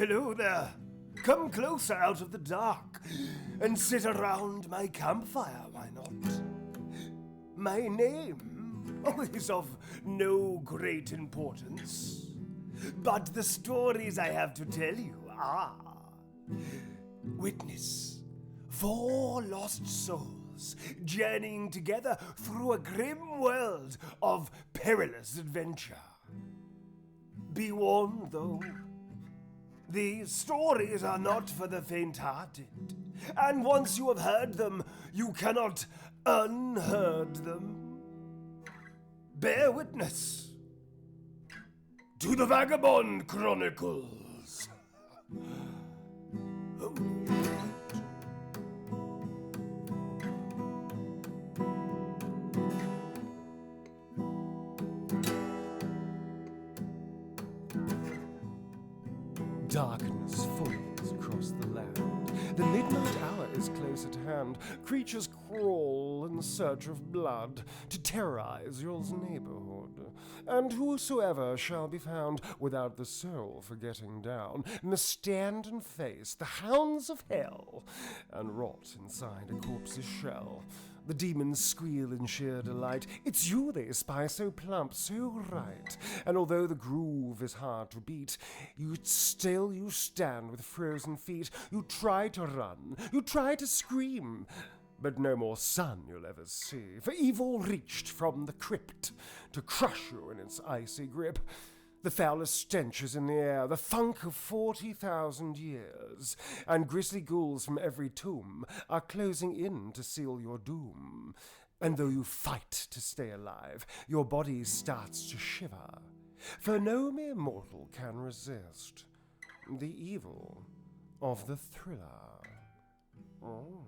Hello there. Come closer out of the dark and sit around my campfire, why not? My name is of no great importance, but the stories I have to tell you are. Witness 4 lost souls journeying together through a grim world of perilous adventure. Be warned, though. These stories are not for the faint-hearted, and once you have heard them, you cannot unheard them. Bear witness to the Vagabond Chronicles. Darkness falls across the land. The midnight hour is close at hand. Creatures crawl in search of blood to terrorize your neighborhood. And whosoever shall be found without the soul for getting down must stand and face the hounds of hell and rot inside a corpse's shell. The demons squeal in sheer delight. It's you they spy, so plump, so right. And although the groove is hard to beat, you stand with frozen feet. You try to run, you try to scream, but no more sun you'll ever see. For evil reached from the crypt to crush you in its icy grip. The foulest stench is in the air, the funk of 40,000 years, and grisly ghouls from every tomb are closing in to seal your doom. And though you fight to stay alive, your body starts to shiver, for no mere mortal can resist the evil of the thriller. Oh.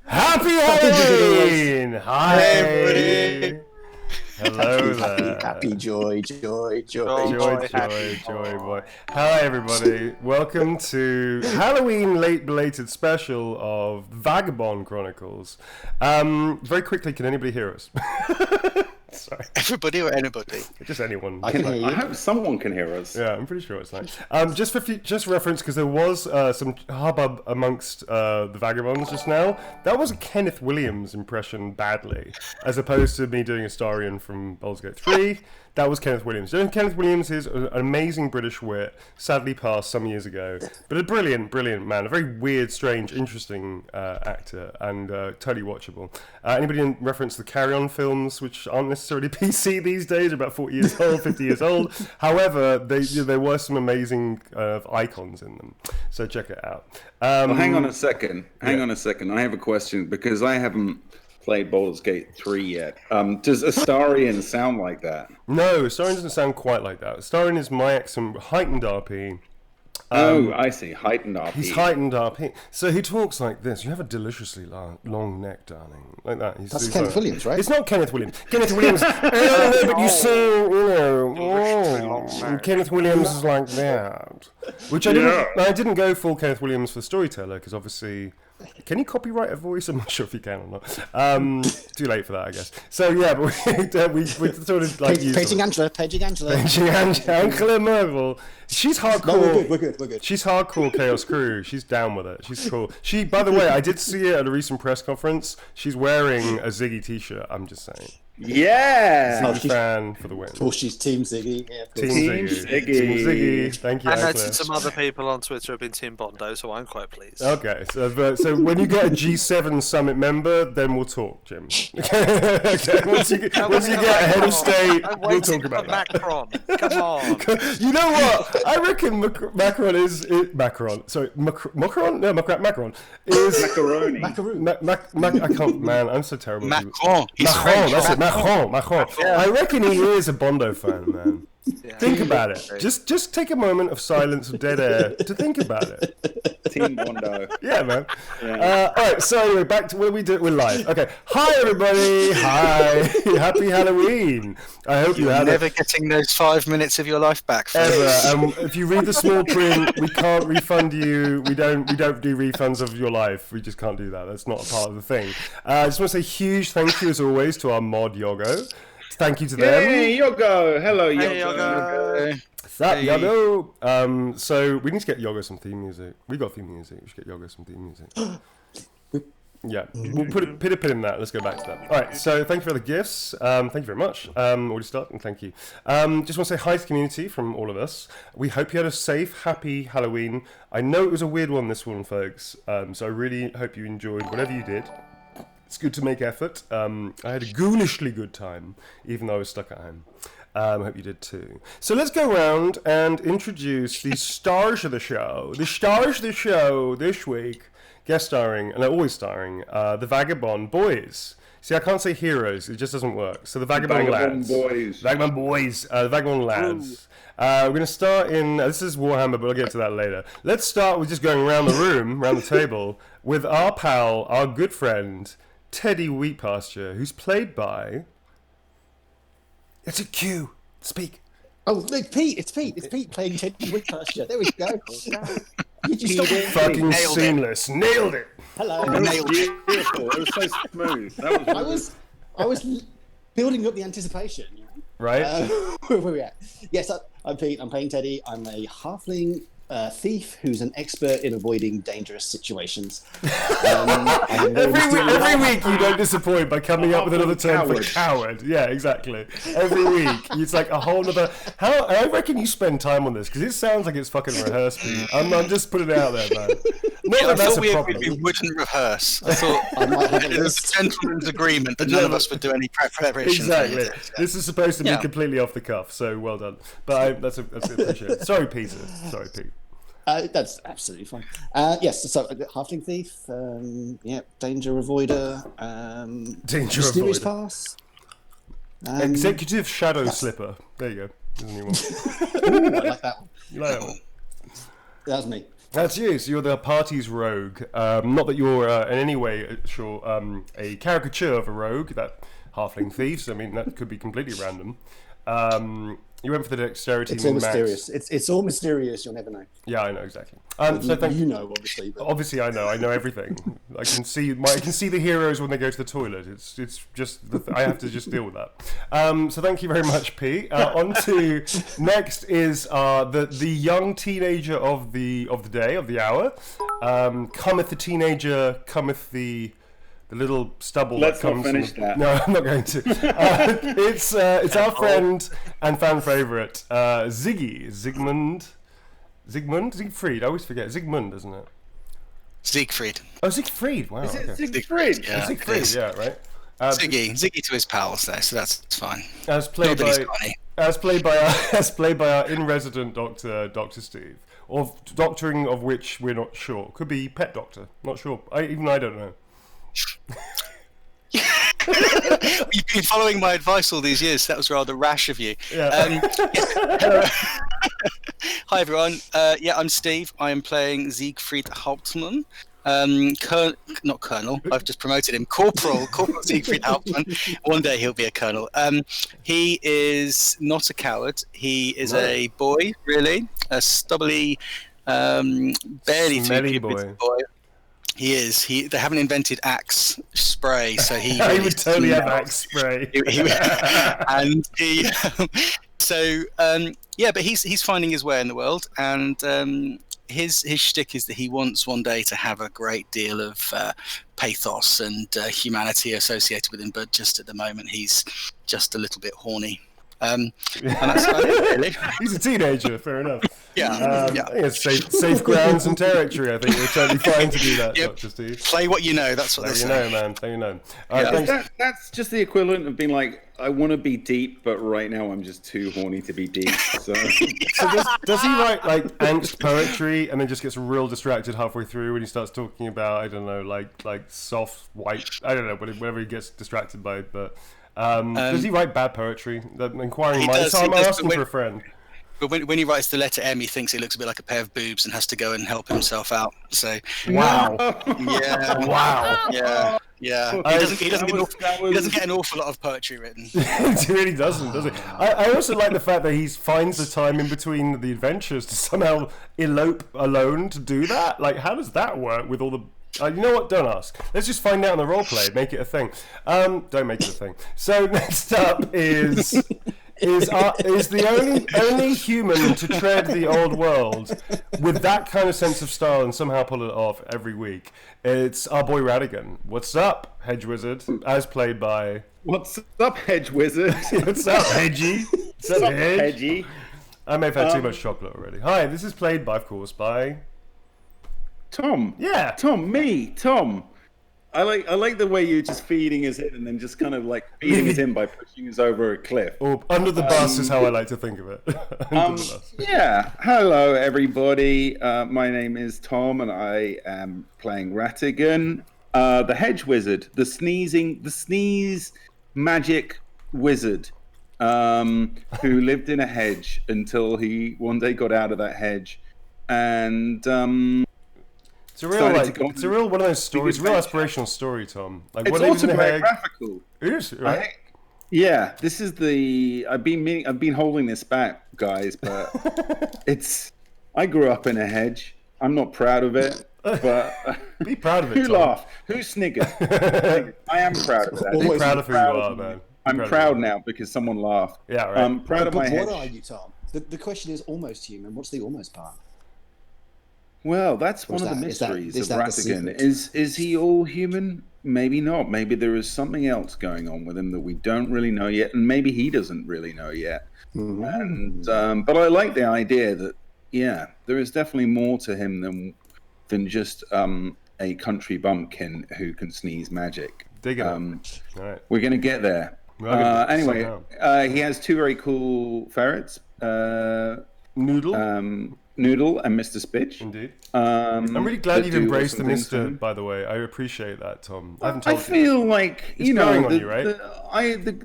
Happy Halloween! Hi, everybody. Hello there. Happy joy. Joy, boy. Hi, everybody. Welcome to Halloween late belated special of Vagabond Chronicles. Very quickly, can anybody hear us? Sorry. Everybody or anybody? Just anyone. I can hear you. I hope someone can hear us. Yeah, I'm pretty sure it's like. Just reference, because there was some hubbub amongst the Vagabonds just now. That was a Kenneth Williams impression badly, as opposed to me doing a Starion from Baldur's Gate 3. That was Kenneth Williams. Kenneth Williams is an amazing British wit, sadly passed some years ago, but a brilliant man. A very weird, strange, interesting actor, and totally watchable. Anybody in reference to the Carry On films, which aren't necessarily PC these days, are about 40 years old, 50 years old. However, there were some amazing icons in them, so check it out. Well, hang on a second. I have a question, because I haven't played Baldur's Gate 3 yet. Does Astarion sound like that? No, Astarion doesn't sound quite like that. Astarion is my heightened RP. I see. Heightened RP. He's heightened RP. So he talks like this. You have a deliciously long neck, darling. Like that. That's Kenneth Williams, right? It's not Kenneth Williams. Kenneth Williams. But you say, Kenneth Williams is like that. Which I didn't go full Kenneth Williams for Storyteller, because obviously... Can you copyright a voice? I'm not sure if you can or not. Too late for that, I guess. So yeah, but we sort of like Paging Angela. Angela Merkel. She's hardcore. No, we're good. She's hardcore Chaos Crew. She's down with it. She's cool. By the way, I did see her at a recent press conference. She's wearing a Ziggy t-shirt. I'm just saying. Yeah! Ziggy fan for the win. Well, she's Team Ziggy. Yeah, Team Ziggy. Thank you, I noticed some other people on Twitter have been Team Bondo, so I'm quite pleased. Okay, so when you get a G7 summit member, then we'll talk, Jim. Okay. Once you get a head of state, we'll talk about that. Macron. Come on. You know what? I reckon Macron is... Macron. Sorry, Macron? No, Macron is... Macaroni. I can't... Man, I'm so terrible. Macron. He's Macron, French. that's it. Macron. Yeah. I reckon he is a Bondo fan, man. Yeah. Think about it. Just take a moment of silence of dead air to think about it. Team Bondo. Yeah, man. Yeah. All right, so anyway, back to what we do. We're live. Okay. Hi, everybody. Hi. Happy Halloween. I hope you had Never getting those 5 minutes of your life back. ever. If you read the small print, we can't refund you. We don't do refunds of your life. We just can't do that. That's not a part of the thing. I just want to say huge thank you as always to our mod Yogo. Thank you to them. Hey, Yogo. Hello, Yogo. Hey, Yogo. Sup, Yogo? So we need to get Yogo some theme music. We got theme music. We should get Yogo some theme music. Yeah, we'll put a pin in that. Let's go back to that. All right, so thank you for the gifts. Thank you very much. Already started, thank you. Just want to say hi to the community from all of us. We hope you had a safe, happy Halloween. I know it was a weird one, this one, folks. So I really hope you enjoyed whatever you did. It's good to make effort. I had a ghoulishly good time, even though I was stuck at home. I hope you did too. So let's go around and introduce the stars of the show. The stars of the show this week, guest starring, and always starring, the Vagabond boys. See, I can't say heroes, it just doesn't work. So the Vagabond lads. Boys. Vagabond boys. The Vagabond lads. We're going to start in, this is Warhammer, but we'll get to that later. Let's start with just going around the room, around the table, with our pal, our good friend, Teddy Wheatpasture, who's played by... It's a Q. Speak. Oh, look, Pete. It's Pete playing Teddy Whitcastle. There we go. You just stop it. Fucking Nailed it. seamless. Nailed it. Hello. Nailed it. Beautiful. It was so smooth. That was I was building up the anticipation. You know? Right? Where are we at? Yes, I'm Pete. I'm playing Teddy. I'm a halfling thief who's an expert in avoiding dangerous situations. Every week you don't disappoint by coming up with another term for Coward. coward. Yeah, exactly. Every week it's like a whole other. I reckon you spend time on this because it sounds like it's fucking rehearsed. Pete. I'm just putting it out there, man. Not I that that's thought a we problem. agreed we wouldn't rehearse. I thought I might have a it was list. a gentleman's agreement that none of us would do any preparation. Exactly. This is supposed to be Yeah. completely off the cuff, so well done. But that's appreciated. Sorry, Peter. Sorry, Pete. That's absolutely fine. Yes, so halfling thief. Danger avoider. Danger mysterious avoider. pass. Executive shadow slipper. There you go. There's a new one. Ooh, I like that one. You like that one? That was me. That's you. So you're the party's rogue. Not that you're in any way sure a caricature of a rogue. That halfling thieves. I mean, that could be completely random. You went for the dexterity. It's all max. mysterious. It's all mysterious. You'll never know. Yeah, I know exactly. So thank You know, obviously. But... Obviously, I know everything. I can see the heroes when they go to the toilet. It's just I have to just deal with that. So thank you very much, Pete. On to next is the young teenager of the day of the hour. Cometh the teenager, cometh the little stubble. Let's that not comes finish from... that. No, I'm not going to. It's our friend and fan favorite Siegfried. I always forget Zygmunt, isn't it? Siegfried. Oh, Siegfried. Wow. Is it Okay. Siegfried? Yeah, Siegfried. it is. Yeah, right. Ziggy to his pals there, so that's fine. As played Nobody's by funny. as played by our in-resident doctor, Dr. Steve, or doctoring of which we're not sure. Could be pet doctor. Not sure. I don't know. You've been following my advice all these years. So that was rather rash of you. Yeah. Hello. Hi everyone. I'm Steve. I am playing Siegfried Hauptmann. Not Colonel. I've just promoted him. Corporal Siegfried Hauptmann. One day he'll be a colonel. He is not a coward. He is a boy, really, a stubbly, barely Smelly two-puberted boy. He is. They haven't invented Axe spray, so he. He really would totally have smells. axe spray. But he's finding his way in the world, and his shtick is that he wants one day to have a great deal of pathos and humanity associated with him, but just at the moment he's just a little bit horny. And that's about it, really. He's a teenager, fair enough. Yeah. I think it's safe grounds and territory. I think we're totally fine to do that, Yep. Dr. Steve. Play what you know. That's what There they you say. know, man. There you know. That's just the equivalent of being like, I want to be deep, but right now I'm just too horny to be deep. So, So does he write like angst poetry and then just gets real distracted halfway through when he starts talking about, I don't know, like soft white, I don't know, whatever he gets distracted by, but Does he write bad poetry? The inquiring He mind. does, So he I'm does, asking but for a friend. But when he writes the letter M, he thinks it looks a bit like a pair of boobs and has to go and help himself out. So Wow. yeah, Wow. yeah. He doesn't get an awful lot of poetry written. He really doesn't, does he? I also like the fact that he finds the time in between the adventures to somehow elope alone to do that. Like, how does that work with all the... you know what? Don't ask. Let's just find out in the roleplay. Make it a thing. Don't make it a thing. So next up is the only human to tread the old world with that kind of sense of style and somehow pull it off every week. It's our boy Radigan. What's up, Hedge Wizard? As played by... What's up, Hedge Wizard? What's up, Hedgie? What's up, Hedge? Hedgie? I may have had too much chocolate already. Hi, this is played by, of course, by... Tom. Yeah. Tom. I like the way you're just feeding us in and then just kind of like feeding us in by pushing us over a cliff. Or under the bus is how I like to think of it. Under the bus. Yeah. Hello, everybody. My name is Tom, and I am playing Ratigan, the Hedge Wizard, the sneeze magic wizard, who lived in a hedge until he one day got out of that hedge, and it's a real one of those stories, real aspirational story, Tom. Like, it's autobiographical. It is, right? Yeah, this is I've been holding this back, guys, but I grew up in a hedge. I'm not proud of it, but be proud of it. Who Tom. laughed? Who sniggered? I am proud of that. Be proud of who you are, man. I'm proud now because someone laughed. Yeah, right. I'm proud of my hedge. What are you, Tom? The question is almost human. What's the almost part? Well, that's one of the mysteries of Ratigan. Is he all human? Maybe not. Maybe there is something else going on with him that we don't really know yet, and maybe he doesn't really know yet. Mm-hmm. And but I like the idea that there is definitely more to him than just a country bumpkin who can sneeze magic. Dig it. All right. We're gonna get there. Anyway, he has two very cool ferrets. Noodle and Mr. Spitch. Indeed. I'm really glad you've embraced the Mr. By the way, I appreciate that, Tom. I haven't told you. I feel like it's growing on you, right?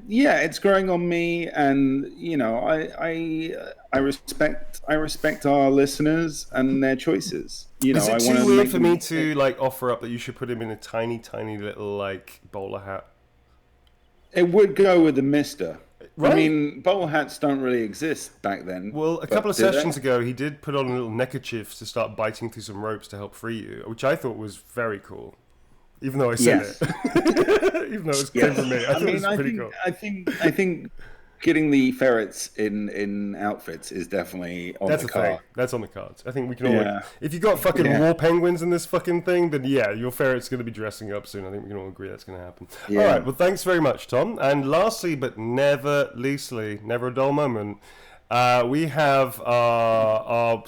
It's growing on me, and I respect our listeners and their choices. Is it too weird for me to like offer up that you should put him in a tiny, tiny little like bowler hat? It would go with the Mr. Right. I mean, bowler hats don't really exist back then. Well, a couple of sessions ago, he did put on a little neckerchief to start biting through some ropes to help free you, which I thought was very cool. Even though I said it. Even though it was came from me. I thought it was pretty cool. I think getting the ferrets in outfits is definitely on the card. That's on the cards. I think we can all... If you got fucking war penguins in this fucking thing, then your ferret's going to be dressing up soon. I think we can all agree that's going to happen. Yeah. All right, well, thanks very much, Tom. And lastly, but never leastly, never a dull moment, we have our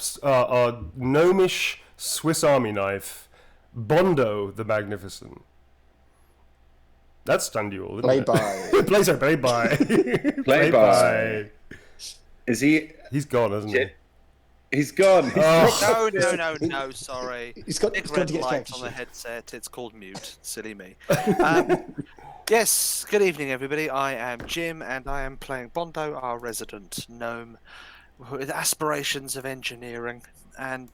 gnomish Swiss Army knife, Bondo the Magnificent. That stunned you all, didn't it? Played by. Is he? He's gone, isn't he? He's gone. No, sorry. He's got big to red get light on the headset. It's called mute. Silly me. Yes, good evening, everybody. I am Jim, and I am playing Bondo, our resident gnome, with aspirations of engineering, and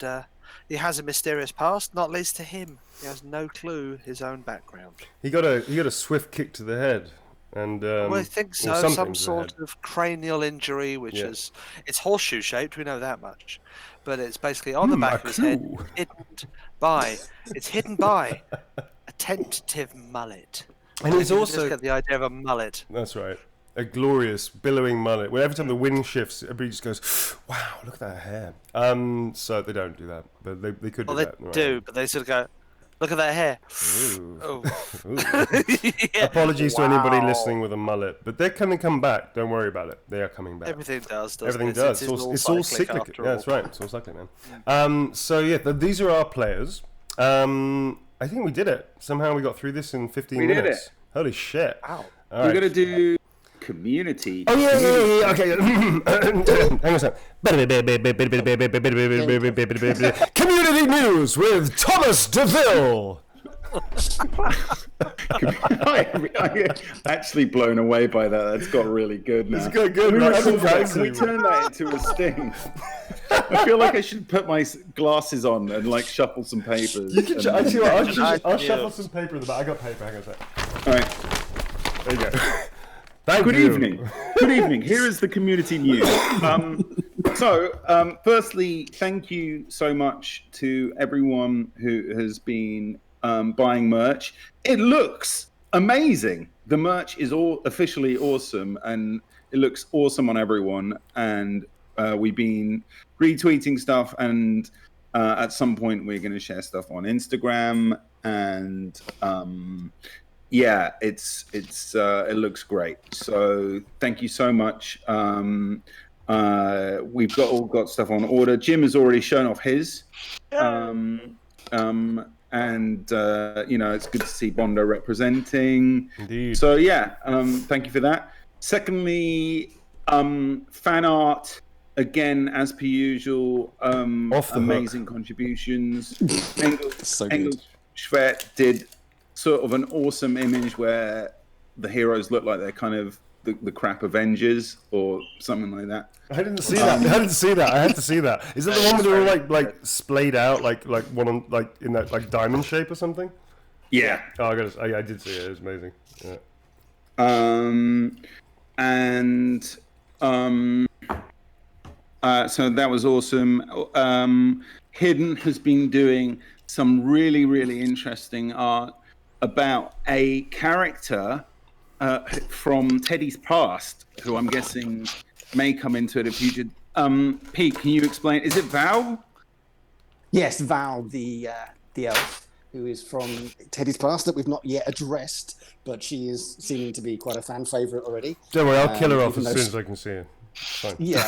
he has a mysterious past, not least to him. He has no clue his own background. He got a swift kick to the head, and well, I think so. Some sort of cranial injury, which is it's horseshoe shaped. We know that much, but it's basically on the back of his head, hidden by a tentative mullet. And he's also just get the idea of a mullet. That's right. A glorious billowing mullet. Where every time the wind shifts, everybody just goes, "Wow, look at that hair." So they don't do that, but they could. Well, do they that. do, but they sort of go, "Look at that hair." Ooh. Oh. Yeah. Apologies to anybody listening with a mullet, but they're going to come back. Don't worry about it. They are coming back. Everything does. Everything does. It's all cyclic. Yeah, that's right. It's all cyclic, man. So yeah, these are our players. I think we did it. Somehow we got through this in 15 minutes. Did it. Holy shit! Wow. We're gonna do community. Oh yeah. Okay. Hang on a second. Community news with Thomas DeVille. I'm actually blown away by that. That's got really good now. It's got good. Can we turn that into a sting? I feel like I should put my glasses on and like shuffle some papers. You can actually. I'll shuffle some paper in the back. I got paper. Hang on a sec. All right. There you go. Good evening. Good evening. Here is the community news. Firstly, thank you so much to everyone who has been buying merch. It looks amazing. The merch is all officially awesome, and it looks awesome on everyone. And we've been retweeting stuff, and at some point we're going to share stuff on Instagram. And yeah, it looks great. So thank you so much. We've all got stuff on order. Jim has already shown off his. And it's good to see Bondo representing. Indeed. So yeah, thank you for that. Secondly, fan art again, as per usual. Amazing contributions. Engel Schwert did sort of an awesome image where the heroes look like they're kind of the crap Avengers or something like that. I didn't see that. I had to see that. Is it the one where they're all like splayed out, like one on like in that like diamond shape or something? Yeah. Oh, I did see it. It was amazing. Yeah. So that was awesome. Hidden has been doing some really, really interesting art about a character from Teddy's past, who I'm guessing may come into it in the future. Pete, can you explain? Is it Val? Yes, Val, the elf, who is from Teddy's past that we've not yet addressed, but she is seeming to be quite a fan favourite already. Don't worry, I'll kill her off as soon as I can see her. Fine. Yeah, I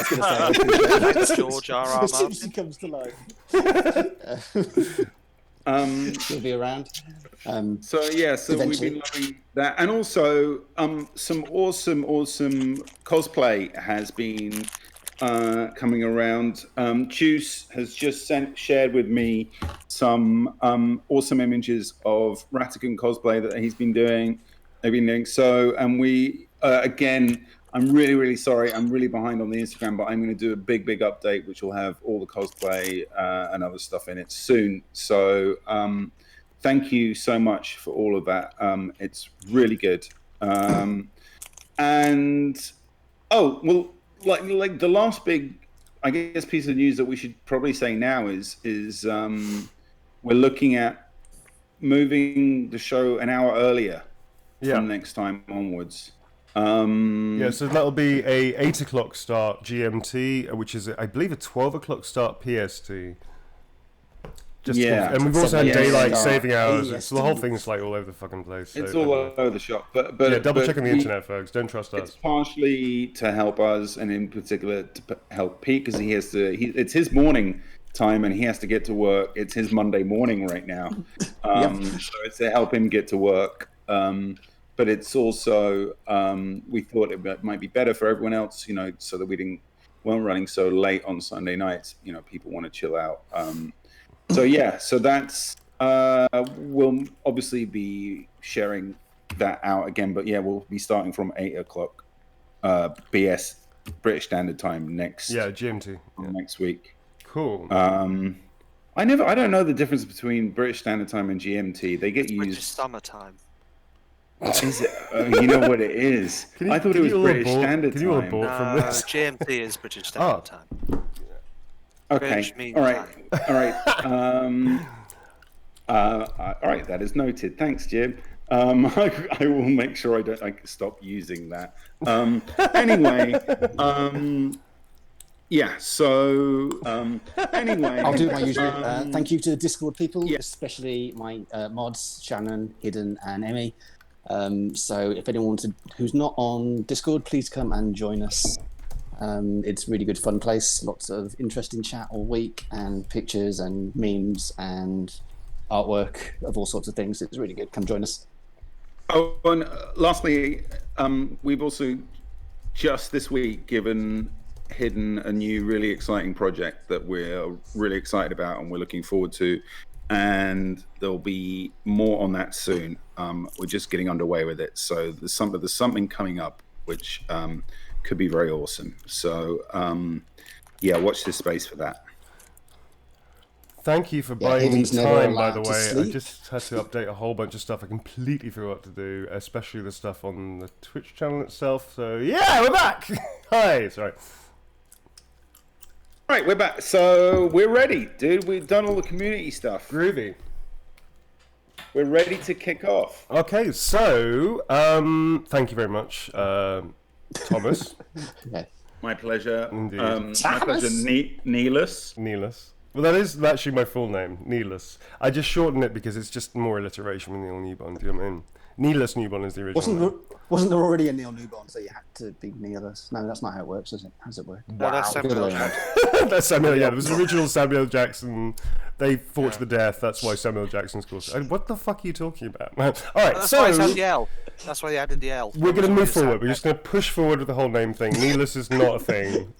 was going to say. George R.R. As soon as she comes to life. She'll be around. So eventually. We've been loving that, and also some awesome cosplay has been coming around. Juice has just shared with me some awesome images of Ratigan cosplay that he's been doing. They've been doing so, and we again. I'm really, really sorry. I'm really behind on the Instagram, but I'm going to do a big update, which will have all the cosplay and other stuff in it soon. So thank you so much for all of that. It's really good. Like the last big, I guess, piece of news that we should probably say now is we're looking at moving the show an hour earlier from next time onwards. So that'll be a 8 o'clock start GMT, which is I believe a 12 o'clock start PST. And we've also had daylight saving hours, so the whole thing's like all over the fucking place. It's all over the shop, but double check on the internet, folks. Don't trust us. It's partially to help us, and in particular to help Pete, because he has to. It's his morning time, and he has to get to work. It's his Monday morning right now, so it's to help him get to work. But it's also we thought it might be better for everyone else, so that we weren't running so late on Sunday nights. People want to chill out. So that's we'll obviously be sharing that out again. But we'll be starting from 8 o'clock BS British Standard Time next. GMT next week. Cool. I don't know the difference between British Standard Time and GMT. They get used. British summertime. Is it? You know what it is? I thought it was British Standard Time. From this? GMT is British Standard Time. Okay. All right. All right. That is noted. Thanks, Jim. I will make sure I stop using that. Anyway. Anyway, I'll do my usual. Thank you to the Discord people, especially my mods, Shannon, Hidden, and Emmy. So if anyone who's not on Discord, please come and join us. It's a really good fun place. Lots of interesting chat all week, and pictures and memes and artwork of all sorts of things. It's really good. Come join us. Oh, and lastly, we've also just this week given Hidden a new really exciting project that we're really excited about and we're looking forward to. and there'll be more on that soon. We're just getting underway with it, so there's something coming up which could be very awesome. So yeah, watch this space for that. Thank you for buying me time, by the way. Sleep. I just had to update a whole bunch of stuff I completely forgot to do, especially the stuff on the Twitch channel itself. So, yeah, we're back! Hi, sorry. Right, we're back. So, we're ready, dude. We've done all the community stuff. Groovy. We're ready to kick off. Okay, so, thank you very much, Thomas. Yeah. My pleasure. Indeed. My pleasure, Neelis. Neelis. Well, that is actually my full name, Neelis. I just shorten it because it's just more alliteration with Neil Newbon. Do you know what I mean? Neelis Newbon is the original. Wasn't there already a Neil Newbon, so you had to be Neelis? No, that's not how it works, is it? How does it work? No, that's Samuel Jackson. That's Samuel, yeah. It was the original Samuel Jackson. They fought to the death. That's why Samuel Jackson's called. What the fuck are you talking about? All right, That's so why it's had the L. That's why they added the L. we're going to move forward. We're just going to push forward with the whole name thing. Neelis is not a thing.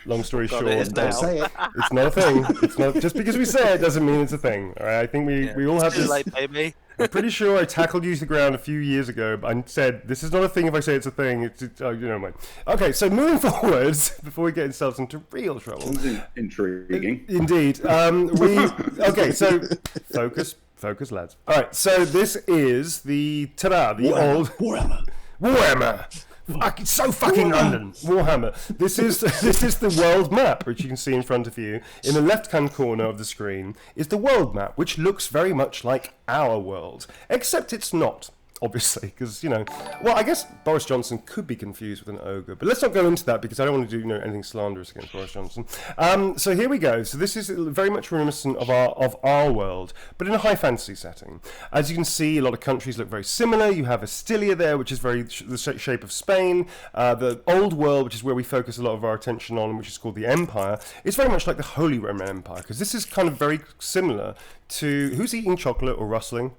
Long story short, it is now. Don't say it. it's not a thing. It's not just because we say it doesn't mean it's a thing. All right, I think we all have Too this. late, baby. I'm pretty sure I tackled you to the ground a few years ago and said, this is not a thing if I say it's a thing. It's you know, mind. Okay, so moving forwards, before we get ourselves into real trouble. Intriguing. Indeed. Okay, so focus, lads. All right, so this is the old Warhammer. Fuck, it's so fucking London. Warhammer. This is the world map, which you can see in front of you. In the left-hand corner of the screen is the world map, which looks very much like our world, except it's not. Obviously, because, you know, well, I guess Boris Johnson could be confused with an ogre, but let's not go into that because I don't want to do, you know, anything slanderous against Boris Johnson. So here we go. So this is very much reminiscent of our world, but in a high fantasy setting. As you can see, a lot of countries look very similar. You have Astilia there, which is very the shape of Spain. The old world, which is where we focus a lot of our attention on, which is called the Empire, is very much like the Holy Roman Empire, because this is kind of very similar to who's eating chocolate or rustling.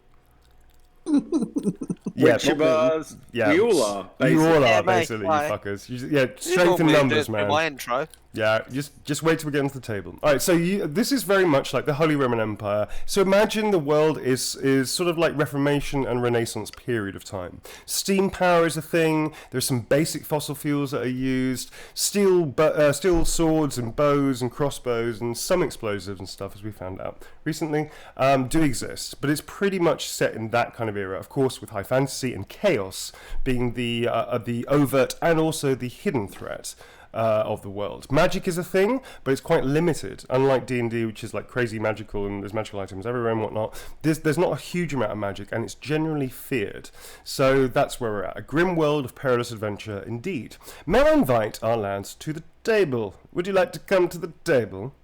Yeah, Bars. Yeah, we all are. Basically. You all are, Yeah, basically, mate, you fuckers. Yeah, strength in numbers, man. My intro. Yeah, just wait till we get into the table. All right, so this is very much like the Holy Roman Empire. So imagine the world is sort of like Reformation and Renaissance period of time. Steam power is a thing. There's some basic fossil fuels that are used. Steel swords and bows and crossbows and some explosives and stuff, as we found out recently, do exist. But it's pretty much set in that kind of era, of course, with high fantasy and chaos being the overt and also the hidden threat. Of the world. Magic is a thing, but it's quite limited. Unlike D&D, which is like crazy magical and there's magical items everywhere and whatnot, there's not a huge amount of magic and it's generally feared. So that's where we're at. A grim world of perilous adventure indeed. May I invite our lads to the table? Would you like to come to the table?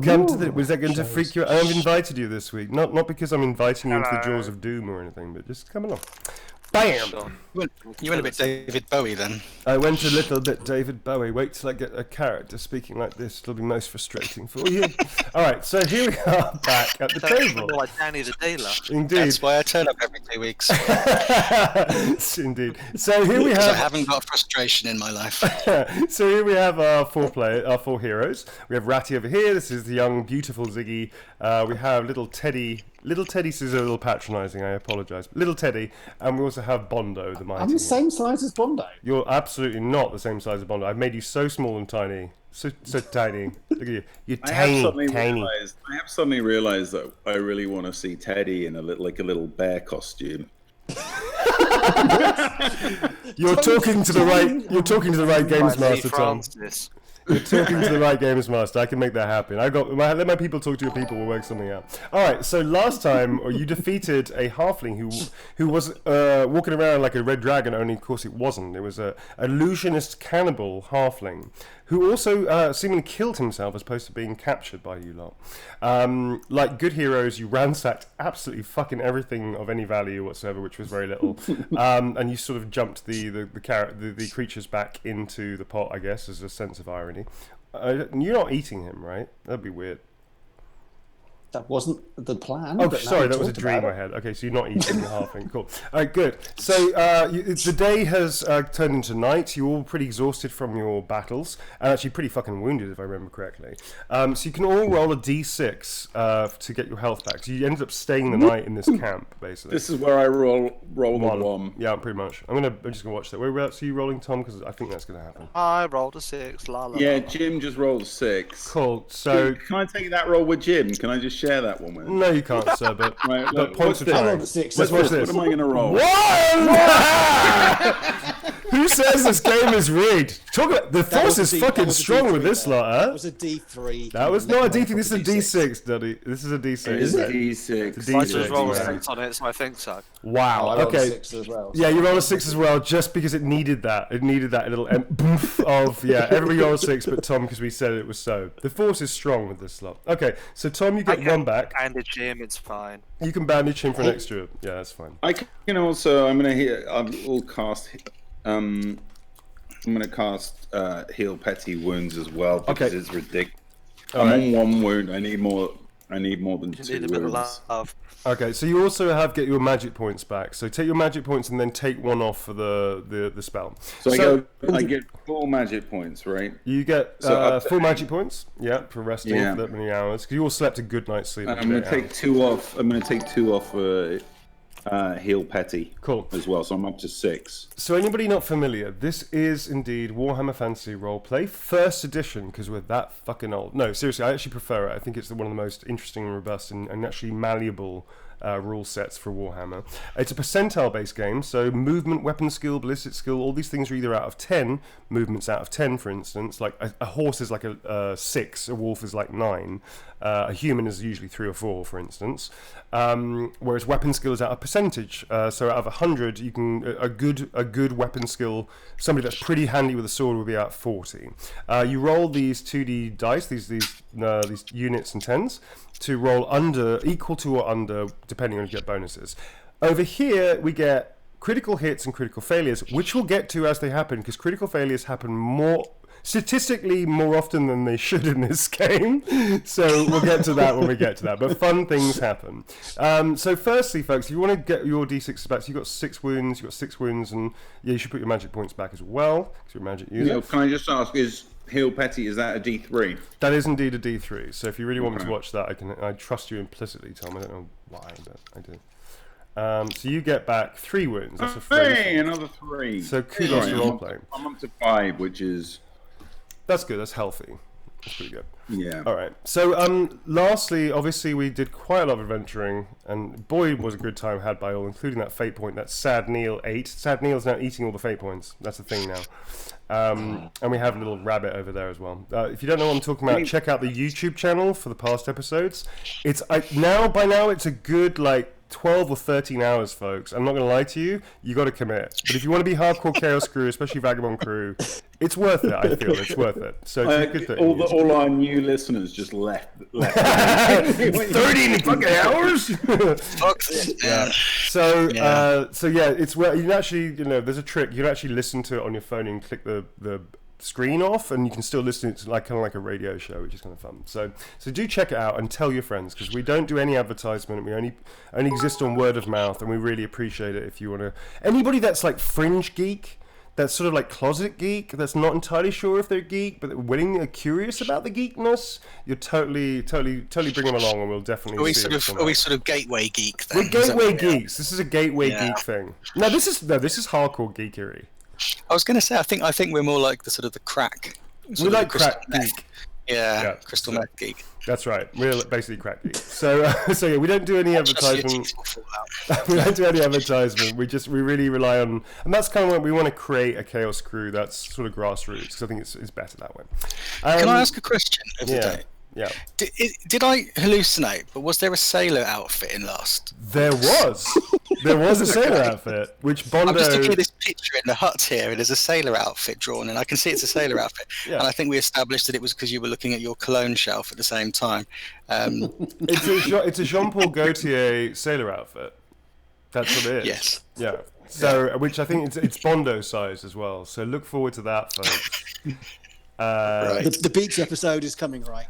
Come to the... Was that going to freak you out? I've invited you this week. Not because I'm inviting you into the jaws of doom or anything, but just come along. Bam! You went a bit David Bowie then. I went a little bit David Bowie. Wait till I get a character speaking like this. It'll be most frustrating for you. All right, so here we are back at the table. More like Danny the Dealer. Indeed. That's why I turn up every 2 weeks. Indeed. So here we Because have. I haven't got frustration in my life. So here we have our four heroes. We have Ratty over here. This is the young, beautiful Ziggy. We have little Teddy. Little Teddy is a little patronising, I apologise. Little Teddy, and we also have Bondo, the mighty. I'm the same size as Bondo. You're absolutely not the same size as Bondo. I've made you so small and tiny. So tiny. Look at you. You're tiny. I have suddenly realised that I really want to see Teddy in a little bear costume. You're talking to the right Gehemisnaster, Tom. You're talking to the right Gehemisnaster. I can make that happen. Let my people talk to your people. We'll work something out. All right. So last time, you defeated a halfling who was walking around like a red dragon. Only, of course, it wasn't. It was a illusionist cannibal halfling who also seemingly killed himself as opposed to being captured by you lot. Like good heroes, you ransacked absolutely fucking everything of any value whatsoever, which was very little, and you sort of jumped the creatures back into the pot, I guess, as a sense of irony. You're not eating him, right? That'd be weird. That wasn't the plan. Oh, but sorry, that was a dream I had. Okay, so you're not eating the halfling. Cool. All right, good. So the day has turned into night. You're all pretty exhausted from your battles, and actually pretty fucking wounded, if I remember correctly. So you can all roll a d6 to get your health back. So you ended up staying the night in this camp, basically. This is where I roll the one. Yeah, pretty much. I'm just gonna watch that. Whereabouts are you rolling, Tom? Because I think that's gonna happen. I rolled a 6. La la. Yeah, la. Jim just rolled a 6. Cool. So can I take that roll with Jim? Can I just share that one with him? no, you can't, sir. But, Right, but points for I trying. rolled a 6. Let's watch this. What am I going to roll? Who says this game is rigged? Talk about the force is fucking strong with this lot, huh? That was a D3. That was not a D3. This is a D6, Duddy. This is a D6. It's a D6. It's a I just rolled a D6. 6 on it, so I think so. Wow. I rolled a Okay. 6 as well. Yeah, you rolled a 6 as well, just because it needed that. It needed that little boof of everybody rolled a 6, but Tom, because we said it was so. The force is strong with this lot. Okay, so Tom, you get one back. Bandage him, it's fine. You can bandage him for an extra. Yeah, that's fine. I can also. I'm going to cast. I'm going to cast heal petty wounds as well because it's ridiculous. I'm on one wound. I need more. I need more than You 2 need a bit of wounds. love. Okay, so you also get your magic points back. So take your magic points and then take one off for the spell. So I get 4 magic points, right? You get So 4 magic points, for resting for that many hours. Because you all slept a good night's sleep. And I'm going to take 2 off. I'm going to take 2 off for heal petty. Cool. As well, so I'm up to 6. So anybody not familiar, this is indeed Warhammer Fantasy Roleplay, 1st edition, because we're that fucking old. No, seriously, I actually prefer it. I think it's one of the most interesting and robust and actually malleable rule sets for Warhammer. It's a percentile-based game, so movement, weapon skill, ballistic skill, all these things are either out of 10, movements out of 10, for instance. Like a horse is like a 6, a wolf is like 9, a human is usually 3 or 4, for instance. Whereas weapon skill is out of percentage. So out of 100, you can a good weapon skill, somebody that's pretty handy with a sword will be out 40. You roll these 2D dice, these units and tens, to roll equal to or under, depending on if you get bonuses. Over here, we get critical hits and critical failures, which we'll get to as they happen, because critical failures happen statistically more often than they should in this game. So we'll get to that when we get to that. But fun things happen. So firstly, folks, if you want to get your D6s back, so you've got 6 wounds, and you should put your magic points back as well, because you're a magic user. Can I just ask, is heal petty, is that a D3? That is indeed a D3. So if you really want me to watch that, I trust you implicitly, Tom. I don't know why, but I do. So you get back 3 wounds. That's a Hey, another 3. So kudos to roleplay. I'm up to 5, which is... That's good. That's healthy. That's pretty good. Yeah. All right. So, lastly, obviously, we did quite a lot of adventuring, and boy, was a good time had by all, including that fate point that Sad Neil ate. Sad Neil's now eating all the fate points. That's the thing now. And we have a little rabbit over there as well. If you don't know what I'm talking about, check out the YouTube channel for the past episodes. By now, it's a good 12 or 13 hours, folks. I'm not going to lie to you. You got to commit. But if you want to be hardcore Chaos Crew, especially Vagabond Crew, it's worth it. I feel it's worth it. So it's a good thing. All our new listeners just left. 13 fucking hours. Fuck it. Yeah. So it's where you can actually, there's a trick. You can actually listen to it on your phone and click the screen off, and you can still listen to it kind of like a radio show, which is kind of fun. So do check it out and tell your friends, because we don't do any advertisement. We only exist on word of mouth, and we really appreciate it if you want to. Anybody that's like fringe geek, that's sort of like closet geek, that's not entirely sure if they're geek, but they're curious about the geekness, you totally bring them along, and we'll definitely. Are we sort of gateway geek then? We're gateway geeks. This is a gateway geek thing. No, this is hardcore geekery. I was going to say, I think we're more like the sort of the crack. We like crack geek. Yeah, crystal meth geek. That's right. We're basically crack geeks. So yeah, we don't do any advertisement. We don't do any advertisement. We really rely on, and that's kind of what we want to create a Chaos Crew that's sort of grassroots, because I think it's better that way. Can I ask a question of the day? Yeah. Did I hallucinate? But was there a sailor outfit in last? There was a sailor outfit, which Bondo. I'm just looking at this picture in the hut here, and there's a sailor outfit drawn, and I can see it's a sailor outfit. Yeah. And I think we established that it was because you were looking at your cologne shelf at the same time. It's a Jean-Paul Gaultier sailor outfit. That's what it is. Yes. Yeah. So, which I think it's Bondo size as well. So look forward to that, folks. The beach episode is coming, right?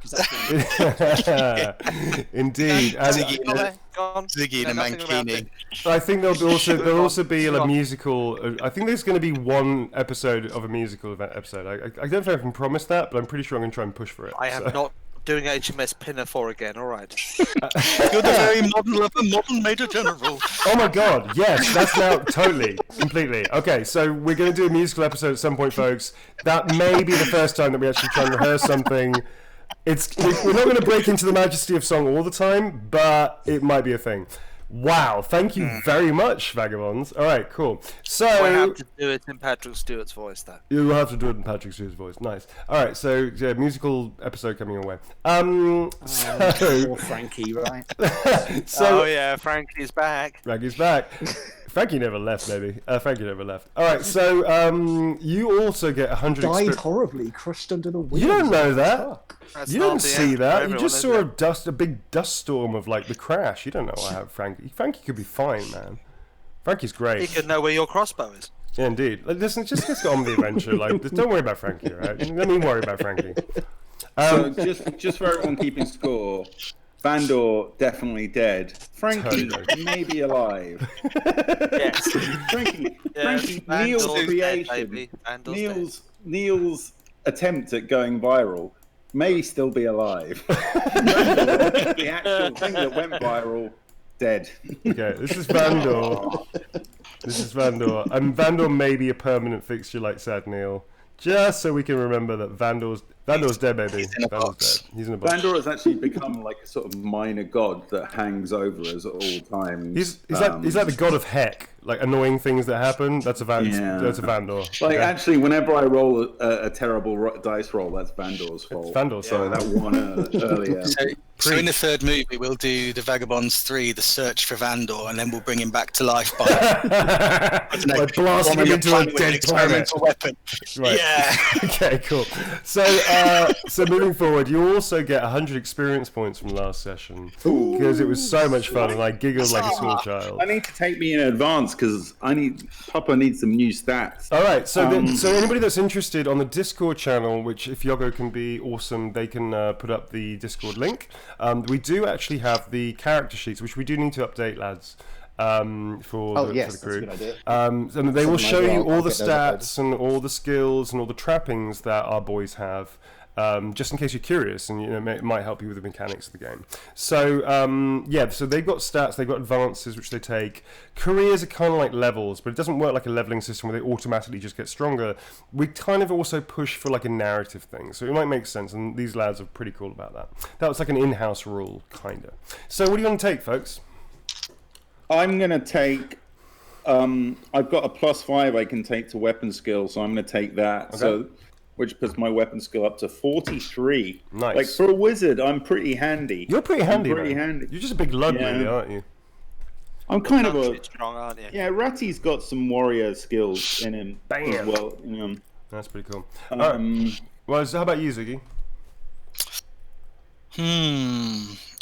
Indeed. Ziggy in a mankini. I think there'll also be a musical. I think there's going to be one episode of a musical episode. I don't know if I can promise that, but I'm pretty sure I'm going to try and push for it. I am not doing HMS Pinafore again. All right. You're the very model of a modern Major General. Oh my God! Yes, that's now totally, completely. Okay, so we're going to do a musical episode at some point, folks. That may be the first time that we actually try and rehearse something. We're not going to break into the majesty of song all the time, but it might be a thing. Wow, thank you very much, Vagabonds. All right, cool. So I have to do it in Patrick Stewart's voice, though. You will have to do it in Patrick Stewart's voice. Nice. All right, so yeah, musical episode coming your way. Poor Frankie, right? Oh yeah, Frankie's back. Frankie's back. Frankie never left, baby. Frankie never left. All right, so you also get 100. Died horribly, crushed under the wheels. You don't know that. You didn't see that. You just saw a big dust storm of like the crash. You don't know what happened, Frankie. Frankie could be fine, man. Frankie's great. He could know where your crossbow is. Yeah, indeed. Like, listen, just get on with the adventure. Like, just don't worry about Frankie, right? Let me worry about Frankie. So just for everyone keeping score, Vandor definitely dead. Frankie maybe alive. Yes. Frankie, Neil's creation. Neil's attempt at going viral may still be alive. The actual thing that went viral, dead. Okay, this is Vandor. And Vandor may be a permanent fixture, like said Neil. Just so we can remember that Vandor's dead, baby. He's in a box. He's in a box. Vandor has actually become like a sort of minor god that hangs over us at all times. He's like the god of heck, like annoying things that happen. That's a Vandor. Like actually, whenever I roll a terrible dice roll, that's Vandor's fault. It's Vandor's so that one earlier. So in the third movie, we'll do the Vagabonds 3, the search for Vandor, and then we'll bring him back to life by blasting him into a dead planet. Weapon. Right. Yeah. Okay, cool. So moving forward, you also get 100 experience points from last session because it was so much fun, and I giggled like a small child. I need to take me in advance because Papa needs some new stats. All right, so anybody that's interested on the Discord channel, which if Yogo can be awesome, they can put up the Discord link. We do actually have the character sheets, which we do need to update, lads. For the crew. That's a good idea. And they will show you all the stats and all the skills and all the trappings that our boys have. Just in case you're curious, and it might help you with the mechanics of the game. So so they've got stats, they've got advances which they take. Careers are kind of like levels, but it doesn't work like a leveling system where they automatically just get stronger. We kind of also push for like a narrative thing, so it might make sense, and these lads are pretty cool about that. That was like an in-house rule, kind of. So what do you want to take, folks? I'm going to take... I've got a +5 I can take to weapon skill, so I'm going to take that. Okay. So, which puts my weapon skill up to 43. Nice. Like, for a wizard, I'm pretty handy. You're pretty handy, handy. You're just a big lud, really, aren't you? I'm kind of a... strong, aren't you? Yeah, Ratty's got some warrior skills in him. Bam. As well. That's pretty cool. All right. Well, so how about you, Ziggy?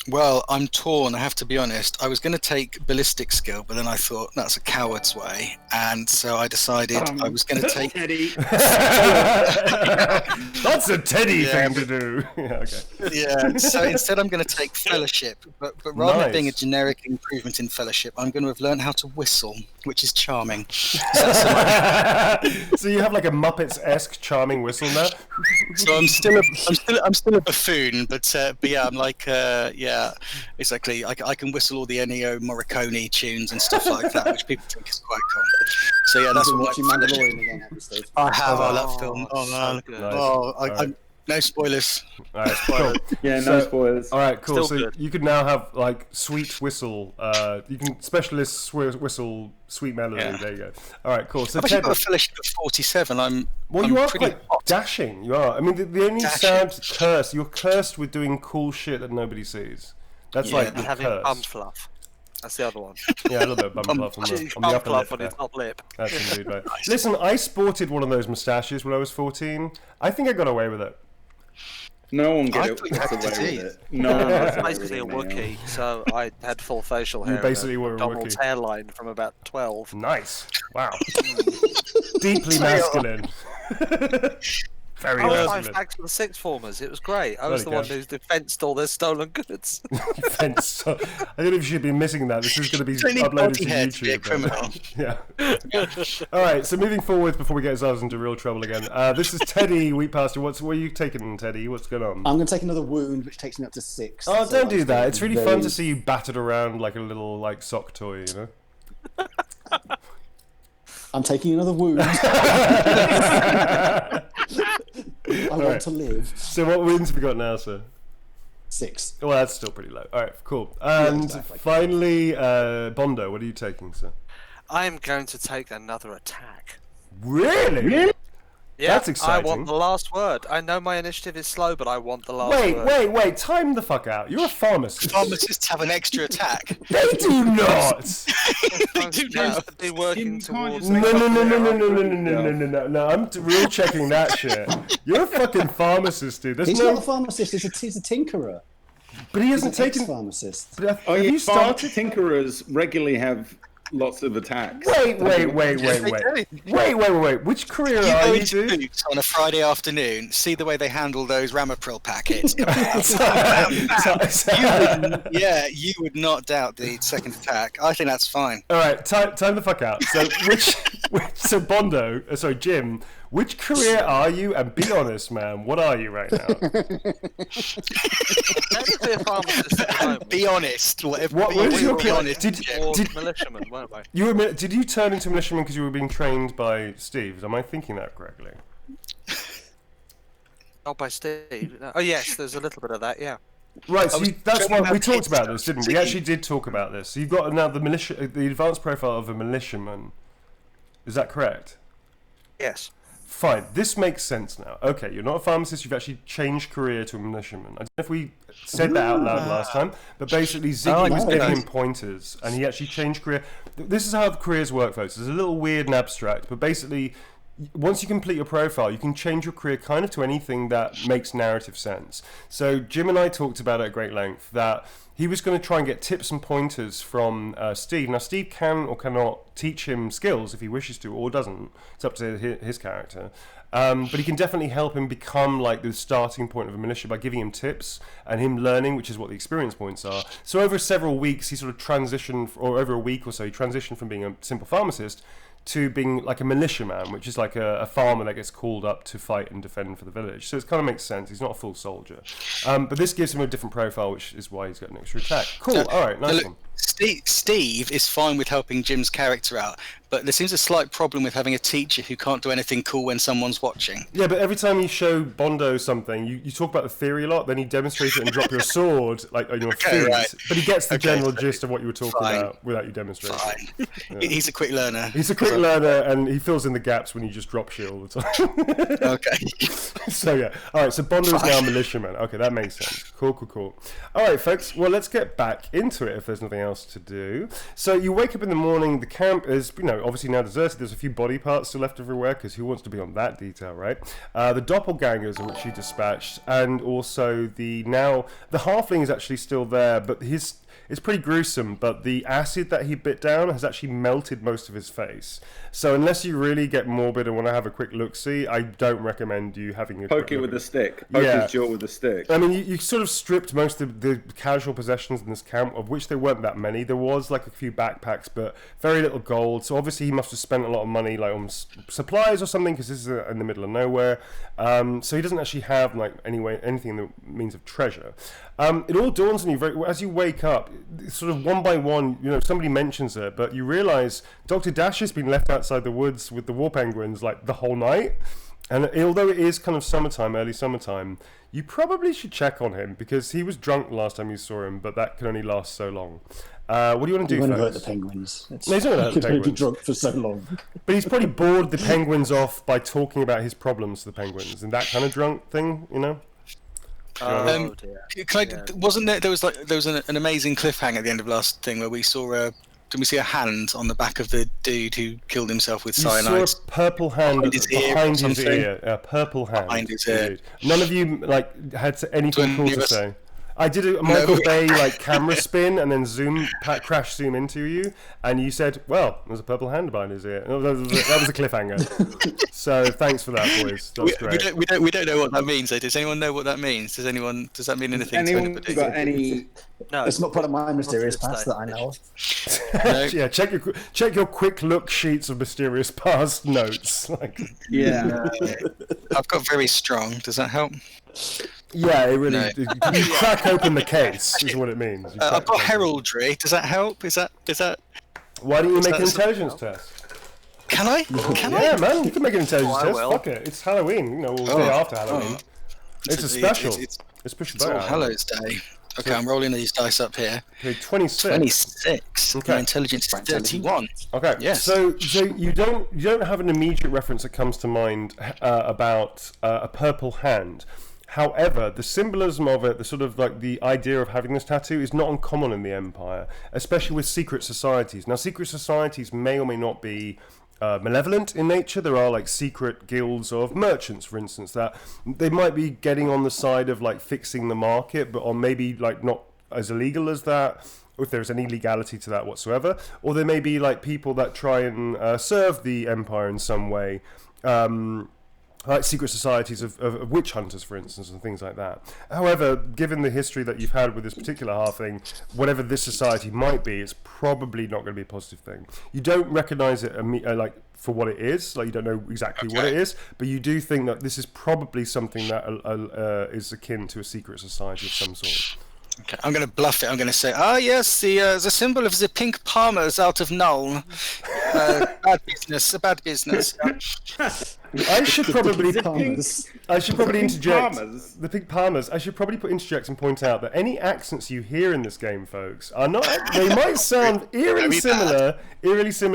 Well, I'm torn, I have to be honest. I was going to take ballistic skill, but then I thought that's a coward's way, and so I decided I was going to take... Teddy. That's a Teddy thing to do. Yeah, okay. Yeah, so instead I'm going to take Fellowship, but rather than being a generic improvement in Fellowship, I'm going to have learned how to whistle, which is charming. So you have like a Muppets-esque charming whistle now? So I'm still a buffoon, but yeah, I'm like exactly. I can whistle all the Ennio Morricone tunes and stuff like that, which people think is quite cool. So yeah, that's what watching Mandalorian again at this stage. I have. That film. Oh man. Nice. No spoilers. All right, cool. Yeah, no spoilers. All right, cool. Still so good. you could now have like sweet whistle. You can specialist whistle sweet melody. Yeah. There you go. All right, cool. So I've actually got a Fellowship of 47. You I'm are pretty quite dashing. You are. I mean, the only sound cursed. You're cursed with doing cool shit that nobody sees. That's like the having curse. bum fluff. That's the other one. Yeah, a little bit of bum fluff on the upper lip. On his top lip. That's indeed right. Listen, I sported one of those moustaches when I was 14. I think I got away with it. No one gets away with it. No, I was basically a Wookiee, so I had full facial hair. You basically were a Donald's Wookiee. hairline from about 12. Nice. Wow. Deeply masculine. Very I was immersive. five back to the sixth formers. It was great. I was Bloody the one who defensed all their stolen goods. Fence. I don't know if you should be missing that. This is going to be don't need uploaded body to hair to be a YouTube. criminal. Yeah. All right. So moving forward, before we get ourselves into real trouble again, this is Teddy Wheatpaster. What are you taking, Teddy? What's going on? I'm going to take another wound, which takes me up to 6. Oh, so don't do that. It's really fun very- to see you battered around like a little like sock toy, you know. I'm taking another wound. I want to live. So what wins have we got now, sir? 6. Well, that's still pretty low. All right, cool. And exactly. finally, Bondo, what are you taking, sir? I'm going to take another attack. Really? Yeah, That's exciting. I want the last word. I know my initiative is slow, but I want the last word. Wait, time the fuck out. You're a pharmacist. Pharmacists have an extra attack. They do not. I'm do supposed to be working towards. No. I'm real checking that shit. You're a fucking pharmacist, dude. There's He's no. not a pharmacist, he's a tinkerer. But he He's hasn't an taken. ex-pharmacist. Have Oh, you yeah, started? tinkerers regularly have lots of attacks. Wait. Which career You are go you, into dude? Boots on a Friday afternoon, see the way they handle those Ramapril packets. You would not doubt the second attack. I think that's fine. All right, time the fuck out. So so Bondo, Jim, which career are you? And be honest, man, what are you right now? Technically a pharmacist at the moment. Be honest. Whatever. What was your be career? honest. Did Militiaman, weren't we? did you turn into a militiaman because you were being trained by Steve? Am I thinking that correctly? Oh, by Steve. Oh, yes, there's a little bit of that, yeah. Right, so that's training why we that talked kids about this, didn't we? We to- actually did talk about this. So you've got now the advanced profile of a militiaman. Is that correct? Yes. Fine, this makes sense now. Okay, you're not a pharmacist, you've actually changed career to a militiaman. I don't know if we said that out loud last time, but basically Ziggy was giving him pointers, and he actually changed career. This is how the careers work, folks. It's a little weird and abstract, but basically, once you complete your profile, you can change your career kind of to anything that makes narrative sense. So Jim and I talked about it at great length, that he was going to try and get tips and pointers from Steve. Now, Steve can or cannot teach him skills if he wishes to or doesn't. It's up to his character. But he can definitely help him become like the starting point of a militia by giving him tips and him learning, which is what the experience points are. So over several weeks, he sort of transitioned, or over a week or so, he transitioned from being a simple pharmacist to being like a militiaman, which is like a farmer that gets called up to fight and defend for the village. So it kind of makes sense. He's not a full soldier. But this gives him a different profile, which is why he's got an extra attack. Cool. All right. Nice one. Steve is fine with helping Jim's character out, but there seems a slight problem with having a teacher who can't do anything cool when someone's watching. Yeah, but every time you show Bondo something, you talk about the theory a lot, then he demonstrates it and drop your sword like on your feet. Right. But he gets the general gist of what you were talking Fine. about without you demonstrating. Fine. He's a quick learner. He's a quick learner, and he fills in the gaps when you just drop shit all the time. Okay. So yeah, all right. So Bondo is now a militiaman. Okay, that makes sense. Cool. All right, folks. Well, let's get back into it if there's nothing else to do. So you wake up in the morning. The camp is, obviously now deserted. There's a few body parts still left everywhere because who wants to be on that detail, right? The doppelgangers in which you dispatched, and also the halfling is actually still there, but it's pretty gruesome, but the acid that he bit down has actually melted most of his face. So unless you really get morbid and want to have a quick look-see, I don't recommend you having a Poke it with a stick. Poke his jaw with a stick. I mean, you sort of stripped most of the casual possessions in this camp, of which there weren't that many. There was like a few backpacks, but very little gold. So obviously he must have spent a lot of money like on supplies or something, because this is in the middle of nowhere. So he doesn't actually have like anything in the means of treasure. It all dawns on you as you wake up, sort of one by one. Somebody mentions it, but you realise Dr. Dash has been left outside the woods with the war penguins like the whole night. And although it is kind of early summertime, you probably should check on him because he was drunk last time you saw him, but that can only last so long. What do you want to do, folks? He won't hurt the penguins. No, he's not going to hurt the He could only be penguins. drunk for so long. But he's probably bored the penguins off by talking about his problems to the penguins and that kind of drunk thing, Oh dear. Wasn't there was an amazing cliffhanger at the end of last thing where we saw did we see a hand on the back of the dude who killed himself with cyanide? You saw a purple hand Behind his ear behind or his something? ear. A purple hand. Behind his ear. None of you had anything cool to Yes. say. I did a Michael Bay like camera spin and then crash zoom into you, and you said, "Well, there's a purple hand behind his ear." That was a cliffhanger. So thanks for that, boys. That's great. We don't know what that means. Does anyone know what that means? Does that mean anything to anybody? Got any? No, it's not part of my mysterious past that I know of. No. Yeah, check your quick look sheets of mysterious past notes. Yeah. I've got very strong. Does that help? Yeah, it really. No. You crack open the case is what it means. I've got heraldry. Does that help? Is that? Why don't you make an intelligence test? Can I? Yeah, man, you can make an intelligence test. Fuck it, it's Halloween. We'll day after Halloween. It's a special. It's special. It's All Hallows Day. Okay, I'm rolling these dice up here. Okay, 26. 26. Okay. My intelligence is 31. Okay. Yes. So you don't have an immediate reference that comes to mind about a purple hand. However, the symbolism of it, the sort of like the idea of having this tattoo, is not uncommon in the Empire, especially with secret societies. Now, secret societies may or may not be malevolent in nature. There are like secret guilds of merchants, for instance, that they might be getting on the side of like fixing the market, but or maybe like not as illegal as that, or if there's any legality to that whatsoever. Or there may be like people that try and serve the Empire in some way, like secret societies of witch hunters, for instance, and things like that. However, given the history that you've had with this particular halfling, whatever this society might be, it's probably not going to be a positive thing. You don't recognize it like for what it is, like you don't know exactly what it is, but you do think that this is probably something that is akin to a secret society of some sort. Okay, I'm going to bluff it. I'm going to say, yes, the symbol of the pink palmers out of Null. Bad business. I should probably interject. The pink palmers. I should probably interject and point out that any accents you hear in this game, folks, are not. They might sound eerily similar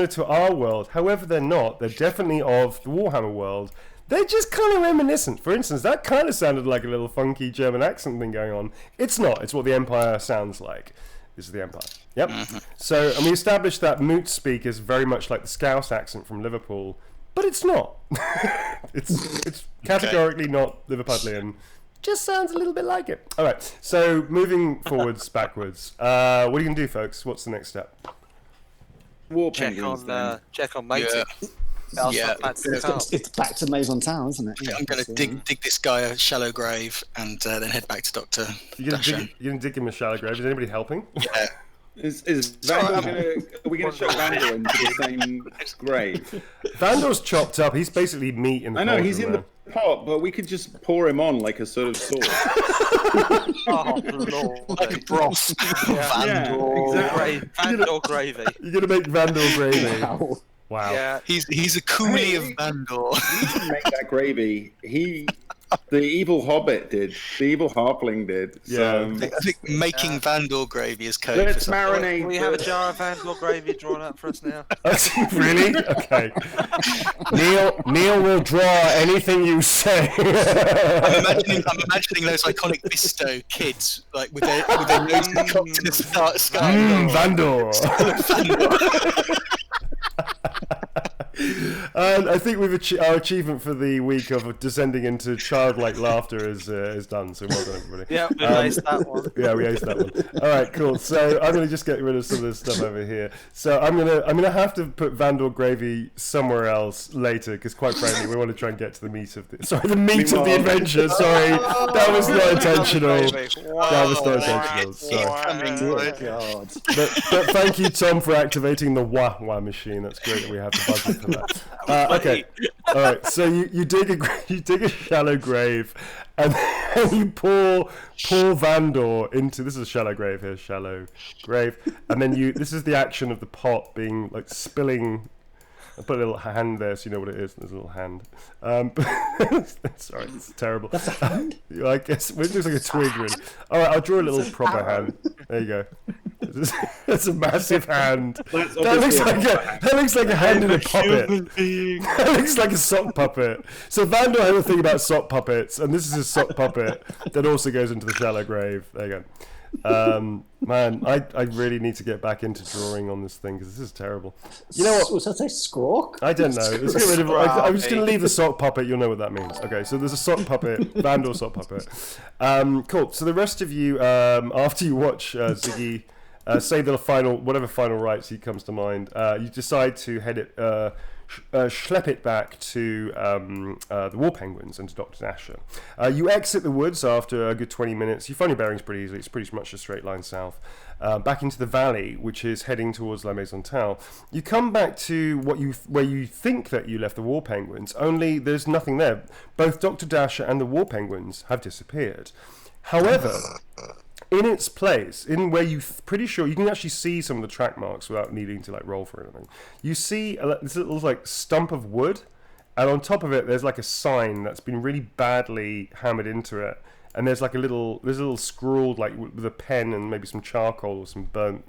to our world. However, they're not. They're definitely of the Warhammer world. They're just kind of reminiscent. For instance, that kind of sounded like a little funky German accent thing going on. It's not. It's what the Empire sounds like. This is the Empire. Yep. Mm-hmm. So, and we established that Moot speak is very much like the Scouse accent from Liverpool, but it's not. it's categorically not Liverpudlian. Just sounds a little bit like it. All right. So, moving backwards. What are you gonna do, folks? What's the next step? Check on mating. Yeah, it's back to Maison Town, isn't it? Yeah, I'm going to dig this guy a shallow grave and then head back to Dr. You're going to dig him a shallow grave? Is anybody helping? Yeah. Is Vandal are we going to chuck Vandal into the same grave? Vandal's chopped up. He's basically meat in the pot. I know, he's in the pot, but we could just pour him on like a sort of sauce. Oh, Lord. Like a broth. Vandal. Exactly. Vandal gravy. You're going to make Vandal gravy. Wow. Yeah. He's a coolie of Vandal. He didn't make that gravy. The evil hobbit did. The evil halfling did. Yeah. So, I think making Vandal gravy is code. Let's marinate. Can we have a jar of Vandal gravy drawn up for us now? Really? Okay. Neil will draw anything you say. I'm imagining those iconic Bisto kids, like with their noses cocked in the sky. Vandal. And I think our achievement for the week of descending into childlike laughter is done. So well done, everybody. Yeah, we aced that one. Yeah, we aced that one. All right, cool. So I'm gonna just get rid of some of this stuff over here. So I'm gonna have to put Vandal gravy somewhere else later because, quite frankly, we want to try and get to the meat of the adventure. Sorry, that was not intentional. That was not intentional. Sorry. God. But thank you, Tom, for activating the wah machine. That's great that we have the budget for that. Okay, all right. So you dig a shallow grave, and then you pour Vandal into. This is a shallow grave here, and then this is the action of the pot being like spilling. I put a little hand there so you know what it is. There's a little hand. Sorry, it's terrible. That's a hand? I guess it looks like a twig, really. All right, I'll draw a little proper hand. There you go. That's a massive hand. That looks like a hand in a puppet. That looks like a sock puppet. So Vandal had a thing about sock puppets, and this is a sock puppet that also goes into the shallow grave. There you go. Man, I really need to get back into drawing on this thing because this is terrible. You know what? Was that a squawk? I don't know. Let's get rid of. I'm just going to leave the sock puppet. You'll know what that means. Okay, so there's a sock puppet, Vandal sock puppet. Cool. So the rest of you, after you watch Ziggy say the whatever final rites he comes to mind, you decide to head it. Schlepp it back to the War Penguins and to Dr. Dasher. You exit the woods after a good 20 minutes. You find your bearings pretty easily. It's pretty much a straight line south. Back into the valley, which is heading towards La Maison Tal. You come back to where you think that you left the War Penguins, only there's nothing there. Both Dr. Dasher and the War Penguins have disappeared. However, in its place, in where pretty sure you can actually see some of the track marks without needing to like roll for anything. You see this little like stump of wood, and on top of it there's like a sign that's been really badly hammered into it, and there's a little scrawled like with a pen and maybe some charcoal or some burnt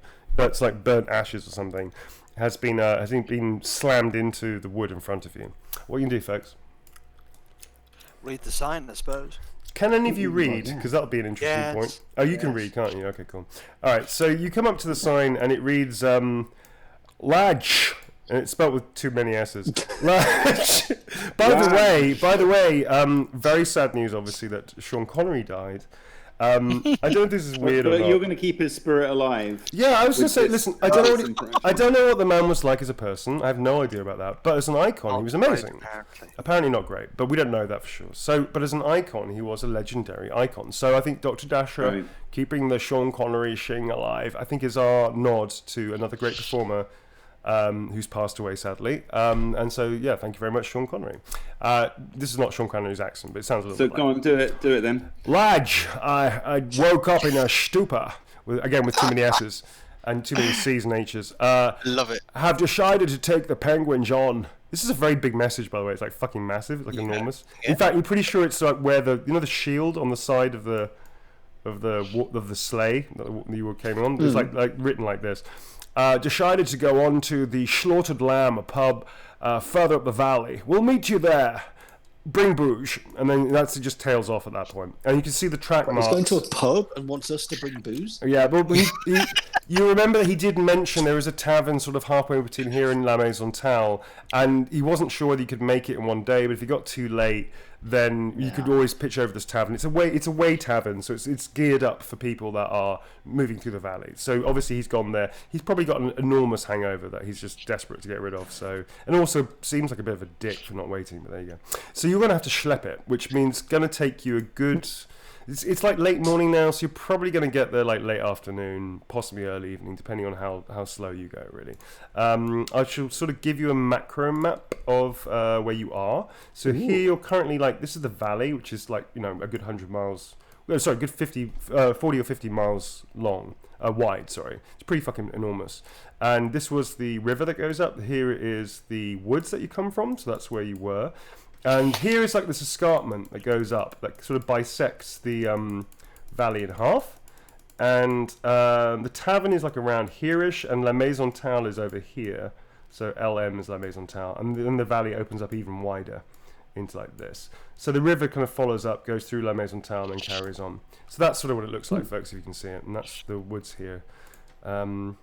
ashes or something has been slammed into the wood in front of you. What you can do, folks? Read the sign, I suppose. Can any of you read? Because that'll be an interesting point. Oh, you can read, can't you? Okay, cool. All right, so you come up to the sign, and it reads "Lodge," and it's spelled with too many S's. Lodge. By the way, very sad news, obviously, that Sean Connery died. I don't know if this is weird or not. You're going to keep his spirit alive. Yeah, I was going to say, listen, I don't know what the man was like as a person. I have no idea about that. But as an icon, he was amazing. Apparently not great, but we don't know that for sure. But as an icon, he was a legendary icon. So I think Dr. Dasher keeping the Sean Connery shing alive, I think is our nod to another great performer who's passed away sadly. And so, yeah, thank you very much, Sean Connery. This is not Sean Connery's accent, but it sounds a little bit go on, do it then. Lodge, I woke up in a stupor, with too many S's and too many C's and H's. Love it. Have decided to take the Penguins on. This is a very big message, by the way. It's like fucking massive, it's like enormous. Yeah. In fact, you're pretty sure it's like where the shield on the side of the sleigh that you came on. It's like written like this. Decided to go on to the Slaughtered Lamb, a pub further up the valley. We'll meet you there. Bring booze. And then it just tails off at that point. And you can see the track marks. He's going to a pub and wants us to bring booze? Yeah, but you remember that he did mention there is a tavern sort of halfway between here and La Maison Tal, and he wasn't sure whether he could make it in one day, but if he got too late, then you could always pitch over this tavern. It's a way tavern, so it's geared up for people that are moving through the valley. So obviously he's gone there. He's probably got an enormous hangover that he's just desperate to get rid of. So, and also seems like a bit of a dick for not waiting. But there you go. So you're going to have to schlepp it, which means going to take you a good. It's like late morning now, so you're probably going to get there like late afternoon, possibly early evening, depending on how slow you go, really. I shall sort of give you a macro map of where you are. So here you're currently this is the valley, which is a good 100 miles, good 40 or 50 miles long, wide, sorry. It's pretty fucking enormous. And this was the river that goes up. Here is the woods that you come from, so that's where you were. And here is this escarpment that goes up that sort of bisects the valley in half. And the tavern is around here-ish, and La Maison Tal is over here. So LM is La Maison Tal. And then the valley opens up even wider into this. So the river kind of follows up, goes through La Maison Tal, and then carries on. So that's sort of what it looks like, folks, if you can see it. And that's the woods here. And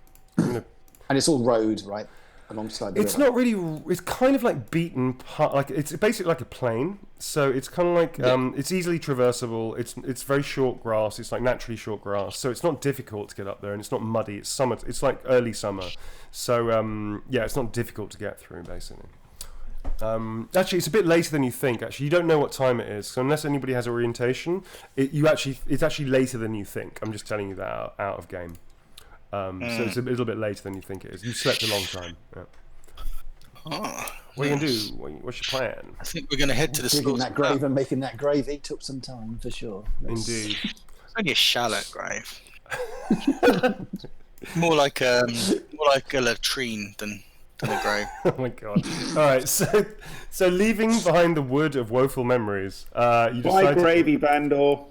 it's all road, right? Alongside the river. Not really. It's kind of beaten, it's basically like a plain. So it's kind of it's easily traversable. It's very short grass. It's naturally short grass. So it's not difficult to get up there, and it's not muddy. It's summer. It's early summer. So it's not difficult to get through basically. Actually, it's a bit later than you think. Actually, you don't know what time it is. So unless anybody has orientation, it's actually later than you think. I'm just telling you that out of game. So it's a little bit later than you think it is. You slept a long time. Yeah. What are you going to do? What's your plan? I think we're going to head to the digging that grave and making that gravy took some time for sure. Indeed. It's only a shallot grave. more like a latrine than a grave. Oh my god! All right, so leaving behind the wood of woeful memories, you decide. Bye, gravy, Bandor.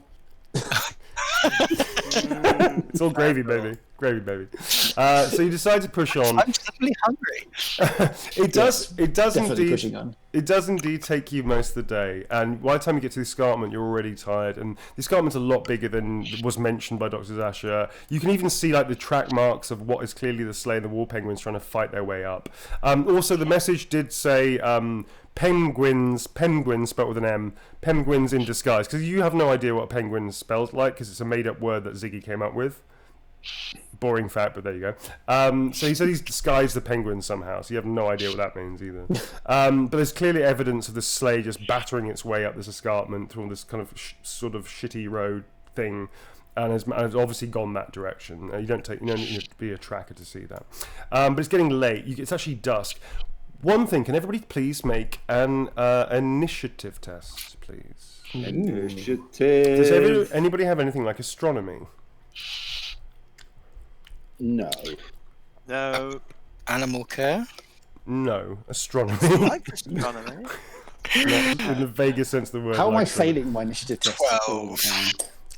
It's all gravy, baby. Gravy, baby. So you decide to push on. I'm suddenly hungry. It does Definitely pushing on. It does indeed take you most of the day, and by the time you get to the escarpment, you're already tired. And the escarpment's a lot bigger than was mentioned by Dr. Zasher. You can even see like the track marks of what is clearly the Slay and the War Penguins trying to fight their way up. Also, the message did say penguins spelled with an M, penguins in disguise, because you have no idea what a penguin spells like, because it's a made-up word that Ziggy came up with. Boring fact, but there you go. So he said he's disguised the penguin somehow, so you have no idea what that means either. But there's clearly evidence of the sleigh just battering its way up this escarpment through this kind of sort of shitty road thing, and it's obviously gone that direction. You don't need to be a tracker to see that. But it's getting late. It's actually dusk. One thing, can everybody please make an initiative test, please? Initiative. Does anybody have anything like astronomy? No. No. Animal care? No. Astronomy. I like astronomy. Not in the vaguest sense of the word. How am I like failing my initiative test? 12.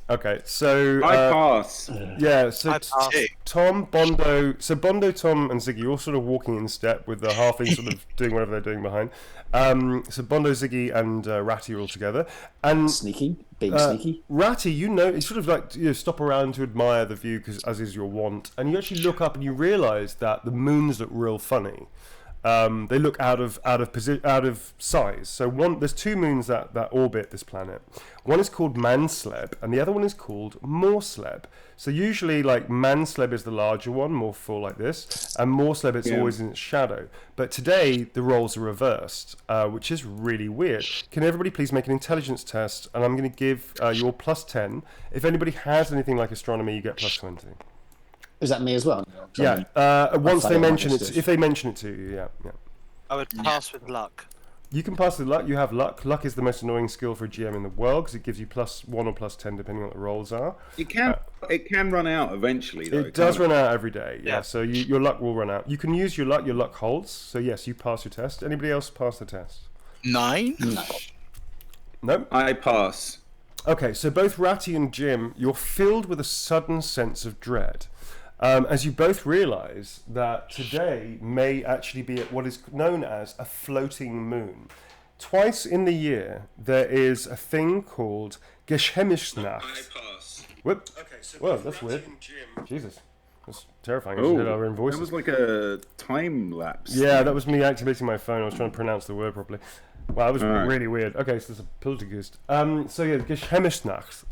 Okay, so I pass. yeah, so I pass. Tom, Bondo, Tom, and Ziggy all sort of walking in step with the halflings sort of doing whatever they're doing behind. So Bondo, Ziggy, and Ratty are all together, and being sneaky. Ratty, you sort of like stop around to admire the view, because as is your wont, and you actually look up and you realise that the moons look real funny. They look out of size. So there's two moons that orbit this planet. One is called Mansleb, and the other one is called Morsleb. So usually, like, Mansleb is the larger one, more full like this, and Morsleb it's always in its shadow. But today the roles are reversed, which is really weird. Can everybody please make an intelligence test? And I'm going to give you all plus 10. If anybody has anything like astronomy, you get plus 20. Is that me as well? Yeah. Once they mention it, if they mention it to you, yeah. I would pass with luck. You can pass with luck. You have luck. Luck is the most annoying skill for a GM in the world, because it gives you plus 1 or plus 10 depending on what the rolls are. It can run out eventually, though. It does run out every day. Yeah. So your luck will run out. You can use your luck. Your luck holds. So yes, you pass your test. Anybody else pass the test? 9? No. I pass. Okay. So both Ratty and Jim, you're filled with a sudden sense of dread. As you both realise that today may actually be what is known as a floating moon. Twice in the year, there is a thing called Gehemisnacht. I pass. Whoop. Okay, so whoa, that's weird. Jesus. That's terrifying. I just heard our own voices. That was like a time lapse. Yeah, that was me activating my phone. I was trying to pronounce the word properly. Wow, that was really weird. Okay, so there's a poltergeist. So yeah, Gehemisnacht,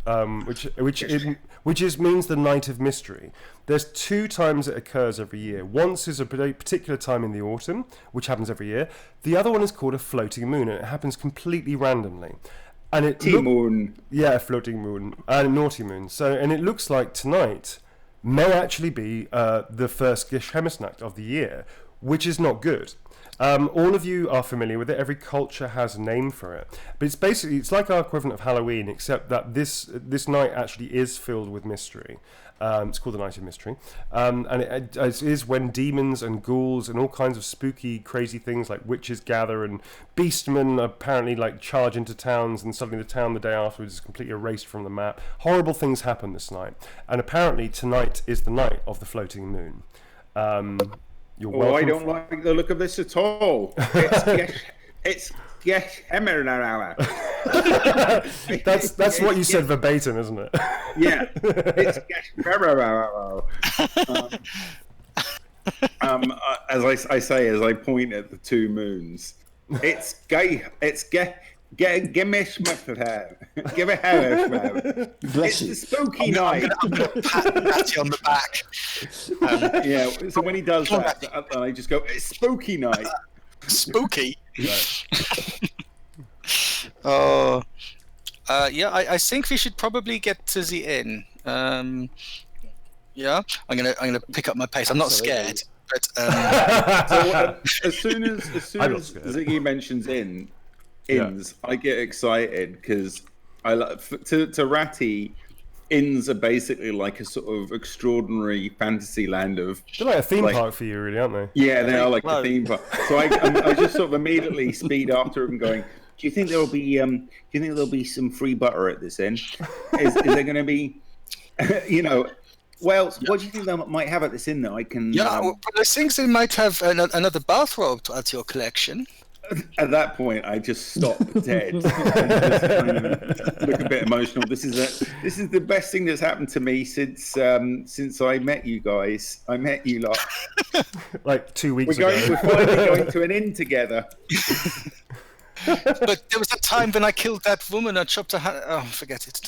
which means the night of mystery. There's 2 times it occurs every year. Once is a particular time in the autumn, which happens every year. The other one is called a floating moon, and it happens completely randomly. And moon. Yeah, floating moon, naughty moon. And it looks like tonight may actually be the first Gehemisnacht of the year, which is not good. All of you are familiar with it. Every culture has a name for it, but it's like our equivalent of Halloween, except that this night actually is filled with mystery. It's called the Night of Mystery, and it is when demons and ghouls and all kinds of spooky, crazy things like witches gather, and beastmen apparently like charge into towns, and suddenly the town the day afterwards is completely erased from the map. Horrible things happen this night, and apparently tonight is the night of the floating moon. You're welcome. I don't like the look of this at all. It's Gehemisnacht. That's what you said verbatim, isn't it? Yeah. It's Gehemisnacht. As I say, as I point at the 2 moons, it's Gehemisnacht. It's the spooky night. I'm gonna pat Ratty on the back. Yeah, so when he does that, I just go, it's spooky night. Spooky? Right. Yeah, I think we should probably get to the inn. Yeah, I'm gonna pick up my pace. I'm not scared, but so as soon as Ziggy mentions inns, I get excited because to Ratty, inns are basically like a sort of extraordinary fantasy land of. They're like a theme park for you, really, aren't they? Yeah, they are like a theme park. So I just sort of immediately speed after him, going, "Do you think there'll be some free butter at this inn? Is there going to be, Well, what do you think they might have at this inn that I can? Yeah, well, I think they might have another bathrobe to add to your collection. At that point, I just stop dead and just kind of look a bit emotional. This is the best thing that's happened to me since I met you guys. I met you lot like 2 weeks ago. We're finally going to an inn together. But there was a time when I killed that woman. I chopped her hand. Oh, forget it.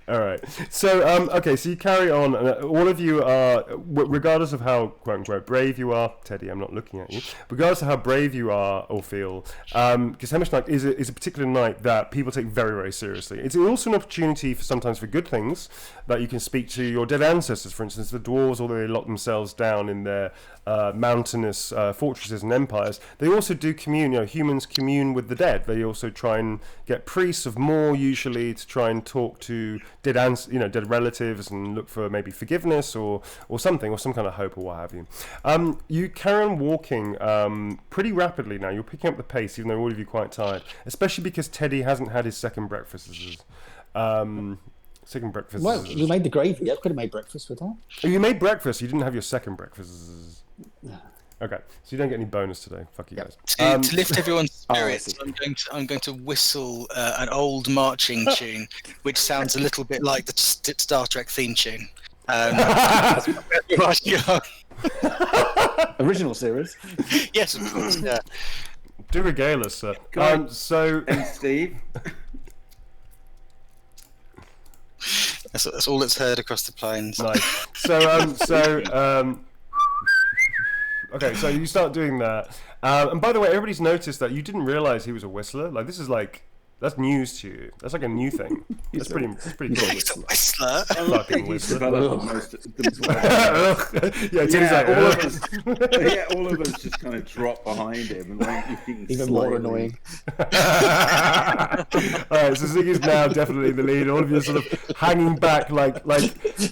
All right. So, okay. So you carry on. All of you are, regardless of how quote unquote brave you are, Teddy, I'm not looking at you. Regardless of how brave you are or feel, Gehemisnacht is a particular night that people take very, very seriously. It's also an opportunity sometimes for good things, that you can speak to your dead ancestors. For instance, the dwarves, although they lock themselves down in their mountainous fortresses and empires, they also do commune. Humans commune with the dead. They also try and get priests of more, usually, to try and talk to dead relatives and look for maybe forgiveness or something, or some kind of hope or what have you. You carry on walking pretty rapidly now. You're picking up the pace, even though all of you are quite tired, especially because Teddy hasn't had his second breakfast. Second breakfast. Well, you made the gravy. I could have made breakfast with that. Oh, you made breakfast. You didn't have your second breakfast. Okay, so you don't get any bonus today. Fuck you guys. To lift everyone's spirits, I'm going to whistle an old marching tune, which sounds a little bit like the Star Trek theme tune. Original series. Yes, of course. Yeah. Do regale us, sir. And Steve. That's all that's heard across the plains. Nice. Okay, so you start doing that. And by the way, everybody's noticed that you didn't realize he was a whistler. Like, this is like, that's news to you. That's like a new thing. That's pretty cool. He's a whistler. Fucking whistler. All of us just kind of drop behind him and like even more annoying. Alright, so Ziggy's now definitely the lead. All of you are sort of hanging back like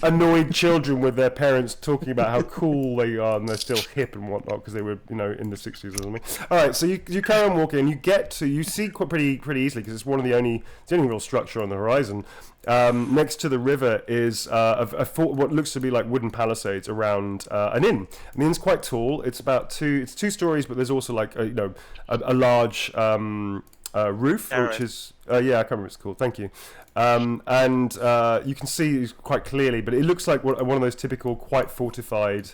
annoyed children with their parents talking about how cool they are and they're still hip and whatnot because they were, in the 60s or something. Alright, so you carry on walking and you see pretty easily, because it's the only real structure on the horizon. Next to the river is what looks to be like wooden palisades around an inn. And the inn's quite tall. It's two stories, but there's also like a large roof, which is I can't remember what it's called. Thank you. And you can see quite clearly, but it looks like one of those typical quite fortified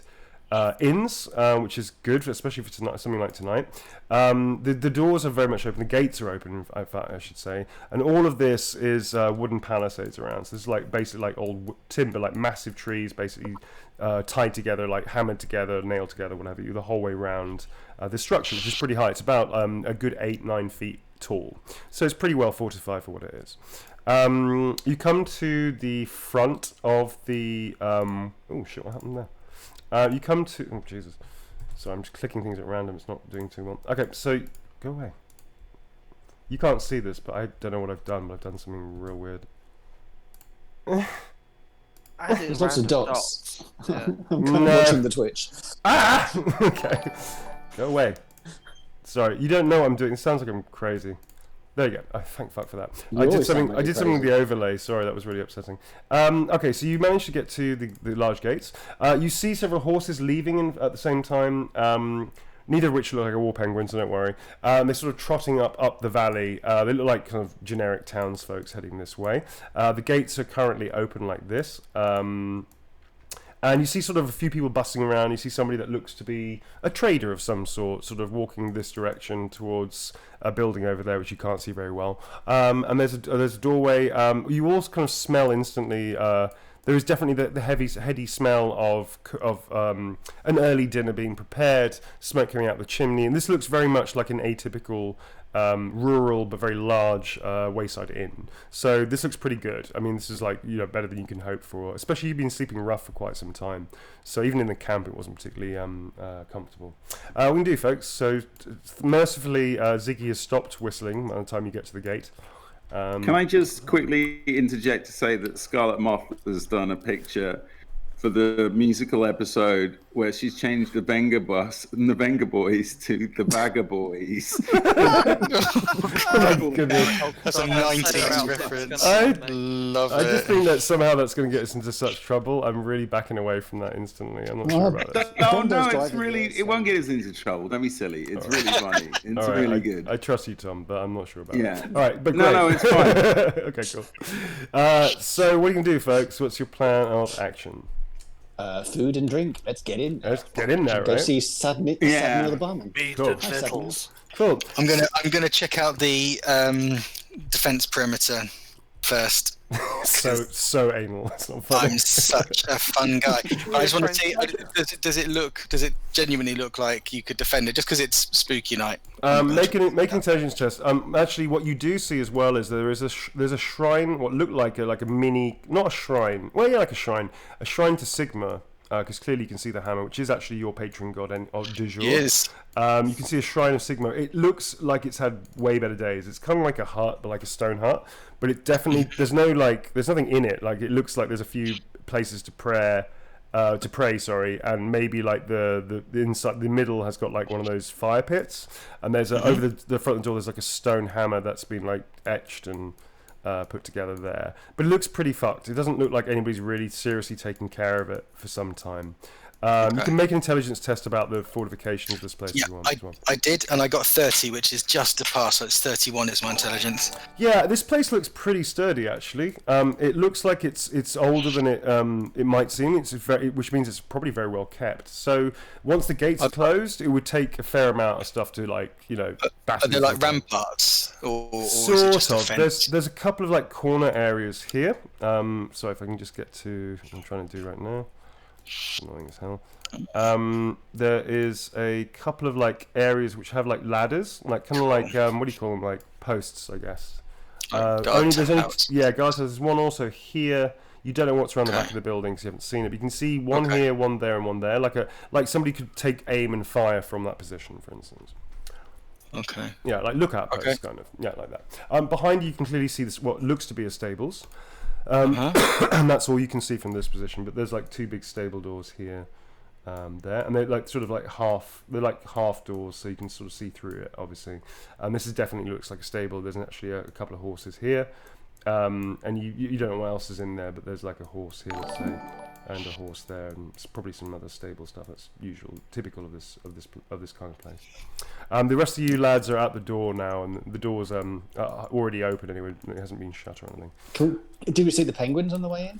inns, which is good, especially for tonight, something like tonight. The doors are very much open. The gates are open, in fact, I should say. And all of this is wooden palisades around. So this is like basically like old timber, like massive trees, basically tied together, like hammered together, nailed together, whatever you, the whole way around this structure, which is pretty high. It's about a good 8-9 feet tall. So it's pretty well fortified for what it is. You come to the front of the... oh shit, what happened there? You come to... Oh, Jesus. Sorry, I'm just clicking things at random. It's not doing too well. Okay, so... Go away. You can't see this, but I don't know what I've done, but I've done something real weird. There's lots of dots. Yeah. I'm kind of watching the Twitch. Okay. Go away. Sorry, you don't know what I'm doing. It sounds like I'm crazy. There you go. Oh, thank fuck for that. I did something with the overlay. Sorry, that was really upsetting. Okay, so you managed to get to the large gates. You see several horses leaving at the same time. Neither of which look like a war penguin, so don't worry. They're sort of trotting up the valley. They look like kind of generic townsfolk heading this way. The gates are currently open like this. And you see sort of a few people bustling around. You see somebody that looks to be a trader of some sort of walking this direction towards a building over there, which you can't see very well. And there's a doorway. You all kind of smell instantly. There is definitely the heady smell of an early dinner being prepared, smoke coming out the chimney. And this looks very much like an atypical rural but very large wayside inn. So this looks pretty good. I mean, this is like better than you can hope for. Especially you've been sleeping rough for quite some time. So even in the camp, it wasn't particularly comfortable. We can do, folks. So mercifully, Ziggy has stopped whistling by the time you get to the gate. Can I just quickly interject to say that Scarlet Moth has done a picture for the musical episode where she's changed the Venga Bus and the Venga Boys to the Vagaboys. Oh my goodness. That's a 90s reference. I love it. I just think that somehow that's going to get us into such trouble. I'm really backing away from that instantly. I'm not sure about it. No, it's really, it won't get us into trouble. Don't be silly. It's really funny. It's All right, really good. I trust you, Tom, but I'm not sure about Yeah. it. All right, but great. No, it's fine. Okay, cool. So what are you going to do, folks? What's your plan of action? Food and drink. Let's get in. Let's get in there, Go right? see Sadney the barman. Meat Cool. and vittles. Cool. I'm gonna check out the defense perimeter first. So anal. It's not funny. I'm such a fun guy. I just want to see. Does it genuinely look like you could defend it? Just because it's spooky night. Make an intelligence test. Actually, what you do see as well is there's a shrine. What looked like a mini, not a shrine. Well, yeah, like a shrine to Sigma. Because clearly you can see the hammer, which is actually your patron god and du jour. Yes. You can see a shrine of Sigma. It looks like it's had way better days. It's kind of like a hut, but like a stone hut. But it definitely there's nothing in it. Like it looks like there's a few places to pray, and maybe like the inside, the middle has got like one of those fire pits, and there's over the front of the door there's like a stone hammer that's been like etched and put together there, but it looks pretty fucked. It doesn't look like anybody's really seriously taken care of it for some time. You can make an intelligence test about the fortifications of this place if you want as well. I did, and I got 30, which is just a pass. So it's 31 is my intelligence. Yeah, this place looks pretty sturdy actually. It looks like it's older than it might seem. Which means it's probably very well kept. So once the gates are closed, it would take a fair amount of stuff to Are they like ramparts, or sort is it just a of. fence? There's a couple of like corner areas here. So if I can just get to what I'm trying to do right now. Annoying as hell. There is a couple of like areas which have like ladders, like kind of like what do you call them? Like posts, I guess. Guys, there's one also here. You don't know what's around the back of the building because you haven't seen it. But you can see one here, one there, and one there. Like somebody could take aim and fire from that position, for instance. Okay. Yeah, like lookout posts, kind of. Yeah, like that. Behind you can clearly see this what looks to be a stables. And that's all you can see from this position, but there's like two big stable doors here, there, and they're like sort of like half doors, so you can sort of see through it, obviously. And this is definitely looks like a stable. There's actually a couple of horses here, and you don't know what else is in there, but there's like a horse here, let's say, and a horse there, and it's probably some other stable stuff that's typical of this kind of place. The rest of you lads are out the door now, and the door's already open anyway. It hasn't been shut or anything. Cool. Did we see the penguins on the way in?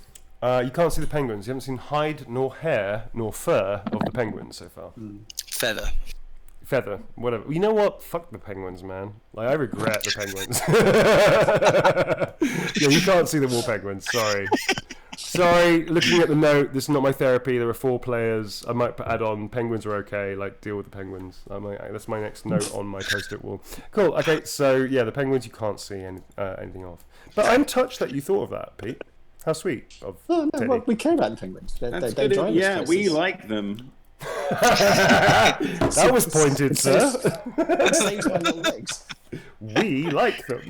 You can't see the penguins. You haven't seen hide, nor hair, nor fur of the penguins so far. Feather, whatever. You know what? Fuck the penguins, man. Like, I regret the penguins. Yeah, you can't see the war penguins. Sorry, looking at the note, this is not my therapy. There are 4 players. I might add on penguins are okay. Like, deal with the penguins. That's my next note on my post-it wall. Cool. Okay, so yeah, the penguins you can't see anything of. But I'm touched that you thought of that, Pete. How sweet of Teddy. Well, we care about the penguins. That's they good. drive us Yeah, we places. like them. That was pointed, sir. That saves my little legs. We like them.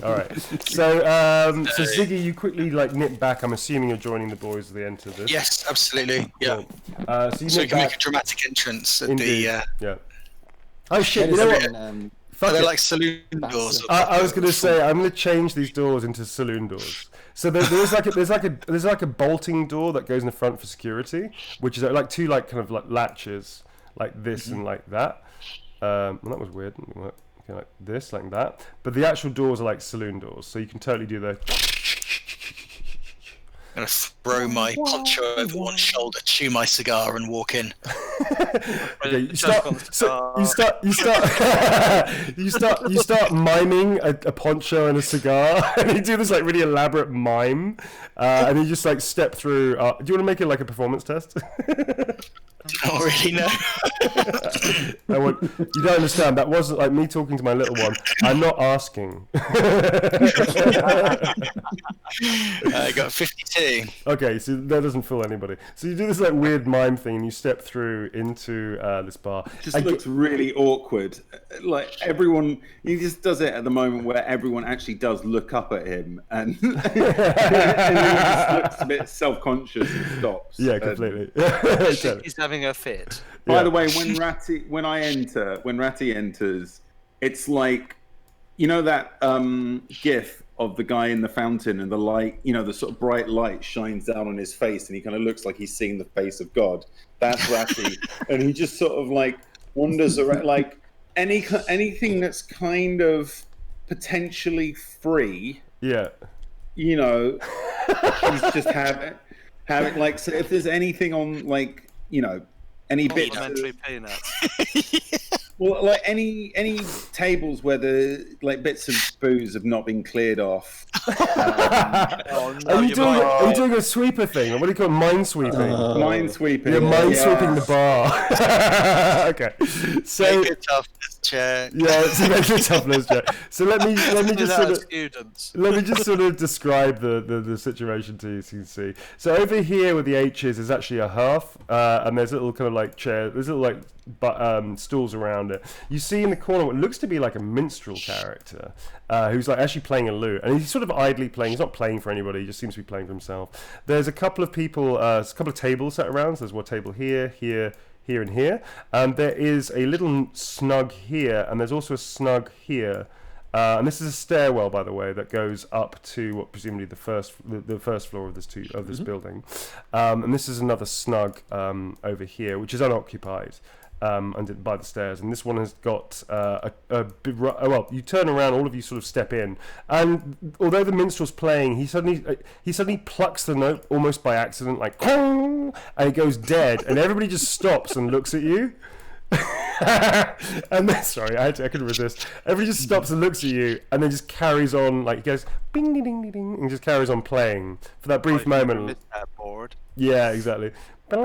All right. So Ziggy, you quickly like nip back. I'm assuming you're joining the boys as they enter this. Yes, absolutely. Yeah. Cool. So So we nip can make back. a dramatic entrance at Indeed. the. Yeah. Oh shit! You know what? Are Fuck they it. like saloon doors? I was going to say I'm going to change these doors into saloon doors. So there's like a bolting door that goes in the front for security, which is like 2 like kind of like latches, like this and like that. Well, that was weird. Okay, like this, like that. But the actual doors are like saloon doors, so you can totally do the. I'm gonna throw my poncho over one shoulder, chew my cigar, and walk in. Okay, you start miming a poncho and a cigar, and you do this like really elaborate mime, and you just like step through. Do you want to make it like a performance test? Not really, no. You don't understand. That wasn't like me talking to my little one. I'm not asking. I got 52. Okay, so that doesn't fool anybody. So you do this like weird mime thing, and you step through into this bar. It just looks really awkward. Like everyone, he just does it at the moment where everyone actually does look up at him, and, and then he just looks a bit self-conscious and stops. Yeah, completely. He's having a fit. By the way, when Ratty enters, it's like, you know that GIF of the guy in the fountain and the light, you know, the sort of bright light shines down on his face and he kind of looks like he's seeing the face of God. That's Ratty. And he just sort of like wanders around, like anything that's kind of potentially free. Yeah. You know, he's just have it like, so if there's anything on, like, you know, any bits of, peanuts. well, like any tables where the like bits of booze have not been cleared off. Are you doing a sweeper thing? What do you call it? Mine sweeping? Mine sweeping. You're mine sweeping the bar. Okay. So make a toughness check. Yeah, so make a toughness check. So let me just sort of describe the situation to you so you can see. So over here with the H's is actually a hearth, and there's little kind of like chairs, there's little like stools around it. You see in the corner what looks to be like a minstrel character who's like actually playing a lute, and he's sort of idly playing. He's not playing for anybody, he just seems to be playing for himself. There's a couple of people, a couple of tables set around. So there's one table here, and here. There is a little snug here, and there's also a snug here. And this is a stairwell, by the way, that goes up to what presumably the first floor of this building. And this is another snug over here, which is unoccupied. By the stairs, and this one has got well, you turn around, all of you sort of step in, and although the minstrel's playing, he suddenly plucks the note almost by accident, like, and it goes dead, and everybody just stops and looks at you. And then, sorry, I couldn't resist. Everybody just stops and looks at you, and then just carries on, like, he goes bing ding ding ding, and just carries on playing for that brief moment. Bored. Yeah, exactly. So for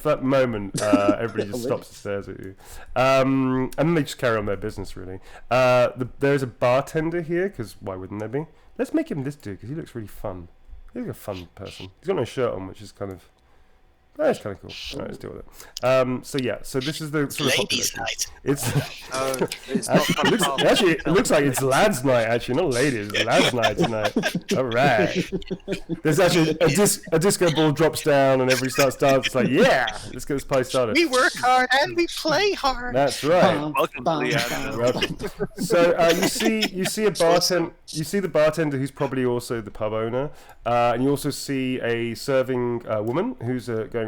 that moment, everybody just stops and stares at you, and then they just carry on their business. Really, there's a bartender here, because why wouldn't there be? Let's make him this dude, because he looks really fun. He's like a fun person. He's got no shirt on, which is kind of. That's kind of cool. All right, let's deal with it. So this is the sort of ladies' night. It's Actually, it looks like it's lads' night. Actually, not ladies. It's lads' night tonight. All right. There's actually a disco ball drops down and everybody starts dancing. It's like, yeah, let's get this party started. We work hard and we play hard. That's right. Welcome to the Welcome. So you see a bartender. You see the bartender who's probably also the pub owner, and you also see a serving woman who's serving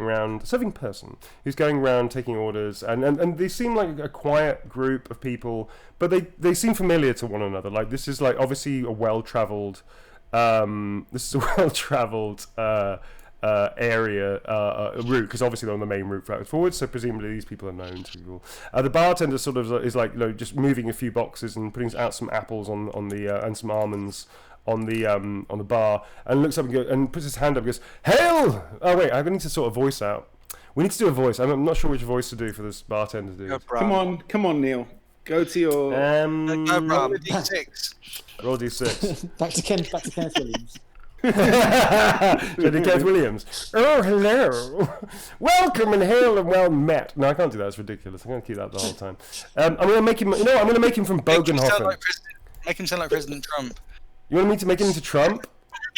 person who's going around taking orders, and they seem like a quiet group of people, but they seem familiar to one another. Like this is like obviously a well-traveled area route, because obviously they're on the main route forward, so presumably these people are known to people. The bartender sort of is like, you know, just moving a few boxes and putting out some apples on the and some almonds on the bar, and looks up and puts his hand up and goes, "Hail!" Oh wait, I need to sort of voice out. We need to do a voice. I'm not sure which voice to do for this bartender to do. Come on, Neil. Go to your roll a d6. Roll d6. back to Kenneth Williams. Kenneth Williams. Oh, hello. Welcome and hail and well met. No, I can't do that. It's ridiculous. I'm going to keep that the whole time. I'm going to make him. I'm going to make him from Bogenhofen. Make him sound like President Trump. You want me to make him into Trump?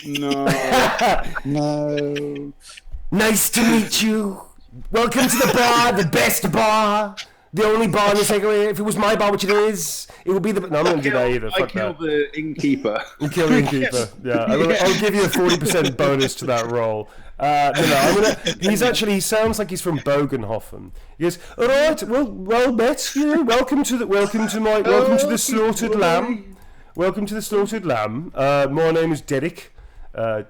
No. No. Nice to meet you. Welcome to the bar, the best bar, the only bar in this area. If it was my bar, which it is, it would be the. No, I'm not going to do that either. I killed the innkeeper. You killed the innkeeper. Yeah, I'll give you a 40% bonus to that roll. He sounds like he's from Bogenhofen. He goes, all right, well met. You. Welcome to the slaughtered lamb. Welcome to the slaughtered lamb. My name is Derek. Or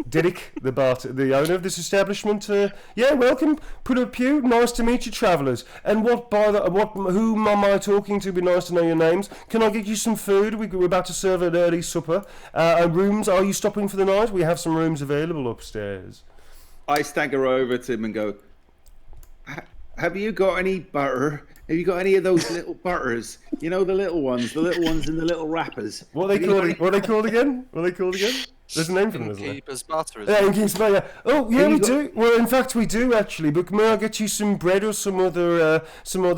Derek, the owner of this establishment. Yeah, welcome. Put a pew. Nice to meet you, travellers. And whom am I talking to? Be nice to know your names. Can I get you some food? We're about to serve an early supper. Rooms? Are you stopping for the night? We have some rooms available upstairs. I stagger over to him and go, have you got any butter? Have you got any of those little butters? You know, the little ones in the little wrappers. What are they called? What are they called again? There's a name for them, isn't there? Innkeeper's butter, Yeah, isn't it? Innkeeper's butter. Yeah. Oh, yeah, we do. Well, in fact, we do actually. But may I get you some bread or some other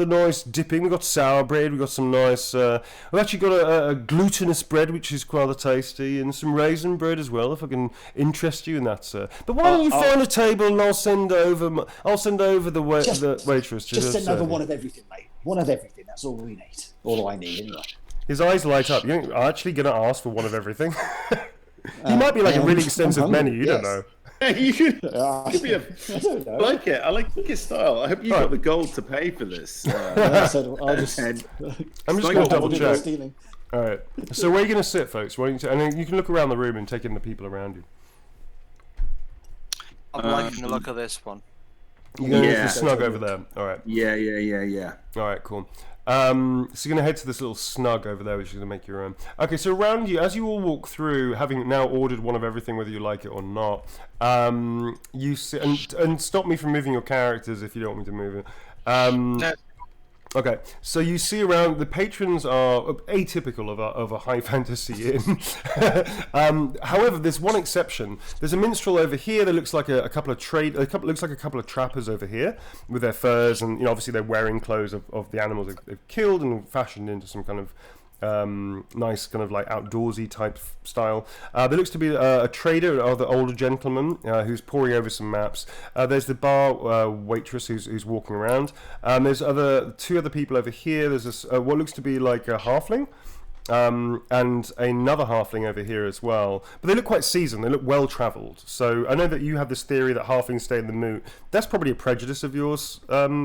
nice dipping? We've got sour bread. We've got some nice. We've actually got a glutinous bread, which is quite tasty, and some raisin bread as well. If I can interest you in that, sir. But why don't you find a table and I'll send over the waitress. Just send over one of everything, mate. One of everything. That's all we need. All I need, anyway. His eyes light up. You're actually going to ask for one of everything. He might be like a really extensive menu. You don't know. You could be I don't know. I like it. I like your style. I hope you got the gold to pay for this. So I'm just going to double check. All right. So where are you going to sit, folks? And then you can look around the room and take in the people around you. I'm liking the look of this one. You're going to snug over there. All right. Yeah. All right, cool. So you're going to head to this little snug over there, which is going to make your own. Okay, so around you, as you all walk through, having now ordered one of everything, whether you like it or not, you see, and stop me from moving your characters if you don't want me to move it. No. Okay, so you see around, the patrons are atypical of a high fantasy inn. However, there's one exception. There's a minstrel over here that looks like a couple of trappers over here with their furs, and obviously they're wearing clothes of the animals they've killed and fashioned into some kind of nice kind of like outdoorsy type style. There looks to be a trader or the older gentleman who's poring over some maps. There's the bar waitress who's walking around. There's two other people over here. There's what looks to be like a halfling. And another halfling over here as well. But they look quite seasoned. They look well travelled. So I know that you have this theory that halflings stay in the moot. That's probably a prejudice of yours,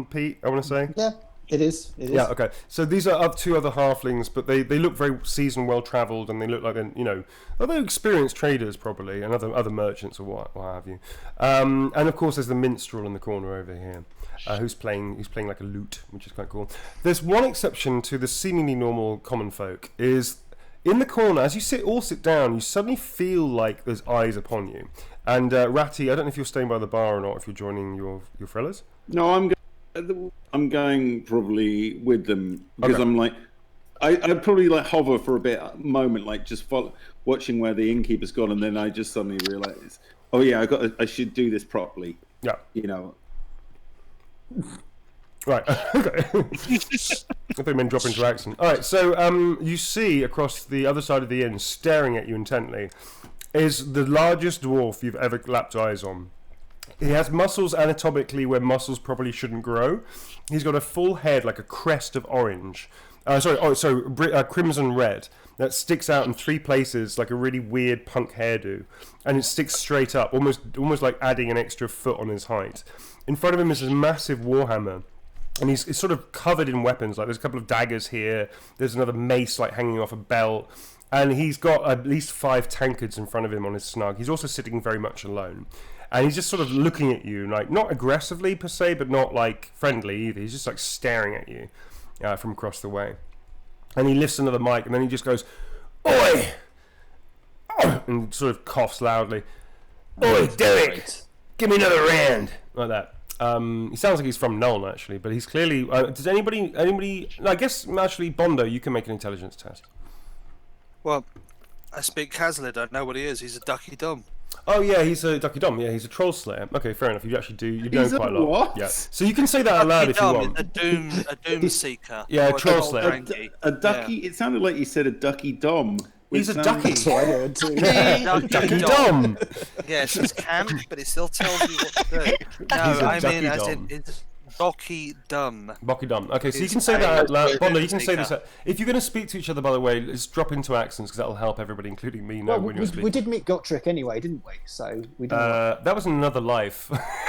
Pete, I want to say. Yeah. It is. Yeah, okay. So these are two other halflings, but they look very seasoned, well-travelled, and they look like they're experienced traders probably, and other merchants or what have you. And of course, there's the minstrel in the corner over here, who's playing like a lute, which is quite cool. There's one exception to the seemingly normal common folk. Is in the corner, as you all sit down, you suddenly feel like there's eyes upon you. And Ratty, I don't know if you're staying by the bar or not, if you're joining your fellas. No, I'm going probably with them because I'm like, I'd probably like hover for a moment, like just watching where the innkeeper's gone, and then I just suddenly realise, oh yeah, I should do this properly. Yeah, Right. Okay. I think men drop into accent. All right. So you see across the other side of the inn, staring at you intently, is the largest dwarf you've ever clapped eyes on. He has muscles anatomically where muscles probably shouldn't grow. He's got a full head like a crest of orange. Crimson red that sticks out in three places like a really weird punk hairdo, and it sticks straight up, almost like adding an extra foot on his height. In front of him is this massive warhammer, and he's sort of covered in weapons. Like there's a couple of daggers here. There's another mace like hanging off a belt. And he's got at least 5 tankards in front of him on his snug. He's also sitting very much alone. And he's just sort of looking at you, like not aggressively per se, but not like friendly either. He's just like staring at you from across the way. And he lifts another mic, and then he just goes, "Oi!" and sort of coughs loudly. "Oi, Derek! Give me another round!" Like that. He sounds like he's from Nuln, actually, but he's clearly... does anybody... I guess, actually, Bondo, you can make an intelligence test. Well, I speak Caslid. I know what he is. He's a ducky dumb. Oh yeah, he's a Ducky Dom. Yeah, he's a troll slayer. Okay, fair enough. You actually do. You know quite a lot. What? Yeah. So you can say that out loud if you want. A doom seeker. Yeah, a troll slayer. A ducky. Yeah. It sounded like you said a ducky dom. He's a ducky. That's what I heard too. Ducky Dom. Yes, it's camp, but it still tells you what to do. No, I mean as in it's Bocky Dumb. Bocky Dumb. Okay, so you can say that out loud. Bondo, you can say this. If you're going to speak to each other, by the way, let's drop into accents because that'll help everybody, including me, know when you're speaking. We did meet Gotrek anyway, didn't we? So we didn't. That was another life.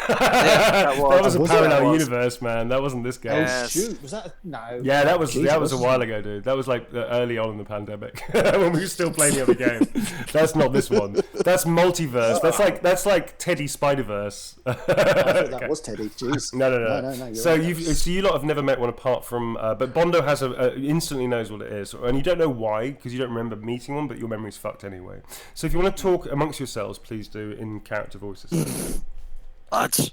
That was a parallel universe, man. That wasn't this game. Oh shoot, was that no? Yeah, that was a while ago, dude. That was like early on in the pandemic when we were still playing the other game. That's not this one. That's multiverse. That's like Teddy Spider-Verse. I thought that was Teddy. Jeez. No. So you lot have never met one apart from, but Bondo has instantly knows what it is, and you don't know why because you don't remember meeting one, but your memory's fucked anyway. So if you want to talk amongst yourselves, please do in character voices. Lads,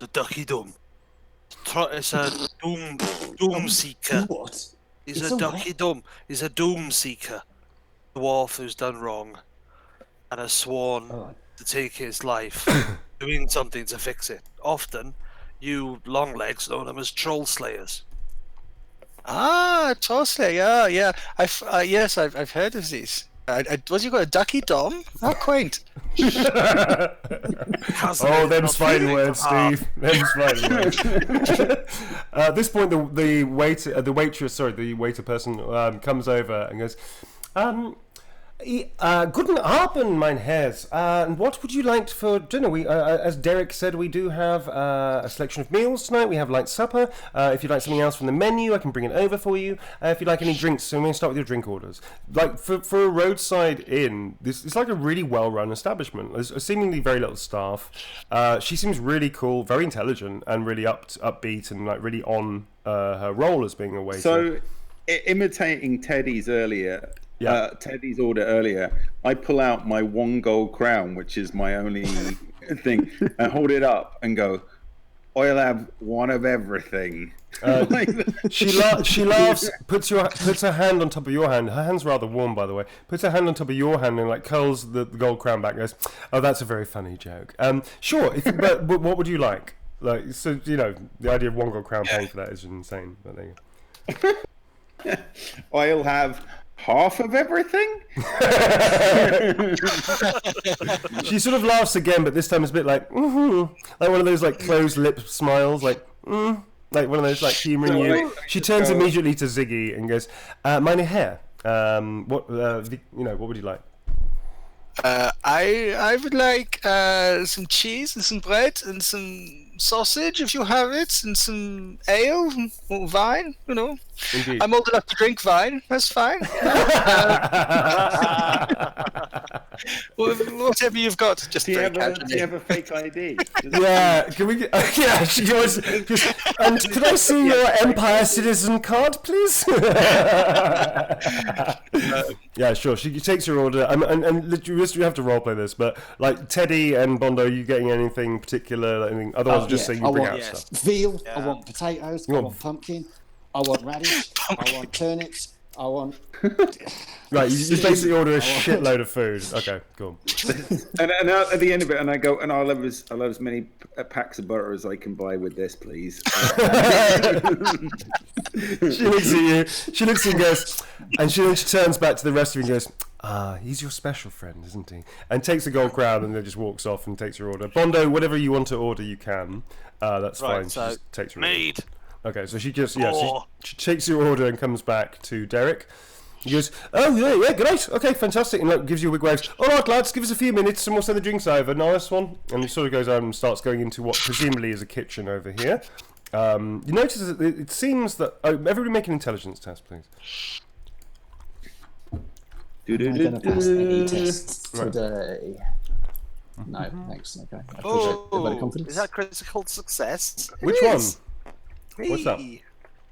The Ducky Dum. It's a doom seeker. What? He's It's a a Ducky Dum. He's a doom seeker. Dwarf who's done wrong and has sworn to take his life, doing something to fix it. Often, you longlegs know them as troll slayers. Ah, Torsley, yeah. Yes, I've heard of these. What you got, a Ducky Dom? How quaint. Oh, them's fighting words, Steve. Them's fighting words. At this point, the waiter person comes over and goes, Guten Abend, mein Herrs. And what would you like for dinner? We, as Derek said, we do have a selection of meals tonight. We have light supper. If you'd like something else from the menu, I can bring it over for you. If you'd like any drinks, so I'm going to start with your drink orders. Like, for a roadside inn, it's like a really well-run establishment. There's seemingly very little staff. She seems really cool, very intelligent, and really upbeat, and like really on her role as being a waiter. So, imitating Teddy's order earlier, I pull out my 1 gold crown, which is my only thing, and hold it up and go, I'll have one of everything. She laughs, puts her hand on top of your hand. Her hand's rather warm, by the way. Puts her hand on top of your hand and like curls the gold crown back and goes, oh, that's a very funny joke. Sure, but what would you like? Like, so, you know, the idea of 1 gold crown paying for that is insane. But there you go. I'll have half of everything? She sort of laughs again, but this time it's a bit like, like one of those like closed lip smiles, like, like one of those like humouring you. She turns immediately to Ziggy and goes, "Meine Herr, what would you like?" I would like some cheese and some bread and some sausage if you have it, and some ale or wine, you know. Indeed. I'm old enough to drink wine, that's fine. Whatever you've got, just Do you very have a fake ID? Yeah, can we? Yeah, she goes. And can I see your Empire citizen card, please? Yeah, sure. She takes your order, and you have to roleplay this, but like Teddy and Bondo, are you getting anything particular? Anything? Otherwise, just saying you bring out stuff. Veal. I want potatoes. I want pumpkin. I want radish. I want turnips. I want. Right, you basically order a shitload of food. Okay, cool. and at the end of it, and I go, and I'll have as many packs of butter as I can buy with this, please. She looks at you. She looks at you and goes, and she turns back to the rest of you and goes, he's your special friend, isn't he? And takes a gold crown and then just walks off and takes your order. Bondo, whatever you want to order, you can. That's fine. So she just takes your mead. order. Okay, so she just she takes your order and comes back to Derek. He goes, oh yeah, great, okay, fantastic, and like, gives you a big wave. All right, lads, give us a few minutes and we'll send the drinks over. Nice one. And he sort of goes on and starts going into what presumably is a kitchen over here. You notice that it seems that everybody make an intelligence test, please. I'm going to pass any tests today. No, thanks. Okay, I appreciate a bit of confidence. Is that critical success? Which one? What's that?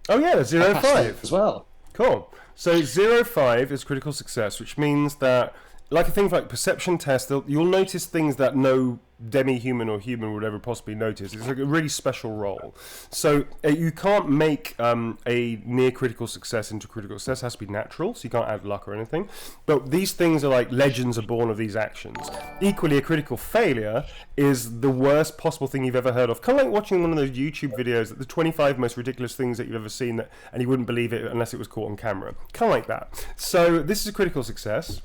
Oh yeah, 0-5 as well. Cool. So 0-5 is critical success, which means that, like a thing like perception test, you'll notice things that no demi-human or human would ever possibly notice. It's like a really special roll. So you can't make a near critical success into critical success. It has to be natural, so you can't add luck or anything. But these things are like legends are born of these actions. Equally, a critical failure is the worst possible thing you've ever heard of. Kind of like watching one of those YouTube videos, the 25 most ridiculous things that you've ever seen, and you wouldn't believe it unless it was caught on camera. Kind of like that. So this is a critical success.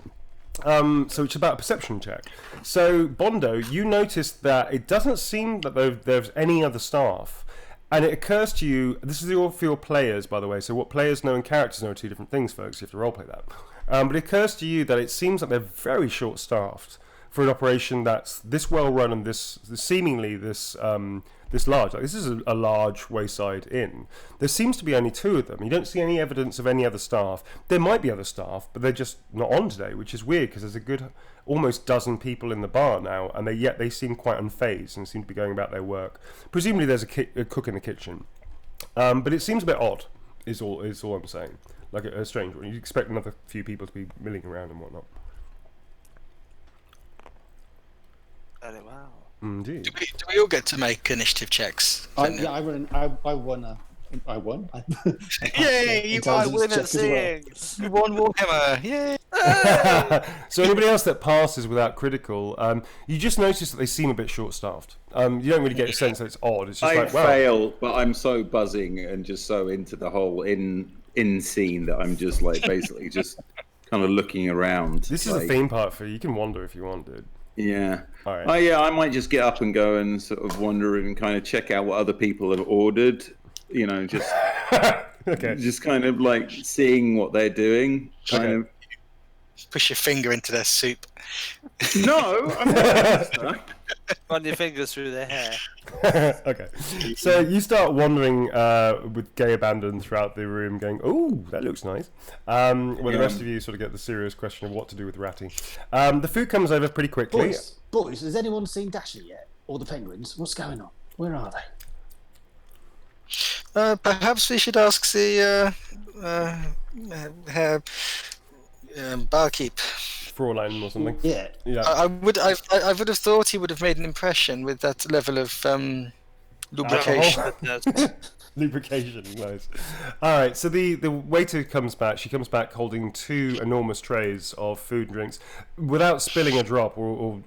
So it's about a perception check. So Bondo, you noticed that it doesn't seem that there's any other staff, and it occurs to you, this is all for your players, by the way, so what players know and characters know are two different things, folks. You have to roleplay that. But it occurs to you that it seems like they're very short-staffed for an operation that's this well-run and this large. Like, this is a large wayside inn. There seems to be only 2 of them. You don't see any evidence of any other staff. There might be other staff, but they're just not on today, which is weird because there's a good almost dozen people in the bar now, and they seem quite unfazed and seem to be going about their work. Presumably there's a cook in the kitchen. But it seems a bit odd, is all I'm saying. Like a strange one. You'd expect another few people to be milling around and whatnot. Very well. Indeed. Do we all get to make initiative checks? I won. Yay! You I intelligence win check at as well. seeing. You won Warhammer! Yay! So anybody else that passes without critical, you just notice that they seem a bit short-staffed. You don't really get a sense that it's odd. It's just I like, wow. fail, but I'm so buzzing and just so into the whole in scene that I'm just like basically just kind of looking around. This is a theme part for you. You can wander if you want, dude. Yeah. All right. Oh yeah, I might just get up and go and sort of wander and kind of check out what other people have ordered. You know, just Okay. just kind of like seeing what they're doing. Kind of. Push your finger into their soup. No, I'm not. Run your fingers through their hair. Okay. So you start wandering with gay abandon throughout the room, going, "Oh, that looks nice." Well, the rest of you sort of get the serious question of what to do with Ratty. The food comes over pretty quickly. Boys, has anyone seen Dasher yet? Or the penguins? What's going on? Where are they? Perhaps we should ask the barkeep. Fraulein or something. Yeah. Yeah. I would have thought he would have made an impression with that level of lubrication. Lubrication, nice. All right, so the waiter comes back. She comes back holding 2 enormous trays of food and drinks, without spilling a drop or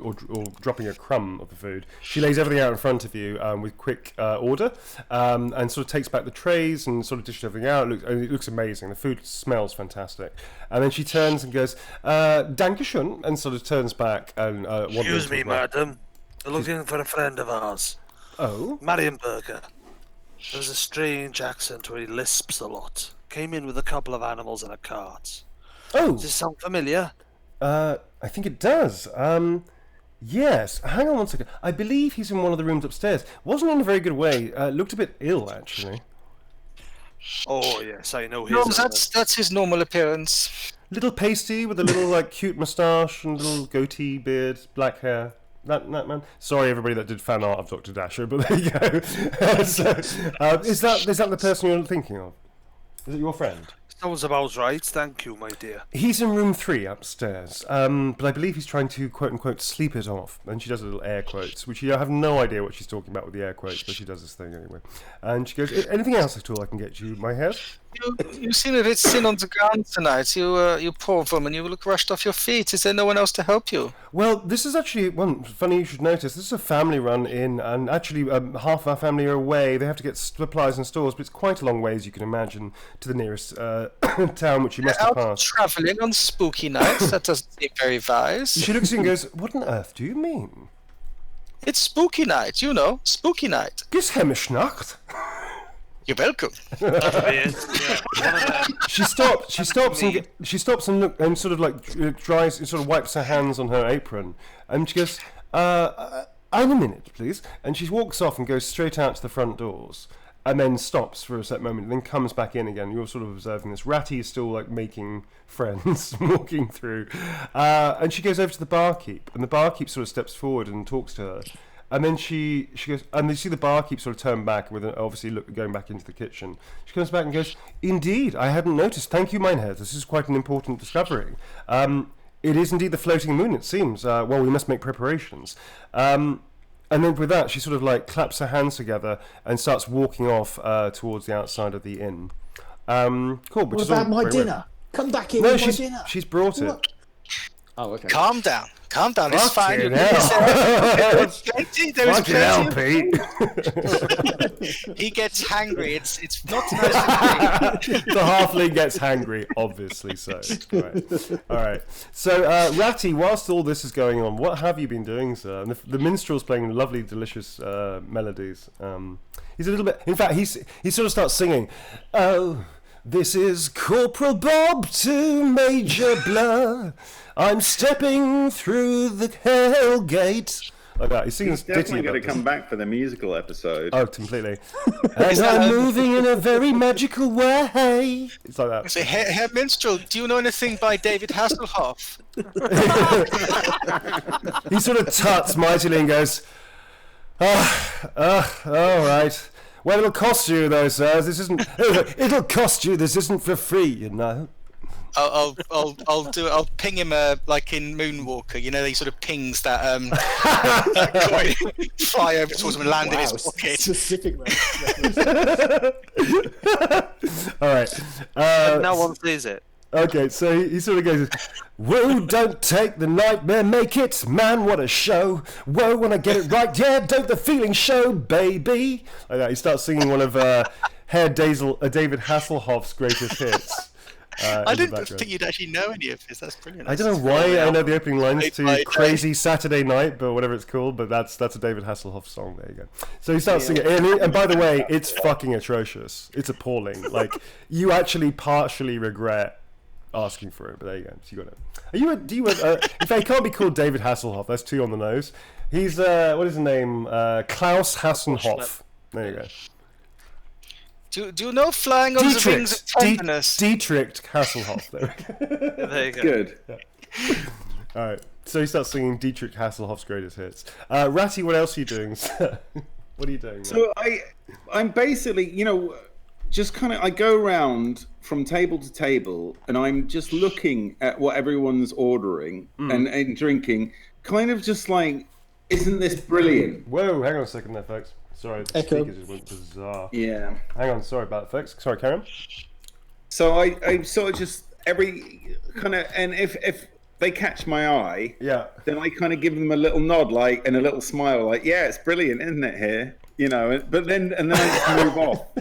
dropping a crumb of the food. She lays everything out in front of you with quick order, and sort of takes back the trays and sort of dishes everything out. It looks amazing. The food smells fantastic. And then she turns and goes, "Dankeschön," and sort of turns back and Excuse me, madam. We're looking for a friend of ours. Oh, Marienberger. There's a strange accent where he lisps a lot. Came in with a couple of animals in a cart. oh. Does this sound familiar? I think it does. Yes. Hang on one second. I believe he's in one of the rooms upstairs. Wasn't in a very good way. Looked a bit ill, actually. Oh yes, I know his. No, that's his normal appearance. Little pasty with a little like cute moustache and little goatee beard, black hair. That man. Sorry, everybody that did fan art of Dr. Dasher, but there you go. So, is that the person you're thinking of? Is it your friend? Sounds about right, thank you, my dear. He's in room 3 upstairs, but I believe he's trying to quote-unquote sleep it off, and she does a little air quotes, which you have no idea what she's talking about with the air quotes, but she does this thing anyway. And she goes, "Anything else at all I can get you, my hair?" You seem a bit thin on the ground tonight. You poor woman. You look rushed off your feet. Is there no one else to help you? Well, this is actually one funny you should notice. This is a family-run inn, and actually half of our family are away. They have to get supplies and stores, but it's quite a long way, as you can imagine, to the nearest town, which you must have Out passed. travelling on spooky nights. That doesn't seem very wise. She looks at you and goes, "What on earth do you mean?" It's spooky night, you know. Spooky night. Gehemisnacht? You're welcome. She stops and look and sort of like dries and sort of wipes her hands on her apron, and she goes, "In a minute, please." And she walks off and goes straight out to the front doors, and then stops for a set moment, and then comes back in again. You're sort of observing this. Ratty is still like making friends, walking through, and she goes over to the barkeep, and the barkeep sort of steps forward and talks to her. And then she goes, and you see the barkeep sort of turn back with obviously going back into the kitchen. She comes back and goes, "Indeed, I hadn't noticed. Thank you, mein Herr. This is quite an important discovery. It is indeed the floating moon, it seems. Well, we must make preparations." And then with that, she sort of like claps her hands together and starts walking off towards the outside of the inn. Cool. What about my dinner? Come back in with my dinner. She's brought it. What? Oh, okay. Calm down. It's fine. Fucking There is plenty. Pete. He gets hangry. It's not nice to The halfling gets hangry, obviously so. All right. So, Ratty, whilst all this is going on, what have you been doing, sir? And the minstrel's playing lovely, delicious melodies. He's a little bit... In fact, he sort of starts singing, "Oh, this is Corporal Bob to Major Blur. I'm stepping through the hell gate." Like that. He's singing He's ditty definitely going about to this. come back for the musical episode. Oh, completely. And I'm moving in a very magical way. It's like that. say, Herr Minstrel, do you know anything by David Hasselhoff? He sort of tuts mightily and goes, all right. Well, it'll cost you, though, sirs. This isn't... It'll cost you. This isn't for free, you know. I'll do it. I'll ping him like in Moonwalker. You know, he sort of pings that coin, fly over towards him and land in his pocket. Specific. All right. No one sees it. Okay, so he sort of goes, "Whoa, don't take the nightmare, make it, man, what a show. Whoa, when I get it right, yeah, don't the feeling show, baby." Like that. He starts singing one of David Hasselhoff's greatest hits. I didn't think you'd actually know any of this. That's brilliant. I don't know why I know the opening lines to Crazy Saturday Night, but whatever it's called, but that's a David Hasselhoff song. There you go. So he starts singing, and by the way, it's fucking atrocious. It's appalling. Like, you actually partially regret asking for it, but there you go. So you got it. In fact, he can't be called David Hasselhoff. That's too on the nose. He's what is his name? Klaus Hasselhoff. There you go. Do you know Flying on the Wings of Tenderness? Dietrich Hasselhoff. There you go. Good. Yeah. All right. So he starts singing Dietrich Hasselhoff's greatest hits. Ratty, what else are you doing? What are you doing? So I'm basically, just kind of, I go around from table to table and I'm just looking at what everyone's ordering and drinking, kind of just like, isn't this brilliant? Whoa, hang on a second there, folks. Sorry, the Echo. speakers just went bizarre. Yeah. Hang on, sorry about that, folks. Sorry, Karen. So I sort of just every kind of, and if they catch my eye, then I kind of give them a little nod, like, and a little smile, like, yeah, it's brilliant, isn't it here? But then I just move off.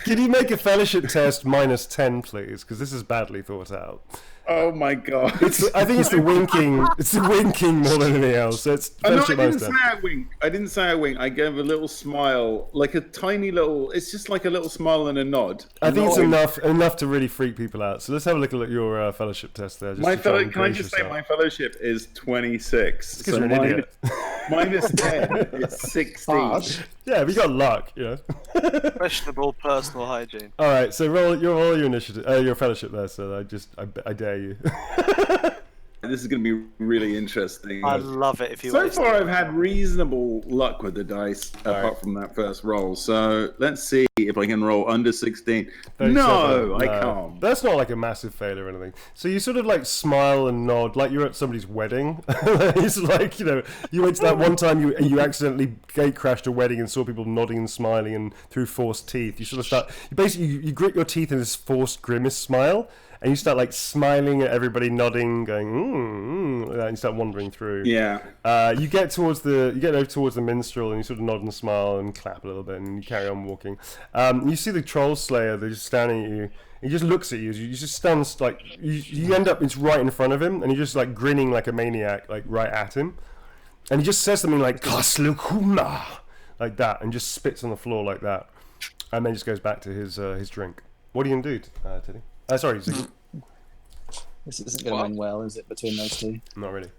Can you make a fellowship test -10, please? Because this is badly thought out. Oh my god! I think it's the winking. It's the winking more than anything else. So it's I fellowship didn't -10. say I wink. I didn't say I wink. I gave a little smile, like a tiny little. It's just like a little smile and a nod. I think it's enough to really freak people out. So let's have a look at your fellowship test there. Just Can I just say my fellowship is 26? Because you're an idiot. -10. It's 16. Yeah, we got luck, Questionable personal hygiene. All right, so roll your initiative, your fellowship there. So I dare you. This is going to be really interesting. I love it if you. So far, I've had reasonable luck with the dice, apart from that first roll. So let's see if I can roll under 16. No, I can't. That's not like a massive failure or anything. So you sort of like smile and nod, like you're at somebody's wedding. It's like, you went to that one time you accidentally gate crashed a wedding and saw people nodding and smiling and through forced teeth. You sort of you grit your teeth in this forced grimace smile. And you start like smiling at everybody, nodding, going, and you start wandering through. Yeah. You get over towards the minstrel, and you sort of nod and smile and clap a little bit, and you carry on walking. You see the troll slayer. They're just standing at you. He just looks at you. You just stand like you end up. It's right in front of him, and you're just like grinning like a maniac, like right at him. And he just says something like "Kaslukuma," like that, and just spits on the floor like that, and then just goes back to his drink. What are you gonna do, Teddy? Sorry, Ziggy. This isn't going to end well, is it, between those two? Not really.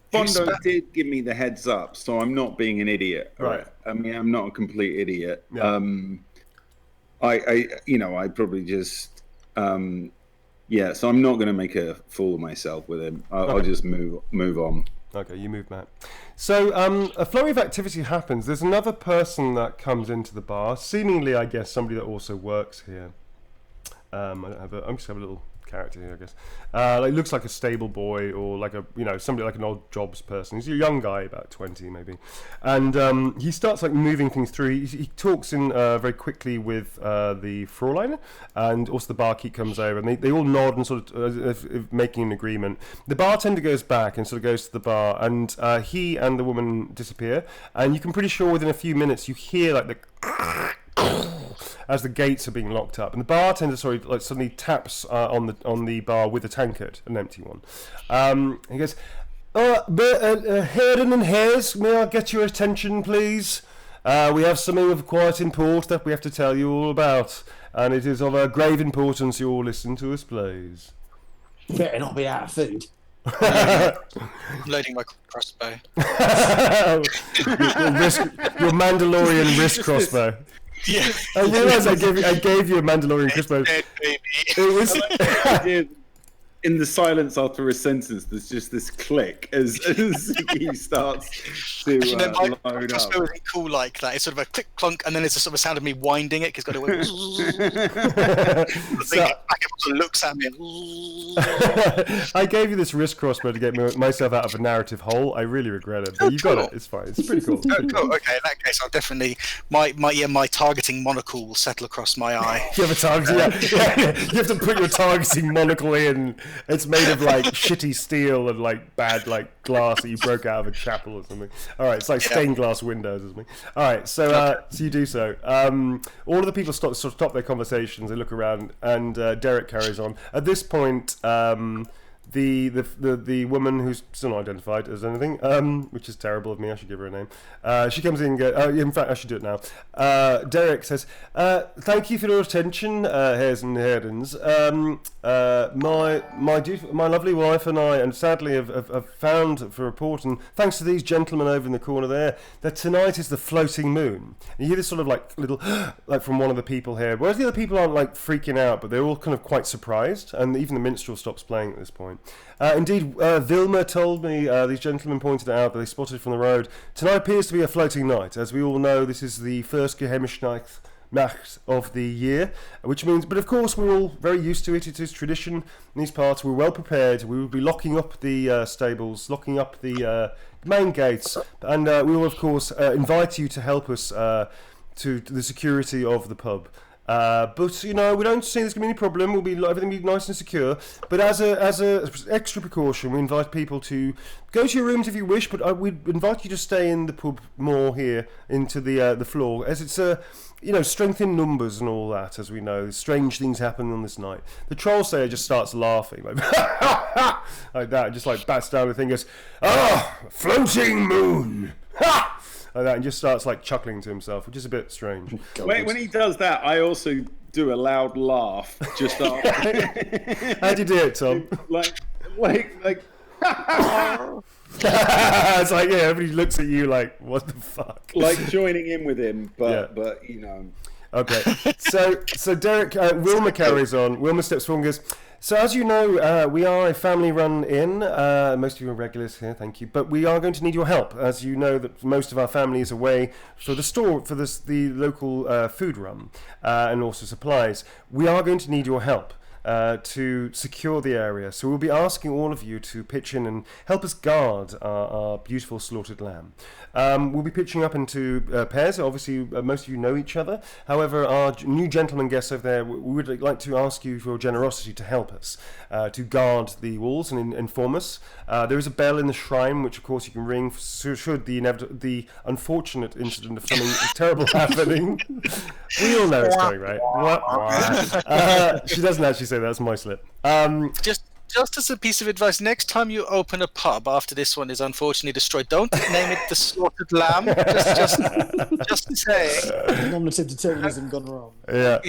Bondo did give me the heads up, so I'm not being an idiot. Right. I mean, I'm not a complete idiot. Yeah. I probably just, so I'm not going to make a fool of myself with him. I'll just move on. Okay, you move, Matt. So a flurry of activity happens. There's another person that comes into the bar, seemingly, I guess, somebody that also works here. I'm just have a little character here, I guess. Looks like a stable boy or like somebody like an old jobs person. He's a young guy, about 20 maybe, and he starts like moving things through. He talks in very quickly with the Fraulein, and also the barkeep comes over, and they all nod and sort of making an agreement. The bartender goes back and sort of goes to the bar, and he and the woman disappear, and you can pretty sure within a few minutes you hear like the as the gates are being locked up, and the bartender suddenly taps on the bar with a tankard, an empty one. He goes, Hayden and Hayes, may I get your attention, please? We have something of quite import that we have to tell you all about, and it is of a grave importance you all listen to us, please. Better not be out of food. Loading my crossbow. your Mandalorian wrist crossbow. Yeah. I realised I gave you a Mandalorian crossbow. Dead baby. It was. in the silence after a sentence, there's just this click as Ziggy starts to my load up. crossbow isn't cool like that. It's sort of a click clunk, and then it's a sort of a sound of me winding it. It's got a looks at me. I gave you this wrist crossbow to get myself out of a narrative hole. I really regret it, but you got it. It's fine. It's pretty cool. Cool. Okay, in that case, I'll definitely my targeting monocle will settle across my eye. You have a targeting. Yeah. You have to put your targeting monocle in. It's made of like shitty steel and like bad like glass that you broke out of a chapel or something. All right, it's like stained glass windows or something. All right, so so you do so. All of the people stop their conversations. They look around, and Derek carries on. At this point, the woman who's still not identified as anything, which is terrible of me. I should give her a name. She comes in and goes, in fact, I should do it now. Derek says, "Thank you for your attention, hares and herdens. My lovely wife and I, and sadly have found for report, and thanks to these gentlemen over in the corner there, that tonight is the floating moon." And you hear this sort of like little, like from one of the people here. Whereas the other people aren't like freaking out, but they're all kind of quite surprised, and even the minstrel stops playing at this point. Indeed, Vilma told me, these gentlemen pointed it out, that they spotted from the road. Tonight appears to be a floating night. As we all know, this is the first Gehemisnacht of the year, which means, but of course we're all very used to it. It is tradition in these parts. We're well prepared. We will be locking up the stables, locking up the main gates, and we will of course invite you to help us to the security of the pub. But you know, we don't see there's gonna be any problem. Everything will be nice and secure. But as a extra precaution, we invite people to go to your rooms if you wish. But we invite you to stay in the pub more here into the floor, as it's strength in numbers and all that. As we know, strange things happen on this night. The troll slayer just starts laughing like like that, just like bats down the thing, goes, floating moon, ha! Like that, and just starts like chuckling to himself, which is a bit strange. When he does that, I also do a loud laugh just after. How'd you do it, Tom? like. It's like, yeah, everybody looks at you like, what the fuck? Like joining in with him, but you know. Okay, so Derek, Wilma carries on. Wilma steps forward and goes, "So as you know, we are a family-run inn. Most of you are regulars here, thank you. But we are going to need your help, as you know that most of our family is away for the local food run and also supplies. We are going to need your help to secure the area. So we'll be asking all of you to pitch in and help us guard our beautiful slaughtered lamb. We'll be pitching up into pairs. Obviously, most of you know each other. However, our new gentleman guests over there, we would like to ask you for your generosity to help us to guard the walls and inform us. There is a bell in the shrine, which of course you can ring should the unfortunate incident of something terrible happening. We all know it's coming, right? She doesn't actually say that. That's my slip. Just as a piece of advice, next time you open a pub after this one is unfortunately destroyed, don't name it the Slaughtered Lamb. Just saying. Nominative determinism gone wrong. Yeah.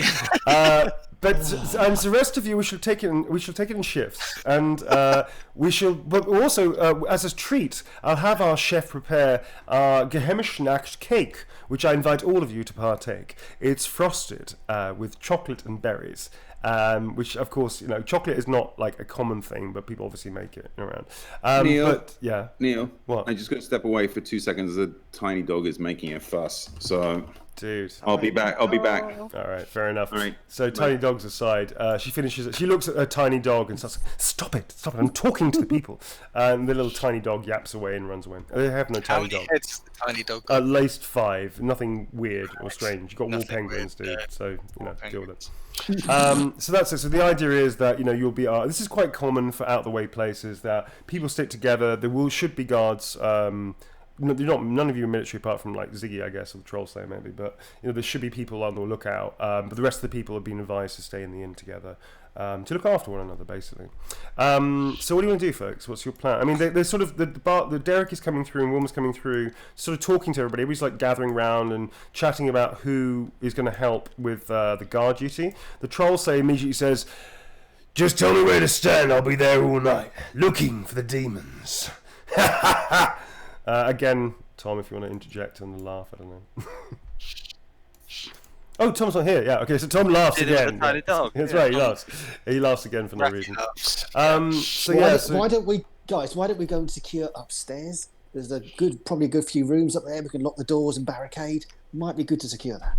But the rest of you, we shall take it in shifts, and we shall. But also, as a treat, I'll have our chef prepare our Gehemisnacht cake, which I invite all of you to partake. It's frosted with chocolate and berries. Which, of course, chocolate is not like a common thing, but people obviously make it around. Neil, what? I just got to step away for 2 seconds. The tiny dog is making a fuss, so dude, I'll be back. All right, fair enough. All right. So tiny dog's aside, she finishes it. She looks at her tiny dog and starts, stop it, I'm talking to the people. And the little tiny dog yaps away and runs away. They have no tiny dog. It's the tiny dog. At least 5, nothing weird or strange. You've got wool penguins, dude, weird. So deal with it. So that's it. So the idea is that you'll be. This is quite common for out the way places that people stick together. There should be guards. None of you are military apart from like Ziggy, I guess, or the Troll Slayer maybe. But there should be people on the lookout. But the rest of the people have been advised to stay in the inn together. To look after one another, basically. So what do you want to do, folks? What's your plan? I mean, they're sort of the Derek is coming through and Wilma's coming through, sort of talking to everybody. Everybody's like gathering round and chatting about who is going to help with the guard duty. The Troll Slayer immediately says, "Just tell me where to stand. I'll be there all night, looking for the demons." Again, Tom, if you want to interject and laugh, I don't know. Oh, Tom's not here. Yeah. Okay. So Tom laughs Did it again. with a tiny dog. That's Yeah. right. He laughs. He laughs again for no reason. Why don't we go and secure upstairs? There's probably a good few rooms up there. We can lock the doors and barricade. Might be good to secure that.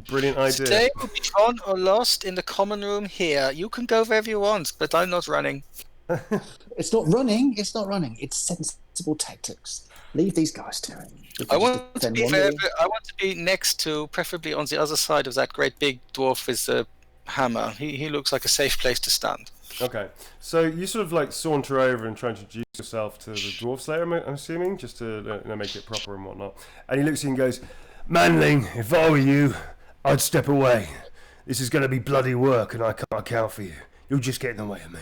Brilliant idea. Stay or be gone or lost in the common room here. You can go wherever you want, but I'm not running. It's not running. It's sensible tactics. Leave these guys to it. I want to be next to, preferably on the other side of that great big dwarf with the hammer. He looks like a safe place to stand. Okay, so you sort of like saunter over and try to introduce yourself to the dwarf slayer, I'm assuming, just to make it proper and whatnot. And he looks at you and goes, "Manling, if I were you, I'd step away. This is going to be bloody work, and I can't count for you. You'll just get in the way of me.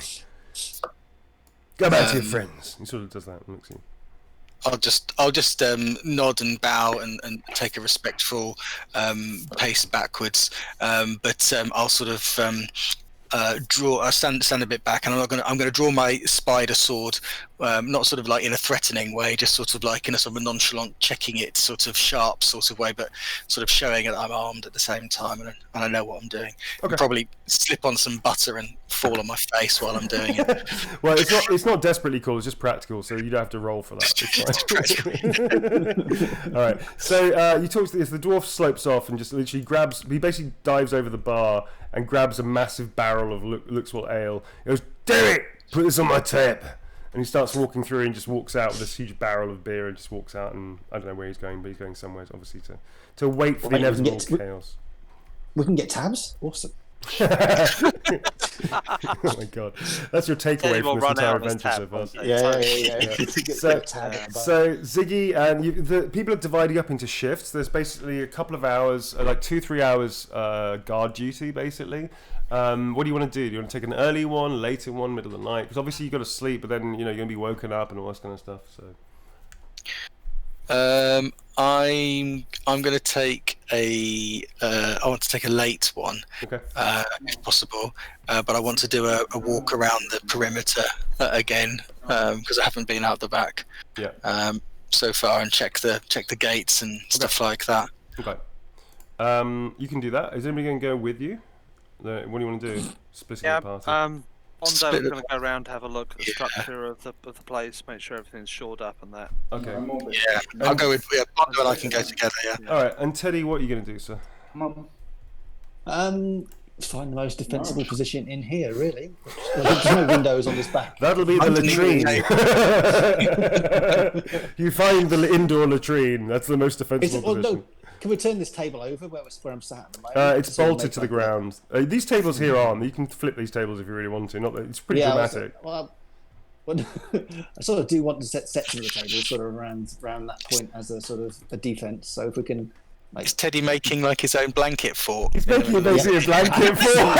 Go back to your friends." He sort of does that and looks at you. I'll just nod and bow and take a respectful pace backwards. But I'll sort of stand a bit back, and I'm gonna draw my spider sword, not sort of like in a threatening way, just sort of like in a sort of a nonchalant, checking it sort of sharp sort of way, but sort of showing that I'm armed at the same time, and I know what I'm doing. Okay. I'll probably slip on some butter and fall on my face while I'm doing it. Well, it's not desperately cool. It's just practical, so you don't have to roll for that. It's fine. All right. So you talk to this. The dwarf slopes off and just literally grabs. He basically dives over the bar and grabs a massive barrel of looks what ale. He goes, "Damn it! Put this on my tab." And he starts walking through and just walks out with this huge barrel of beer and just walks out, and I don't know where he's going, but he's going somewhere, obviously, to wait for the inevitable chaos. We can get tabs? Awesome. Oh my god. That's your takeaway from this entire adventure so far. Yeah. So Ziggy, and the people are dividing up into shifts. There's basically a couple of hours, like 2-3 hours guard duty, basically. What do you want to do? Do you want to take an early one, later one, middle of the night? Because obviously you've got to sleep, but then you're going to be woken up and all that kind of stuff. So I'm going to take I want to take a late one, okay. If possible. But I want to do a walk around the perimeter again, because I haven't been out the back so far, and check the gates and stuff like that. Okay. You can do that. Is anybody going to go with you? What do you want to do? Splitting the party. Bondo, we're going to go around to have a look at the structure of the place, make sure everything's shored up and that. Okay. Yeah, I'll go with Bondo and I can go together. Yeah. All right. And Teddy, what are you going to do, sir? Find the most defensible position in here, really. There's no windows on this back. That'll be the latrine. You find the indoor latrine. That's the most defensible position. No. Can we turn this table over where I'm sat at the moment? It's bolted to the ground. These tables here aren't. You can flip these tables if you really want to. Not that it's pretty dramatic. I sort of do want to set sections of the table sort of around that point as a sort of a defense. So if we can. Is Teddy making like his own blanket fort? He's making basically a blanket fort.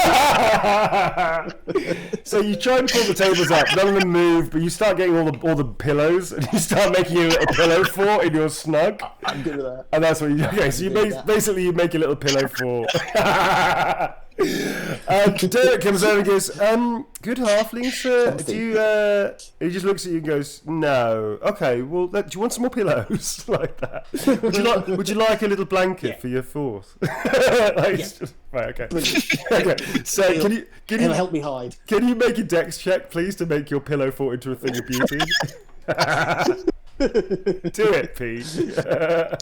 So you try and pull the tables up, none of them move, but you start getting all the pillows, and you start making a little pillow fort in your snug. I'm good with that. And that's what you. Okay, so you basically you make a little pillow fort. Derek comes over and goes, "Good halfling, sir. Do you?" He just looks at you and goes, "No. Okay. Well, do you want some more pillows like that? Would you like a little blanket for your fort?" Right. Okay. Okay. So can you help me hide? Can you make a dex check, please, to make your pillow fort into a thing of beauty? Do it, Pete.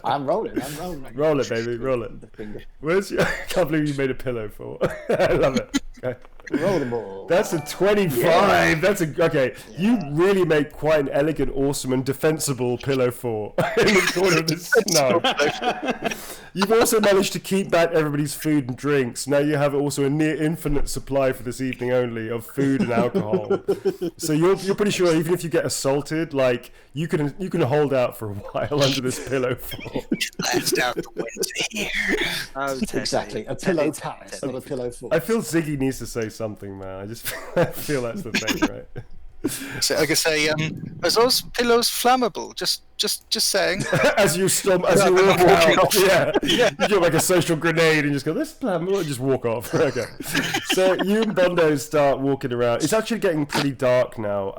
I'm rolling. Roll it, baby. Roll it. Where's your? I can't believe you made a pillow fort. I love it. Okay. Roll the ball. That's a 25. Yeah. That's okay. Yeah. You really make quite an elegant, awesome, and defensible pillow fort in the corner of this snow. You've also managed to keep back everybody's food and drinks. Now you have also a near infinite supply for this evening only of food and alcohol. So you're pretty sure even if you get assaulted, like you can hold out for a while under this pillow fort. Left out the winter here. Oh, exactly. A pillow palace, not a pillow fort. I feel Ziggy needs to say something, man. I just feel that's the thing, right? So I can say, are those pillows flammable? Just saying. as you walk out, you do like a social grenade and just go, "This is flammable," and just walk off. Okay. So you and Bondo start walking around. It's actually getting pretty dark now.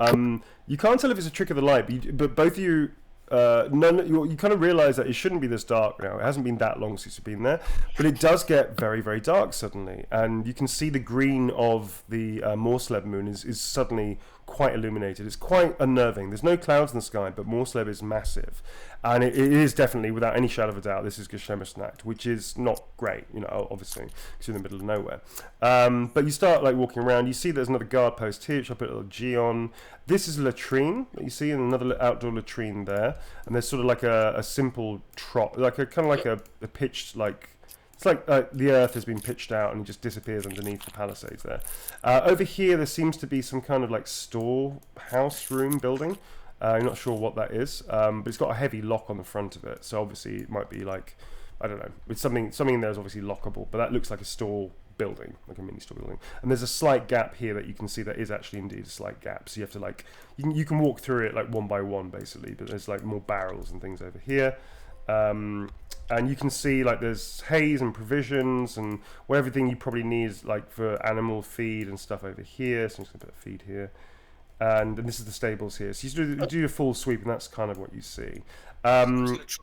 You can't tell if it's a trick of the light, but both of you you kind of realize that it shouldn't be this dark now. It hasn't been that long since you've been there, but it does get very, very dark suddenly, and you can see the green of the Morsleb moon is suddenly quite illuminated. It's quite unnerving. There's no clouds in the sky, but Morsleb is massive, and it is definitely, without any shadow of a doubt, this is Gehemisnacht, which is not great, obviously, because you're in the middle of nowhere. But you start like walking around. You see there's another guard post here, which I put a little G on. This is a latrine that you see, and another outdoor latrine there, and there's sort of like a simple trot, like a kind of like a pitched, like it's like the earth has been pitched out and it just disappears underneath the palisades there. Over here there seems to be some kind of like storehouse room building. I'm not sure what that is, but it's got a heavy lock on the front of it, so obviously it might be like, I don't know, it's something in there is obviously lockable, but that looks like a store building, like a mini store building. And there's a slight gap here that you can see that is actually indeed a slight gap, so you have to like, you can walk through it like one by one basically, but there's like more barrels and things over here. And you can see like there's haze and provisions and everything you probably need like for animal feed and stuff over here. So I'm just gonna put a feed here, and this is the stables here. So you do a full sweep, and that's kind of what you see. I'm just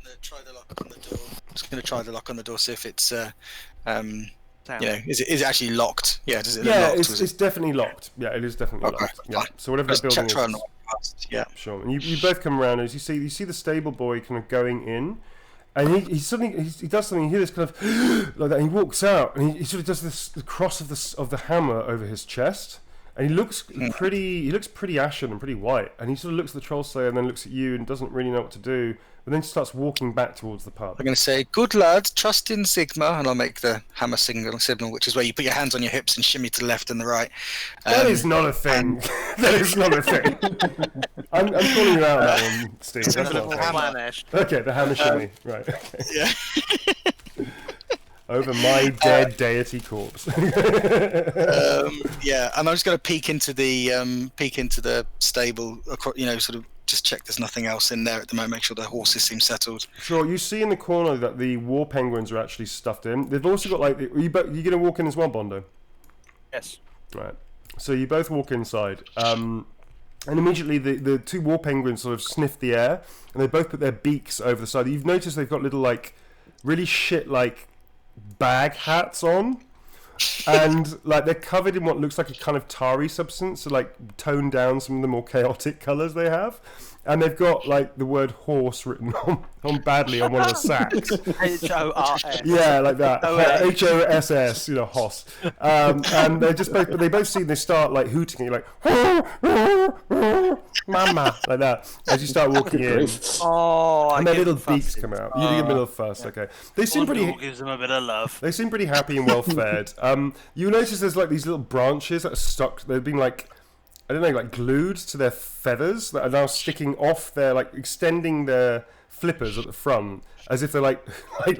gonna try the lock on the door. I'm just gonna try the lock on the door, see if it's is it actually locked? Yeah, does it? Yeah, locked, it's definitely locked. Yeah, it is definitely locked. Yeah. So whatever that building is. Yeah, sure. And you both come around, as you see the stable boy kind of going in, and he suddenly he does something. You hear this kind of like that. And he walks out, and he sort of does this the cross of the hammer over his chest, and he looks pretty ashen and pretty white. And he sort of looks at the troll slayer and then looks at you and doesn't really know what to do. But then starts walking back towards the pub. I'm going to say, "Good lad, trust in Sigma," and I'll make the hammer signal, which is where you put your hands on your hips and shimmy to the left and the right. That is not a thing. That is not a thing. I'm calling you out on that one, Steve. That's not a thing. Okay, the hammer shimmy. Right. Okay. Yeah. Over my dead deity corpse. Yeah, and I'm just going to peek into the stable, sort of. Just check there's nothing else in there at the moment, make sure the horses seem settled. Sure, you see in the corner that the war penguins are actually stuffed in. They've also got like, you going to walk in as well, Bondo? Yes. Right. So you both walk inside, and immediately the two war penguins sort of sniff the air, and they both put their beaks over the side. You've noticed they've got little like, really shit like bag hats on. And like they're covered in what looks like a kind of tarry substance, so like tone down some of the more chaotic colours they have, and they've got like the word horse written on badly on one of the sacks. HORS. Yeah, like that. HOSS, Hoss. And they both see they start like hooting at you like mama, like that as you start walking in. Oh, and their little beaks come out. You give them a little fuss, okay. They seem pretty. Gives them a bit of love. They seem pretty happy and well fed. You notice there's like these little branches that are stuck. They've been like, I don't know, like glued to their feathers that are now sticking off their, like extending their flippers at the front as if they're like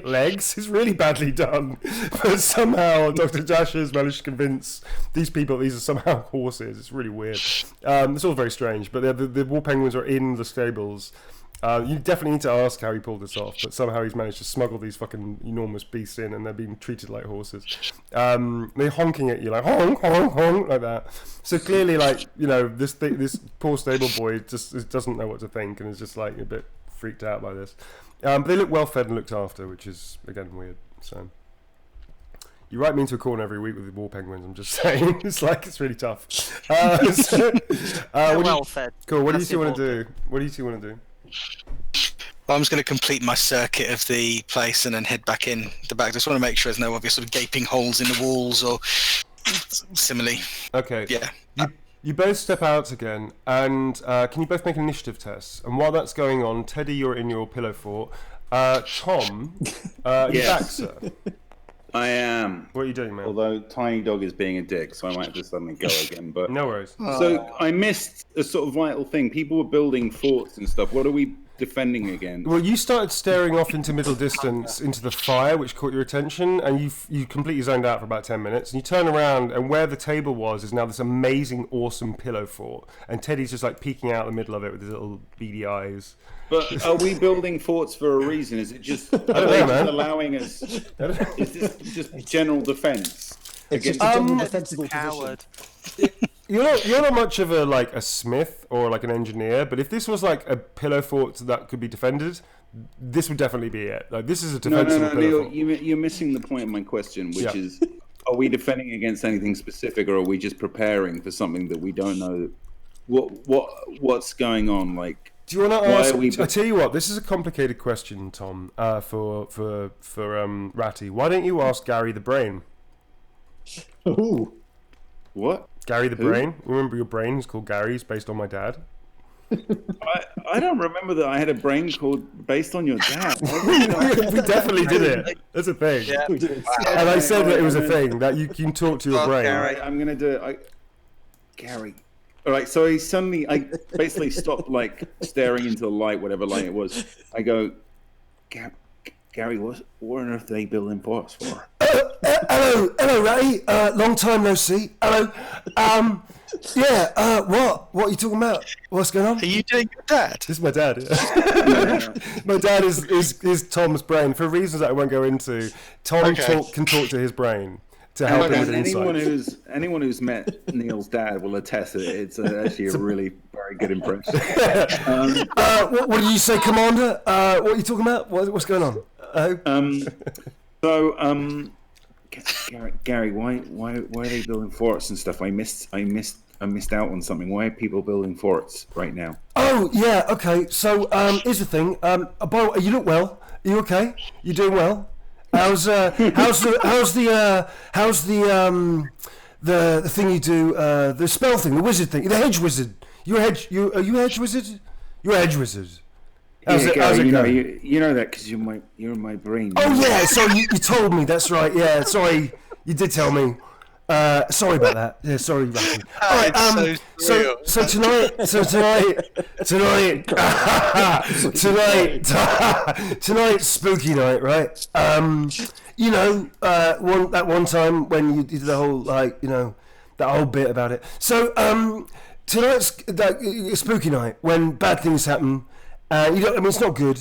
legs. It's really badly done, but somehow Dr. Josh has managed to convince these people these are somehow horses. It's really weird. It's all very strange, but the war penguins are in the stables. You definitely need to ask how he pulled this off, but somehow he's managed to smuggle these fucking enormous beasts in, and they're being treated like horses. They're honking at you like honk, honk, honk, like that. So clearly, like this poor stable boy just doesn't know what to think, and is just like a bit freaked out by this. But they look well fed and looked after, which is again weird. So you write me into a corner every week with the war penguins. I'm just saying, it's really tough. Well fed. Cool. What do you two want to do? What do you two want to do? Well, I'm just going to complete my circuit of the place and then head back in the back. Just want to make sure there's no obvious sort of gaping holes in the walls or similarly. Okay. Yeah. You both step out again, and can you both make an initiative test? And while that's going on, Teddy, you're in your pillow fort. Tom, you're back, sir. I am. What are you doing, man? Although Tiny Dog is being a dick, so I might have to suddenly go again. But no worries. So I missed a sort of vital thing. People were building forts and stuff. What are we defending against? Well, you started staring off into middle distance into the fire, which caught your attention, and you completely zoned out for about 10 minutes. And you turn around, and where the table was is now this amazing, awesome pillow fort. And Teddy's just like peeking out the middle of it with his little beady eyes. But are we building forts for a reason? Is it just allowing us? Is this just general defence? It's just a general defensible coward. position. you're not much of a smith or like an engineer, but if this was like a pillow fort that could be defended, this would definitely be it. Like this is a defensible pillow fort. You're missing the point of my question, which is, are we defending against anything specific, or are we just preparing for something that we don't know? What's going on? Like, do you want to ask? I tell you what, this is a complicated question, Tom. For Ratty, why don't you ask Gary the Brain? Ooh. What? Gary the Brain? Remember your brain is called Gary, it's based on my dad. I don't remember that I had a brain called based on your dad. We definitely did it. That's a thing. Yeah. And I said that it was a thing, that you can talk to your brain. Gary, I'm going to do it. Gary. All right, so I basically stopped like staring into the light, whatever light it was. I go, Gary, what on earth are they building forts for? Hello, Ray. Long time no see. Hello. What are you talking about? What's going on? Are you doing your dad? This is my dad. My dad is Tom's brain for reasons that I won't go into. Tom can talk to his brain to help him with insight. Anyone who's met Neil's dad will attest that it's actually a really very good impression. What did you say, Commander? What are you talking about? What's going on? Gary, why are they building forts and stuff? I missed out on something. Why are people building forts right now? Oh yeah, okay. So here's the thing. Bo, you look well. Are you okay? You doing well? How's the thing you do? The spell thing, the wizard thing, the hedge wizard. Are you a hedge wizard? You're a hedge wizard. How's it going? You know that because you're in my brain. Oh yeah, sorry, you told me. That's right. Yeah, sorry, you did tell me. Sorry about that. Yeah, sorry, Ratty. All right. So tonight's spooky night, right? You know, that one time when you did the whole that whole bit about it. So tonight's spooky night when bad things happen. It's not good.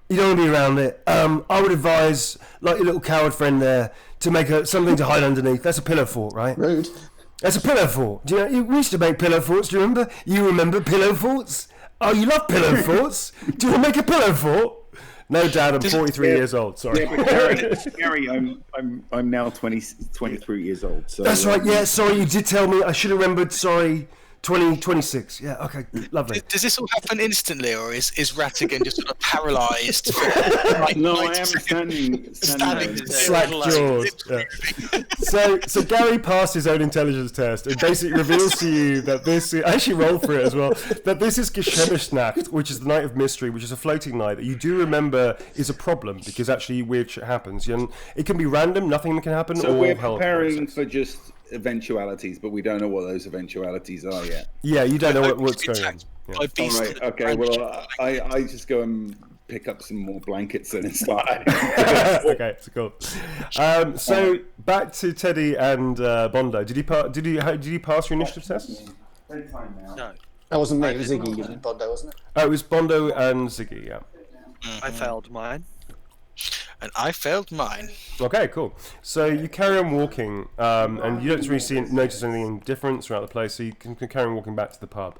You don't want to be around it. I would advise, like your little coward friend there, to make something to hide underneath. That's a pillow fort, right? Rude. That's a pillow fort. Do you know? We used to make pillow forts. Do you remember? You remember pillow forts? Oh, you love pillow forts? Do you want to make a pillow fort? No, Dad. I'm 43 years old. Sorry. Yeah, but Gary, I'm now 23 years old. So that's right. Yeah. Sorry, you did tell me. I should have remembered. Sorry. 26. Yeah, okay, lovely. Does this all happen instantly, or is Rattigan just sort of paralysed? No, I am standing slack jaws. Yeah. So Gary passed his own intelligence test and basically reveals to you that this. I actually rolled for it as well. That this is Gehemisnacht, which is the night of mystery, which is a floating night that you do remember is a problem because actually weird shit happens. And it can be random, nothing can happen. So we're preparing for just eventualities, but we don't know what those eventualities are yet. Yeah, you don't know what's going on. Yeah. All right, okay, well, I just go and pick up some more blankets and start. Okay, so cool. So back to Teddy and Bondo. Did you pass your initiative test? No. That wasn't me, it was Ziggy and Bondo, wasn't it? Oh, it was Bondo and Ziggy, yeah. I failed mine. And I failed mine. Okay, cool. So you carry on walking, and you don't really notice anything different throughout the place, so you can carry on walking back to the pub.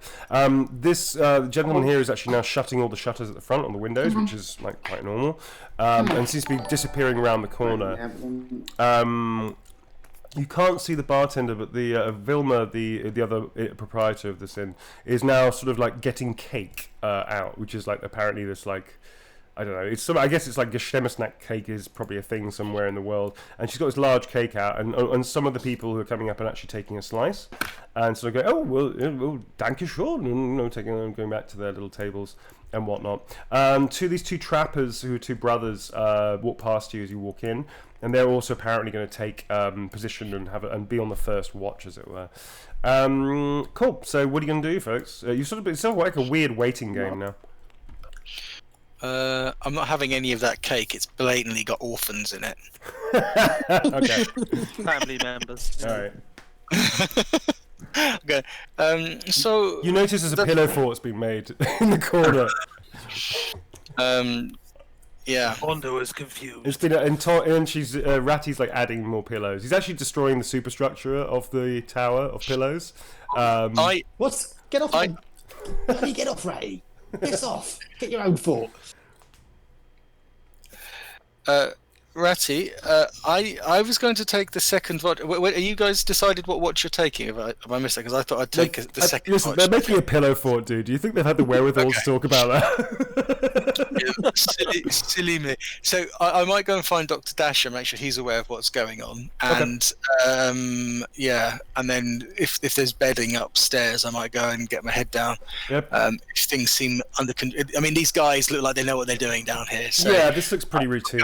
This gentleman here is actually now shutting all the shutters at the front on the windows, which is like quite normal, and seems to be disappearing around the corner. You can't see the bartender, but the Vilma, the other proprietor of this inn, is now sort of like getting cake out, which is like apparently this like. I don't know. I guess it's like Gehemisnacht cake is probably a thing somewhere in the world. And she's got this large cake out, and some of the people who are coming up are actually taking a slice, and sort of go, oh well, danke schön, going back to their little tables and whatnot. These two trappers who are two brothers walk past you as you walk in, and they're also apparently going to take position and be on the first watch, as it were. Cool. So what are you going to do, folks? It's sort of like a weird waiting game now. I'm not having any of that cake. It's blatantly got orphans in it. Okay. Family members. All right. Okay. So you notice there's a pillow fort's been made in the corner. Yeah. Bondo is confused. It's been and she's Ratty's like adding more pillows. He's actually destroying the superstructure of the tower of pillows. What? Get off! Ratty, get off, Ratty! Piss off! Get your own fort. Ratty, I was going to take the second watch. Are you guys decided what watch you're taking? Have I missed that? Because I thought I'd take the second listen, watch. they're making a pillow fort, dude. Do you think they've had the wherewithal to talk about that? silly me. So I might go and find Dr. Dasher, make sure he's aware of what's going on, and and then if there's bedding upstairs, I might go and get my head down. Yep. If things seem under control, I mean, these guys look like they know what they're doing down here. So yeah, this looks pretty routine.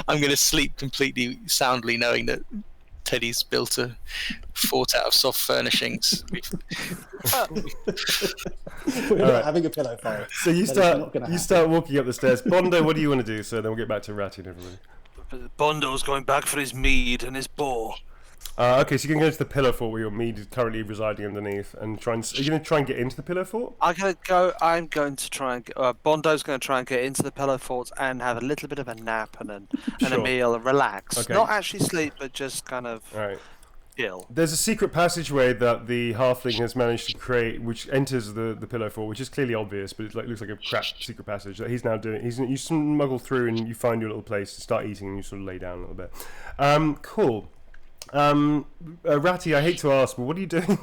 I'm going to sleep completely soundly, knowing that Teddy's built a fort out of soft furnishings. We're not having a pillow fight. So you start walking up the stairs. Bondo, what do you want to do? So then we'll get back to Ratty and everybody. Bondo's going back for his mead and his boar. Okay, so you can go to the pillow fort where your mead is currently residing underneath, and try and. Are you going to try and get into the pillow fort? I'm going to try and. Bondo's going to try and get into the pillow fort and have a little bit of a nap and a meal and relax. Okay. Not actually sleep, but just kind of chill. There's a secret passageway that the halfling has managed to create, which enters the pillow fort, which is clearly obvious, but it looks like a crap secret passage that he's now doing. You smuggle through and you find your little place to start eating, and you sort of lay down a little bit. Cool. Ratty, I hate to ask, but what are you doing?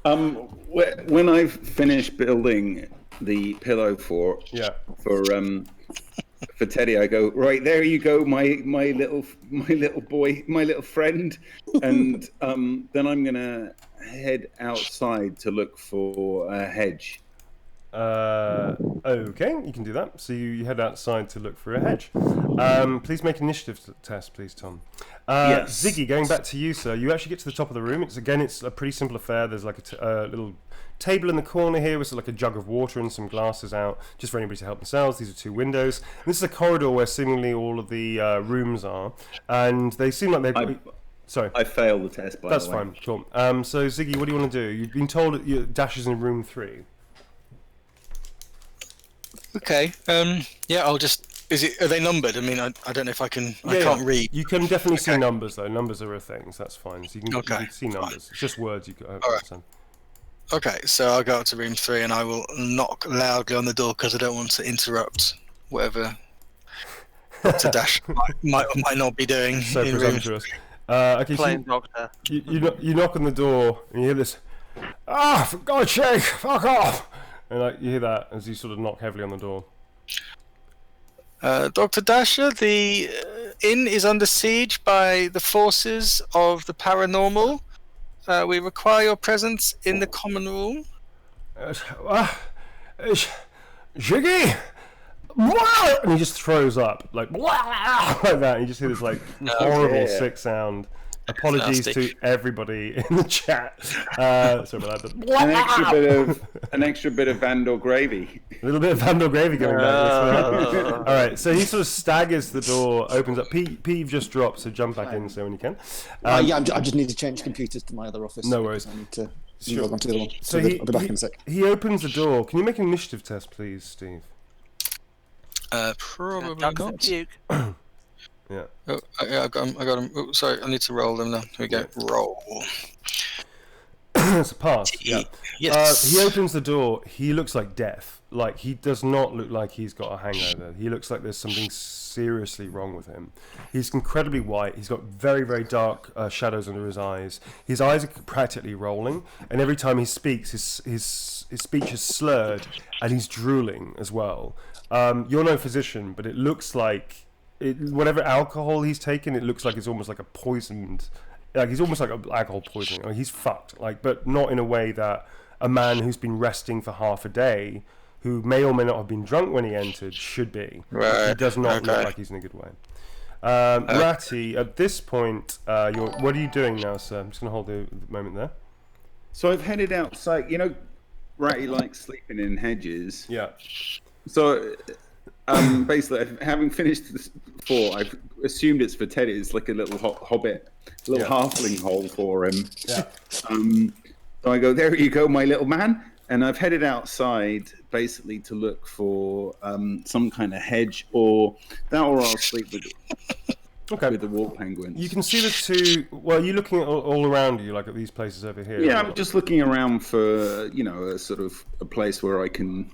When I've finished building the pillow fort for Teddy, I go, right, there you go, my little boy, my little friend, and then I'm gonna head outside to look for a hedge. Okay, you can do that. So you head outside to look for a hedge. Please make an initiative test, please, Tom. Yes. Ziggy, going back to you, sir. You actually get to the top of the room. It's a pretty simple affair. There's like a little table in the corner here with like a jug of water and some glasses out, just for anybody to help themselves. These are 2 windows. And this is a corridor where seemingly all of the rooms are, and they seem like they're. Sorry. I failed the test, by the way. That's fine. Cool. So Ziggy, what do you want to do? You've been told that Dash is in room 3. Okay. Yeah, I'll just. Are they numbered? I mean, I don't know if I can. I can't read. You can definitely see numbers though. Numbers are a thing, so that's fine. So you can see numbers. It's just words you can understand. Okay, so I'll go up to room 3 and I will knock loudly on the door because I don't want to interrupt whatever Dr. Dash might not be doing. So in presumptuous. Okay, playing doctor. You knock on the door and you hear this. For God's sake, fuck off! And you hear that as you sort of knock heavily on the door. Dr. Dasher, the inn is under siege by the forces of the paranormal. We require your presence in the common room. Jiggy! And he just throws up like that. And you just hear this like horrible sick sound. Apologies to everybody in the chat. Sorry about that. An extra bit of Vandal gravy. A little bit of Vandal gravy going back. All right, so he sort of staggers the door, opens up. Pete, you've just dropped, so jump back in so when you can. I just need to change computers to my other office. No worries. I need to log on to the other one. So I'll be back in a sec. He opens the door. Can you make an initiative test, please, Steve? Probably not. Yeah. Oh, I got him. Oh, sorry, I need to roll them now. Here we go. Roll. It's a pass. Yeah. Yes. He opens the door. He looks like death. Like, he does not look like he's got a hangover. He looks like there's something seriously wrong with him. He's incredibly white. He's got very, very dark shadows under his eyes. His eyes are practically rolling, and every time he speaks, his speech is slurred, and he's drooling as well. You're no physician, but it looks like whatever alcohol he's taken, it looks like it's almost like a poisoned. Like he's almost like a alcohol poisoning. Like he's fucked. Like, but not in a way that a man who's been resting for half a day, who may or may not have been drunk when he entered, should be. Right. He does not look like he's in a good way. Ratty, at this point, what are you doing now, sir? I'm just going to hold the moment there. So I've headed outside. You know, Ratty likes sleeping in hedges. Yeah. So basically, having finished this fort, I've assumed it's for Teddy. It's like a little hobbit, little halfling hole for him. Yeah. So I go, there you go, my little man. and I've headed outside basically to look for some kind of hedge, or I'll sleep with with the wall penguins. You can see the two. Well, you're looking all around you, like at these places over here. Yeah, I'm just looking around for a sort of a place where I can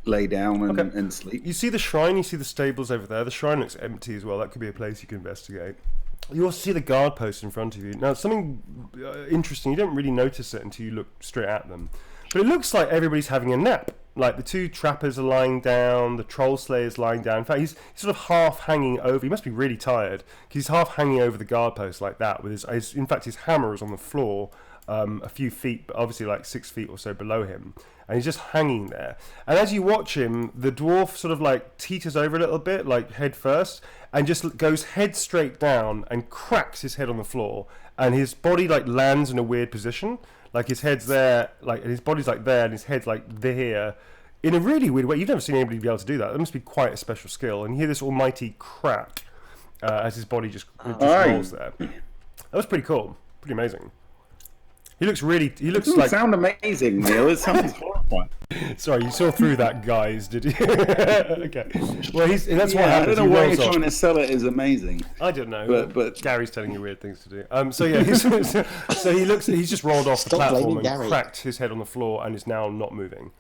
lay down and sleep. You see the shrine. You see the stables over there. The shrine looks empty as well. That could be a place you can investigate. You also see the guard post in front of you. Now, something interesting. You don't really notice it until you look straight at them. But it looks like everybody's having a nap. Like the two trappers are lying down, the troll slayer's lying down. In fact, he's sort of half hanging over. He must be really tired because he's half hanging over the guard post like that. With his in fact, his hammer is on the floor, a few feet, but obviously like 6 feet or so below him, and he's just hanging there. And as you watch him, the dwarf sort of like teeters over a little bit, like head first, and just goes head straight down and cracks his head on the floor, and his body like lands in a weird position. Like his head's there, like and his body's like there, and his head's like here, in a really weird way. You've never seen anybody be able to do that. That must be quite a special skill. And you hear this almighty crack as his body just rolls there. That was pretty cool, pretty amazing. He looks like. Doesn't sound amazing, Neil. It sounds horrifying. Sorry, you saw through that, guys, did you? Okay. Well, that's what happens. I don't know why you're trying to sell it as amazing. I don't know. But Gary's telling you weird things to do. So yeah, he's just rolled off the platform and cracked his head on the floor and is now not moving.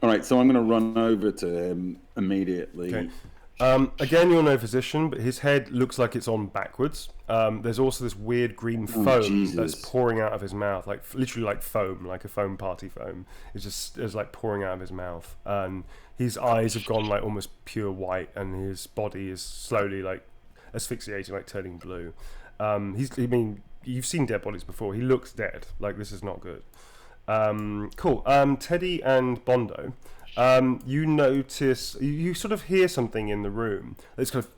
All right, so I'm going to run over to him immediately. Okay. Again, you're no physician, but his head looks like it's on backwards. There's also this weird green foam that's pouring out of his mouth, like literally like foam, like a foam party foam. It's like pouring out of his mouth, and his eyes have gone like almost pure white, and his body is slowly like asphyxiating, like turning blue. You've seen dead bodies before. He looks dead. Like this is not good. Cool. Teddy and Bondo. You notice, you sort of hear something in the room. It's kind of,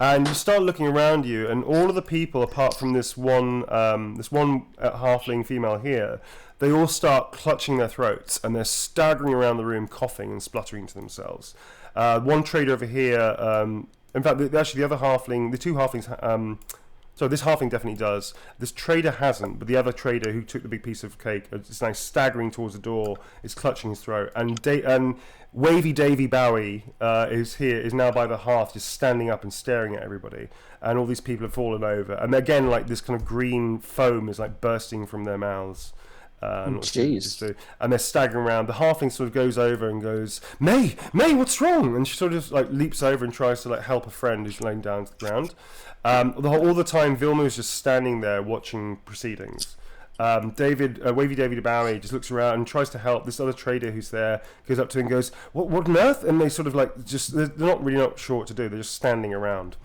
and you start looking around you, and all of the people, apart from this one halfling female here, they all start clutching their throats, and they're staggering around the room, coughing and spluttering to themselves. One trader over here, in fact, actually the other halfling, the two halflings. So this halfling definitely does. This trader hasn't, but the other trader who took the big piece of cake is now staggering towards the door, is clutching his throat. And Wavy Davy Bowie is now by the hearth, just standing up and staring at everybody. And all these people have fallen over. And again, like this kind of green foam is like bursting from their mouths. Jeez. And they're staggering around. The halfling sort of goes over and goes, May, what's wrong? And she sort of like leaps over and tries to like help a friend who's laying down to the ground. All the time, Vilma is just standing there watching proceedings. Wavy David Bowie just looks around and tries to help. This other trader who's there goes up to him and goes, what on earth? And they sort of like they're not sure what to do. They're just standing around.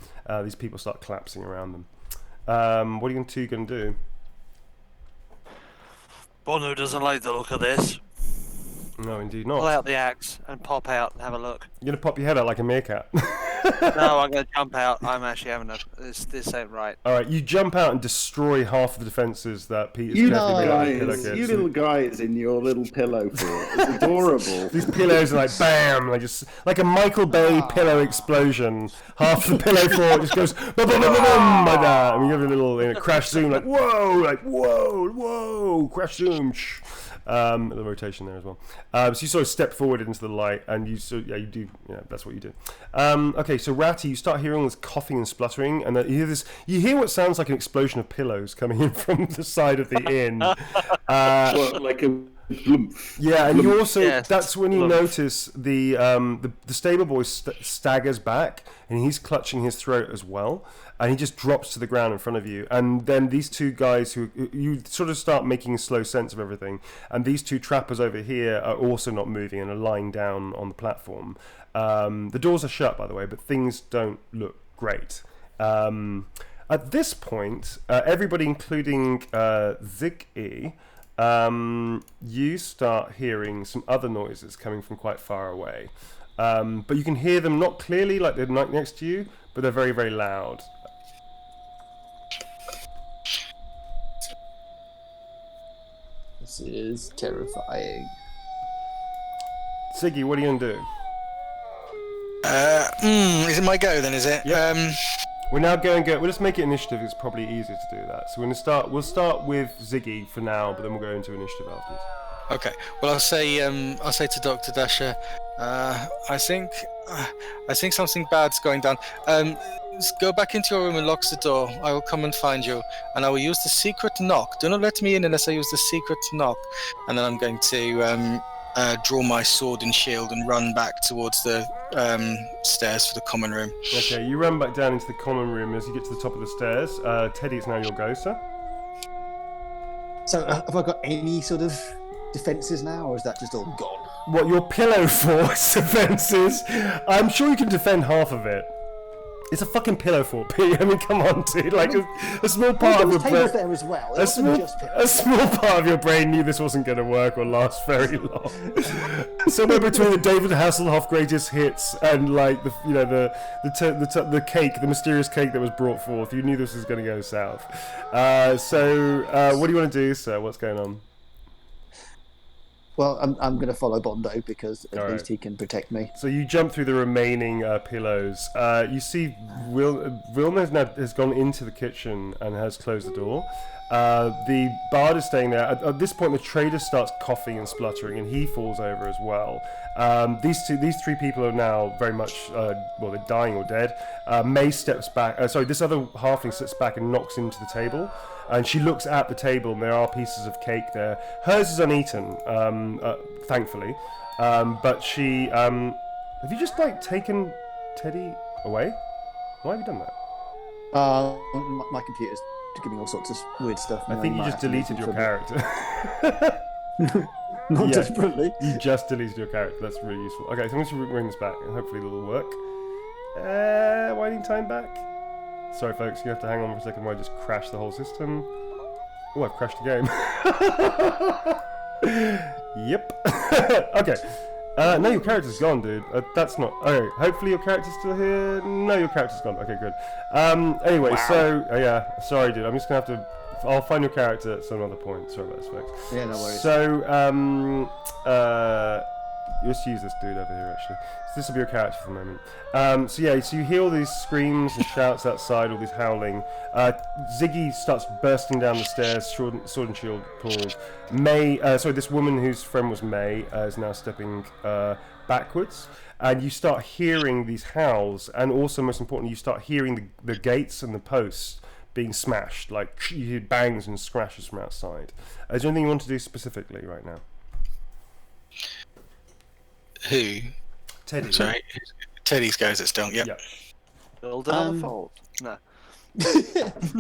These people start collapsing around them. What are you two going to do? Bono doesn't like the look of this. No, indeed not. Pull out the axe and pop out and have a look. You're going to pop your head out like a meerkat. No, I'm going to jump out. I'm actually having this ain't right. All right, you jump out and destroy half of the defences that Peter's you little guys in your little pillow fort. It's adorable. These pillows are like bam, like a Michael Bay pillow explosion. Half the pillow fort just goes boom, boom, boom, boom, like that. And you have a little crash zoom, like whoa, crash zoom. The rotation there as well. So you sort of step forward into the light, and that's what you do. Okay, so Ratty, you start hearing all this coughing and spluttering, and you hear what sounds like an explosion of pillows coming in from the side of the inn. Like a Blumph. Yeah, and you also that's when you notice the stable boy staggers back, and he's clutching his throat as well, and he just drops to the ground in front of you. And then these two guys who you sort of start making slow sense of everything, and these two trappers over here are also not moving and are lying down on the platform. The doors are shut, by the way, but things don't look great. At this point, everybody, including Ziggy, you start hearing some other noises coming from quite far away. But you can hear them not clearly, like they're right next to you, but they're very, very loud. This is terrifying. Ziggy, what are you going to do? Is it my go then, is it? Yep. We're now going to go. We'll just make it initiative. It's probably easier to do that. So we'll start with Ziggy for now, but then we'll go into initiative afterwards. Okay. Well, I'll say to Dr. Dasher, I think something bad's going down. Go back into your room and lock the door. I will come and find you, and I will use the secret knock. Do not let me in unless I use the secret knock. And then I'm going to draw my sword and shield and run back towards the stairs for the common room. Okay, you run back down into the common room. As you get to the top of the stairs, Teddy, it's now your go, sir. So have I got any sort of defences now, or is that just all gone? What, your pillow fort defences? I'm sure you can defend half of it. It's a fucking pillow fort, Pete. I mean, come on, dude. Like a small part of your brain. There as well. A small part of your brain knew this wasn't going to work or last very long. Somewhere between the David Hasselhoff greatest hits and like the cake, the mysterious cake that was brought forth, you knew this was going to go south. So what do you want to do, sir? What's going on? Well, I'm going to follow Bondo because at least he can protect me. So you jump through the remaining pillows. You see Vilna has gone into the kitchen and has closed the door. The bard is staying there. At this point, the trader starts coughing and spluttering, and he falls over as well. These three people are now very much, they're dying or dead. May steps back. This other halfling steps back and knocks into the table. And she looks at the table, and there are pieces of cake there. Hers is uneaten, thankfully. But she... have you just, taken Teddy away? Why have you done that? My computer's giving all sorts of weird stuff. I think you just deleted your character. Not desperately. You just deleted your character. That's really useful. Okay, so I'm going to bring this back, and hopefully it'll work. Winding time back. Sorry, folks, you have to hang on for a second while I just crash the whole system. Oh, I've crashed the game. Yep. Okay. No, your character's gone, dude. That's not... Okay, hopefully your character's still here. No, your character's gone. Okay, good. Anyway, wow. So... yeah, sorry, dude. I'm just going to have to... I'll find your character at some other point. Sorry about this, folks. Yeah, no worries. So, let's use this dude over here, actually. So this will be your character for the moment. So you hear all these screams and shouts outside, all this howling. Ziggy starts bursting down the stairs, sword and shield pulled. This woman whose friend was May is now stepping backwards. And you start hearing these howls, and also, most importantly, you start hearing the gates and the posts being smashed. Like, you hear bangs and scratches from outside. Is there anything you want to do specifically right now? Who? Teddy. Sorry, Teddy's goes at still. Yep. Build another fold. No.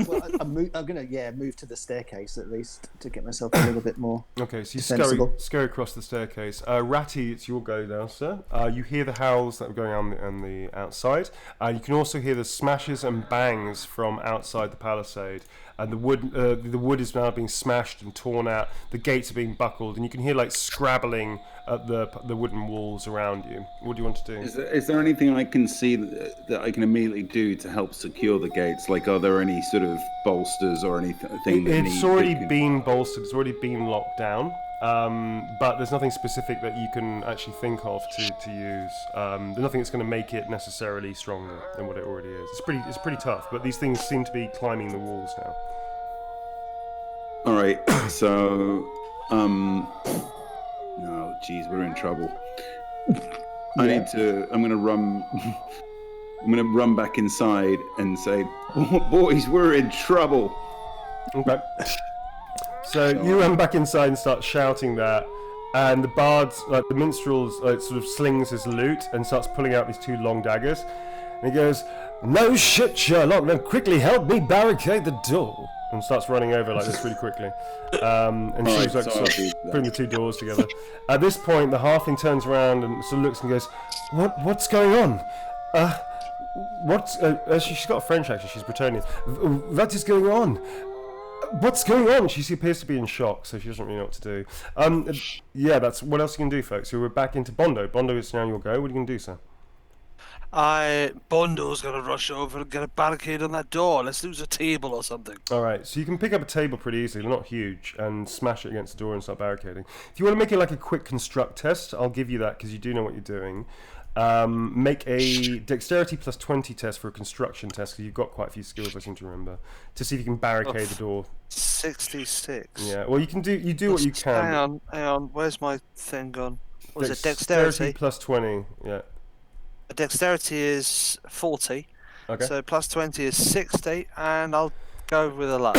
Well, I'm going to move to the staircase at least to get myself a little bit more. Okay, so you scurry across the staircase. Ratty, it's your go now, sir. You hear the howls that are going on the outside. You can also hear the smashes and bangs from outside the palisade. And the wood is now being smashed and torn out. The gates are being buckled, and you can hear like scrabbling at the wooden walls around you. What do you want to do? Is there anything I can see that I can immediately do to help secure the gates? Like, are there any sort of bolsters or anything? It's already been bolstered. It's already been locked down. But there's nothing specific that you can actually think of to use. There's nothing that's going to make it necessarily stronger than what it already is. It's pretty tough, but these things seem to be climbing the walls now. All right, so no, geez, we're in trouble. I'm going to run. I'm going to run back inside and say, "Boys, we're in trouble." Okay. So you run back inside and start shouting that, and the bard, the minstrel, sort of slings his lute and starts pulling out these two long daggers. And he goes, "No shit, Sherlock, now quickly help me barricade the door." And starts running over like this really quickly. And she's sort of putting the two doors together. At this point, the halfling turns around and sort of looks and goes, What's going on? She's got a French accent, she's Bretonian. What is going on? What's going on? She appears to be in shock, so she doesn't really know what to do. That's what else you can do, folks. So we're back into Bondo. Bondo, it's now your go. What are you going to do, sir? Bondo's gonna rush over and get a barricade on that door. Let's lose a table or something. Alright, so you can pick up a table pretty easily, they're not huge, and smash it against the door and start barricading. If you want to make it like a quick construct test, I'll give you that because you do know what you're doing. Make a dexterity plus 20 test for a construction test, because you've got quite a few skills, I seem to remember, to see if you can barricade the door. 66. Yeah, well, you do what you can. Hang on. Where's my thing gone? What was it? Dexterity Dexterity? plus 20, yeah. Dexterity is 40. Okay. So plus 20 is 60, and I'll go with a luck.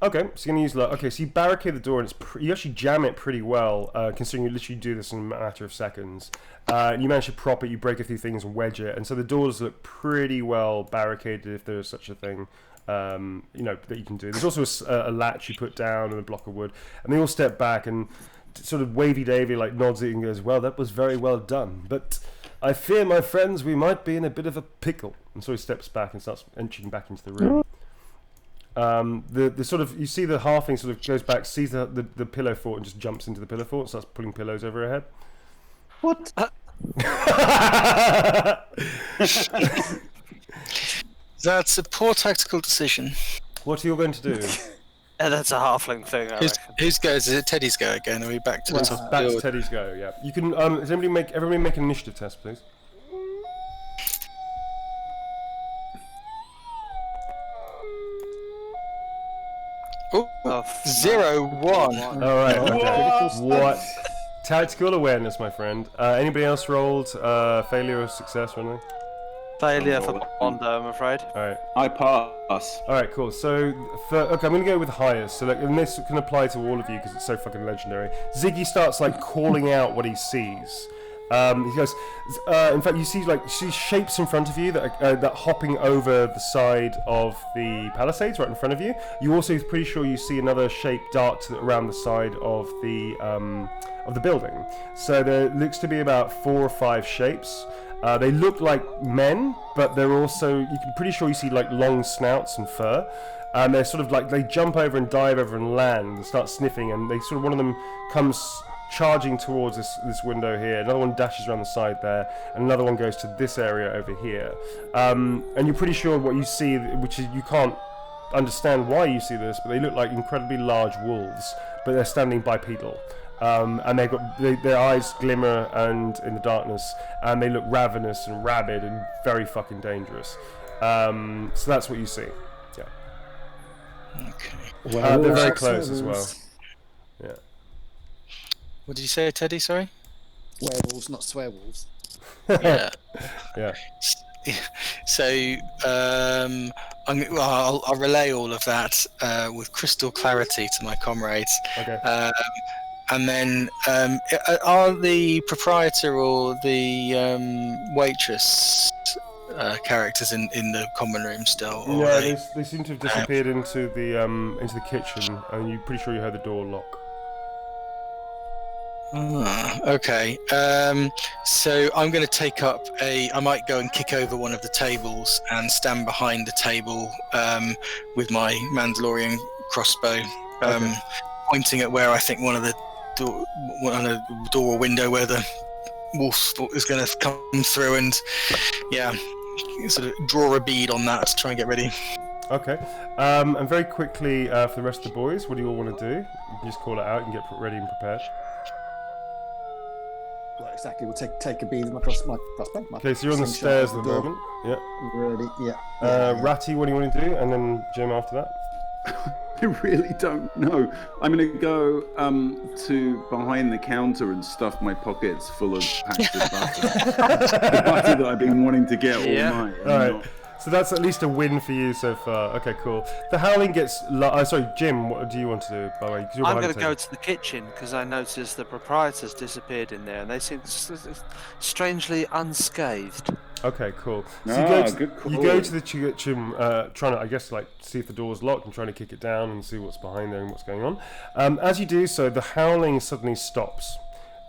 Okay, so you're going to use luck. Okay, so you barricade the door, and you actually jam it pretty well, considering you literally do this in a matter of seconds. You manage to prop it, you break a few things and wedge it, and so the doors look pretty well barricaded, if there is such a thing, that you can do. There's also a latch you put down and a block of wood, and they all step back and sort of wavy-davy, like nods it and goes, "Well, that was very well done, but I fear, my friends, we might be in a bit of a pickle." And so he steps back and starts entering back into the room. The sort of, you see the halfling sort of goes back, sees the pillow fort, and just jumps into the pillow fort and starts pulling pillows over her head. What? That's a poor tactical decision. What are you going to do? That's a halfling thing, I reckon. Whose go? Is it Teddy's go again? Are we back to the top? Back to Teddy's go, yeah. You can, does everybody make an initiative test, please? Oh, 0-1. All right. Okay. What? Tactical awareness, my friend. Anybody else rolled failure or success or anything? Failure for Bondo, I'm afraid. All right. I pass. All right, cool. So, I'm going to go with highest. So, and this can apply to all of you because it's so fucking legendary. Ziggy starts calling out what he sees. He goes. In fact, you see shapes in front of you that are hopping over the side of the palisades right in front of you. You also pretty sure you see another shape dart around the side of the building. So there looks to be about 4 or 5 shapes. They look like men, but they're also, you can pretty sure you see long snouts and fur. And they're sort of they jump over and dive over and land and start sniffing, and they sort of, one of them comes charging towards this window here, another one dashes around the side there, and another one goes to this area over here. And you're pretty sure what you see, which is, you can't understand why you see this, but they look like incredibly large wolves, but they're standing bipedal. And they've got their eyes glimmer and in the darkness, and they look ravenous and rabid and very fucking dangerous. So that's what you see. Yeah. Okay. They're very close as well. Yeah. What did you say, Teddy? Sorry. Werewolves, not swearwolves. Yeah. Yeah. So I'll relay all of that with crystal clarity to my comrades. Okay. And then, are the proprietor or the waitress characters in the common room still? Or Yeah, they seem to have disappeared into the kitchen, and you're pretty sure you heard the door lock. Okay. So I'm going to take up I might go and kick over one of the tables and stand behind the table with my Mandalorian crossbow, pointing at where I think one of the door or window where the wolf is going to come through, and sort of draw a bead on that to try and get ready. Okay. And very quickly for the rest of the boys, what do you all want to do? You can just call it out and get ready and prepared. Well, exactly. We'll take a bead with my crossbow. Okay, so you're on the stairs at the moment. Yeah. Ready? Yeah. Ratty, what do you want to do? And then Jim after that. I really don't know. I'm going to go to behind the counter and stuff my pockets full of packs of butter. The butter that I've been wanting to get all night. All right. So that's at least a win for you so far. Okay, cool. The howling gets... sorry, Jim, what do you want to do, by the way? I'm going to go to the kitchen, because I noticed the proprietors disappeared in there, and they seem strangely unscathed. Okay, cool. So good call. You go to the kitchen, trying to, I guess, see if the door's locked and trying to kick it down and see what's behind there and what's going on. As you do so, the howling suddenly stops,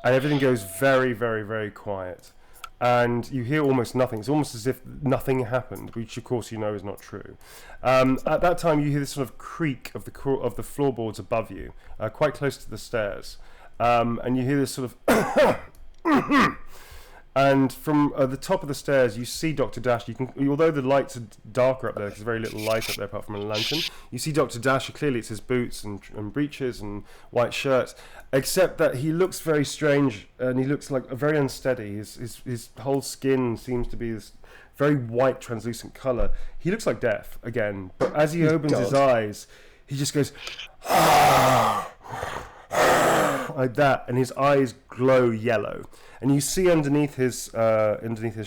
and everything goes very, very, very quiet. And you hear almost nothing. It's almost as if nothing happened, which of course you know is not true. At that time, you hear this sort of creak of the floorboards above you, quite close to the stairs, and you hear this sort of And from the top of the stairs, you see Dr. Dash. You can, although the lights are darker up there, because there's very little light up there apart from a lantern. You see Dr. Dash. Clearly, it's his boots and breeches and white shirts. Except that he looks very strange, and he looks like very unsteady. His whole skin seems to be this very white, translucent color. He looks like death again. But as he opens his eyes, he just goes like that, and his eyes glow yellow. And you see underneath his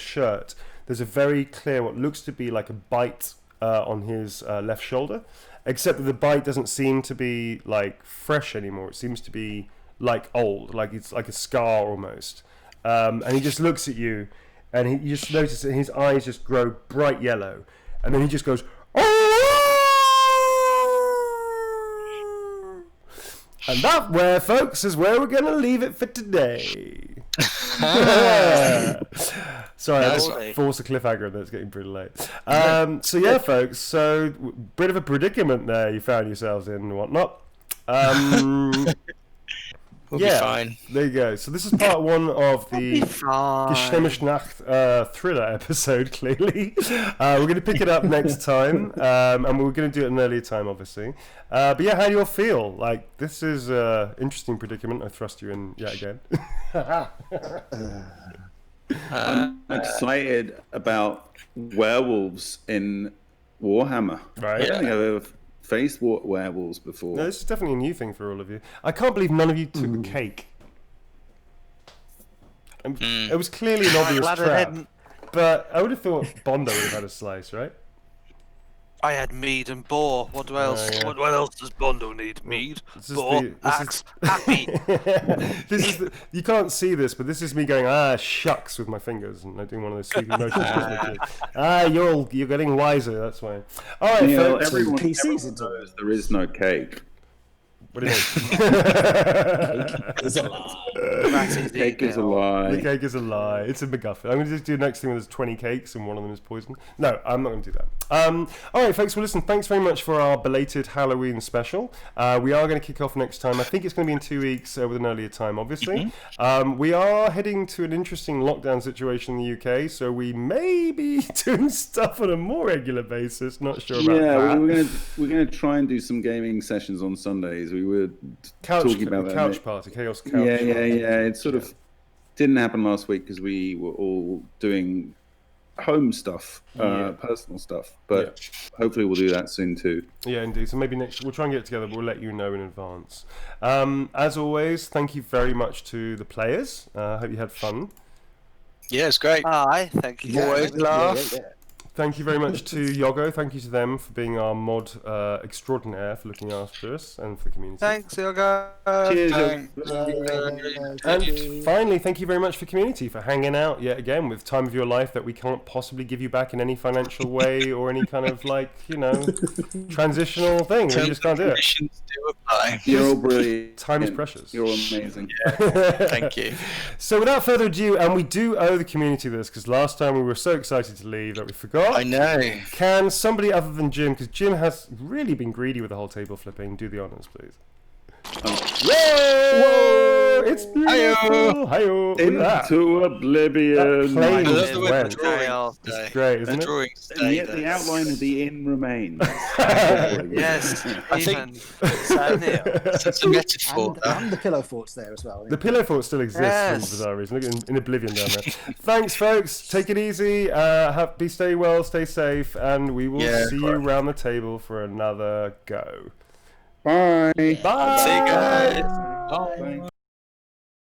shirt, there's a very clear, what looks to be like a bite on his left shoulder, except that the bite doesn't seem to be like fresh anymore. It seems to be like old, like it's like a scar almost. And he just looks at you, and you just notice that his eyes just grow bright yellow, and then he just goes, and that, folks, is where we're going to leave it for today. Sorry, I just forced a cliffhanger that's getting pretty late. So yeah, folks, so bit of a predicament there you found yourselves in and whatnot. We'll be fine. There you go. So this is part one of the Gehemisnacht thriller episode, clearly. We're going to pick it up next time, and we're going to do it an earlier time, obviously. But yeah, how do you all feel? Like, this is an interesting predicament I thrust you in yet again. I'm excited about werewolves in Warhammer. Right. I don't think I've ever faced werewolves before. No, this is definitely a new thing for all of you. I can't believe none of you took the cake. It was clearly an obvious trap, but I would have thought Bondo would have had a slice, right? I had mead and boar. What else? Yeah. What else does Bondo need? Mead, This axe, happy. You can't see this, but this is me going shucks with my fingers and doing one of those sleepy motions. You're getting wiser. That's why. All right, folks. Everyone knows there is no cake. What do you mean? Cake is a lie. Cake is a lie. The cake is a lie. It's a MacGuffin. I'm going to just do the next thing where there's 20 cakes and one of them is poison. No, I'm not going to do that. All right, folks. Well, listen, thanks very much for our belated Halloween special. We are going to kick off next time. I think it's going to be in 2 weeks with an earlier time, obviously. We are heading to an interesting lockdown situation in the UK, so we may be doing stuff on a more regular basis. Not sure about that. We're going to try and do some gaming sessions on Sundays. We were talking about couch party, chaos couch. Yeah. It sort of didn't happen last week because we were all doing home stuff, personal stuff. But hopefully we'll do that soon too. Yeah, indeed. So maybe we'll try and get it together, but we'll let you know in advance. As always, thank you very much to the players. I hope you had fun. Yeah, it's great. Aye, thank you. Always laugh. Thank you very much to Yogo. Thank you to them for being our mod extraordinaire, for looking after us and for the community. Thanks, Yoga. Cheers. And finally, thank you very much for community for hanging out yet again with time of your life that we can't possibly give you back in any financial way or any kind of transitional thing. We just can't do it. You're all brilliant. Time is precious. You're all amazing. Thank you. So without further ado, and we do owe the community this because last time we were so excited to leave that we forgot. I know. Can somebody other than Jim, because Jim has really been greedy with the whole table flipping, do the honors, please? Whoa! It's beautiful! Hi-yo! Into oblivion. That plane just went. It's great, isn't it? And yet the outline of the inn remains. Yes, I think it's a metaphor. And the pillow fort's there as well. The pillow fort still exists for bizarre reason. Look in oblivion down there. Thanks, folks. Take it easy. Stay well, stay safe, and we will see you around the table for another go. Bye. Bye. See you guys. Bye.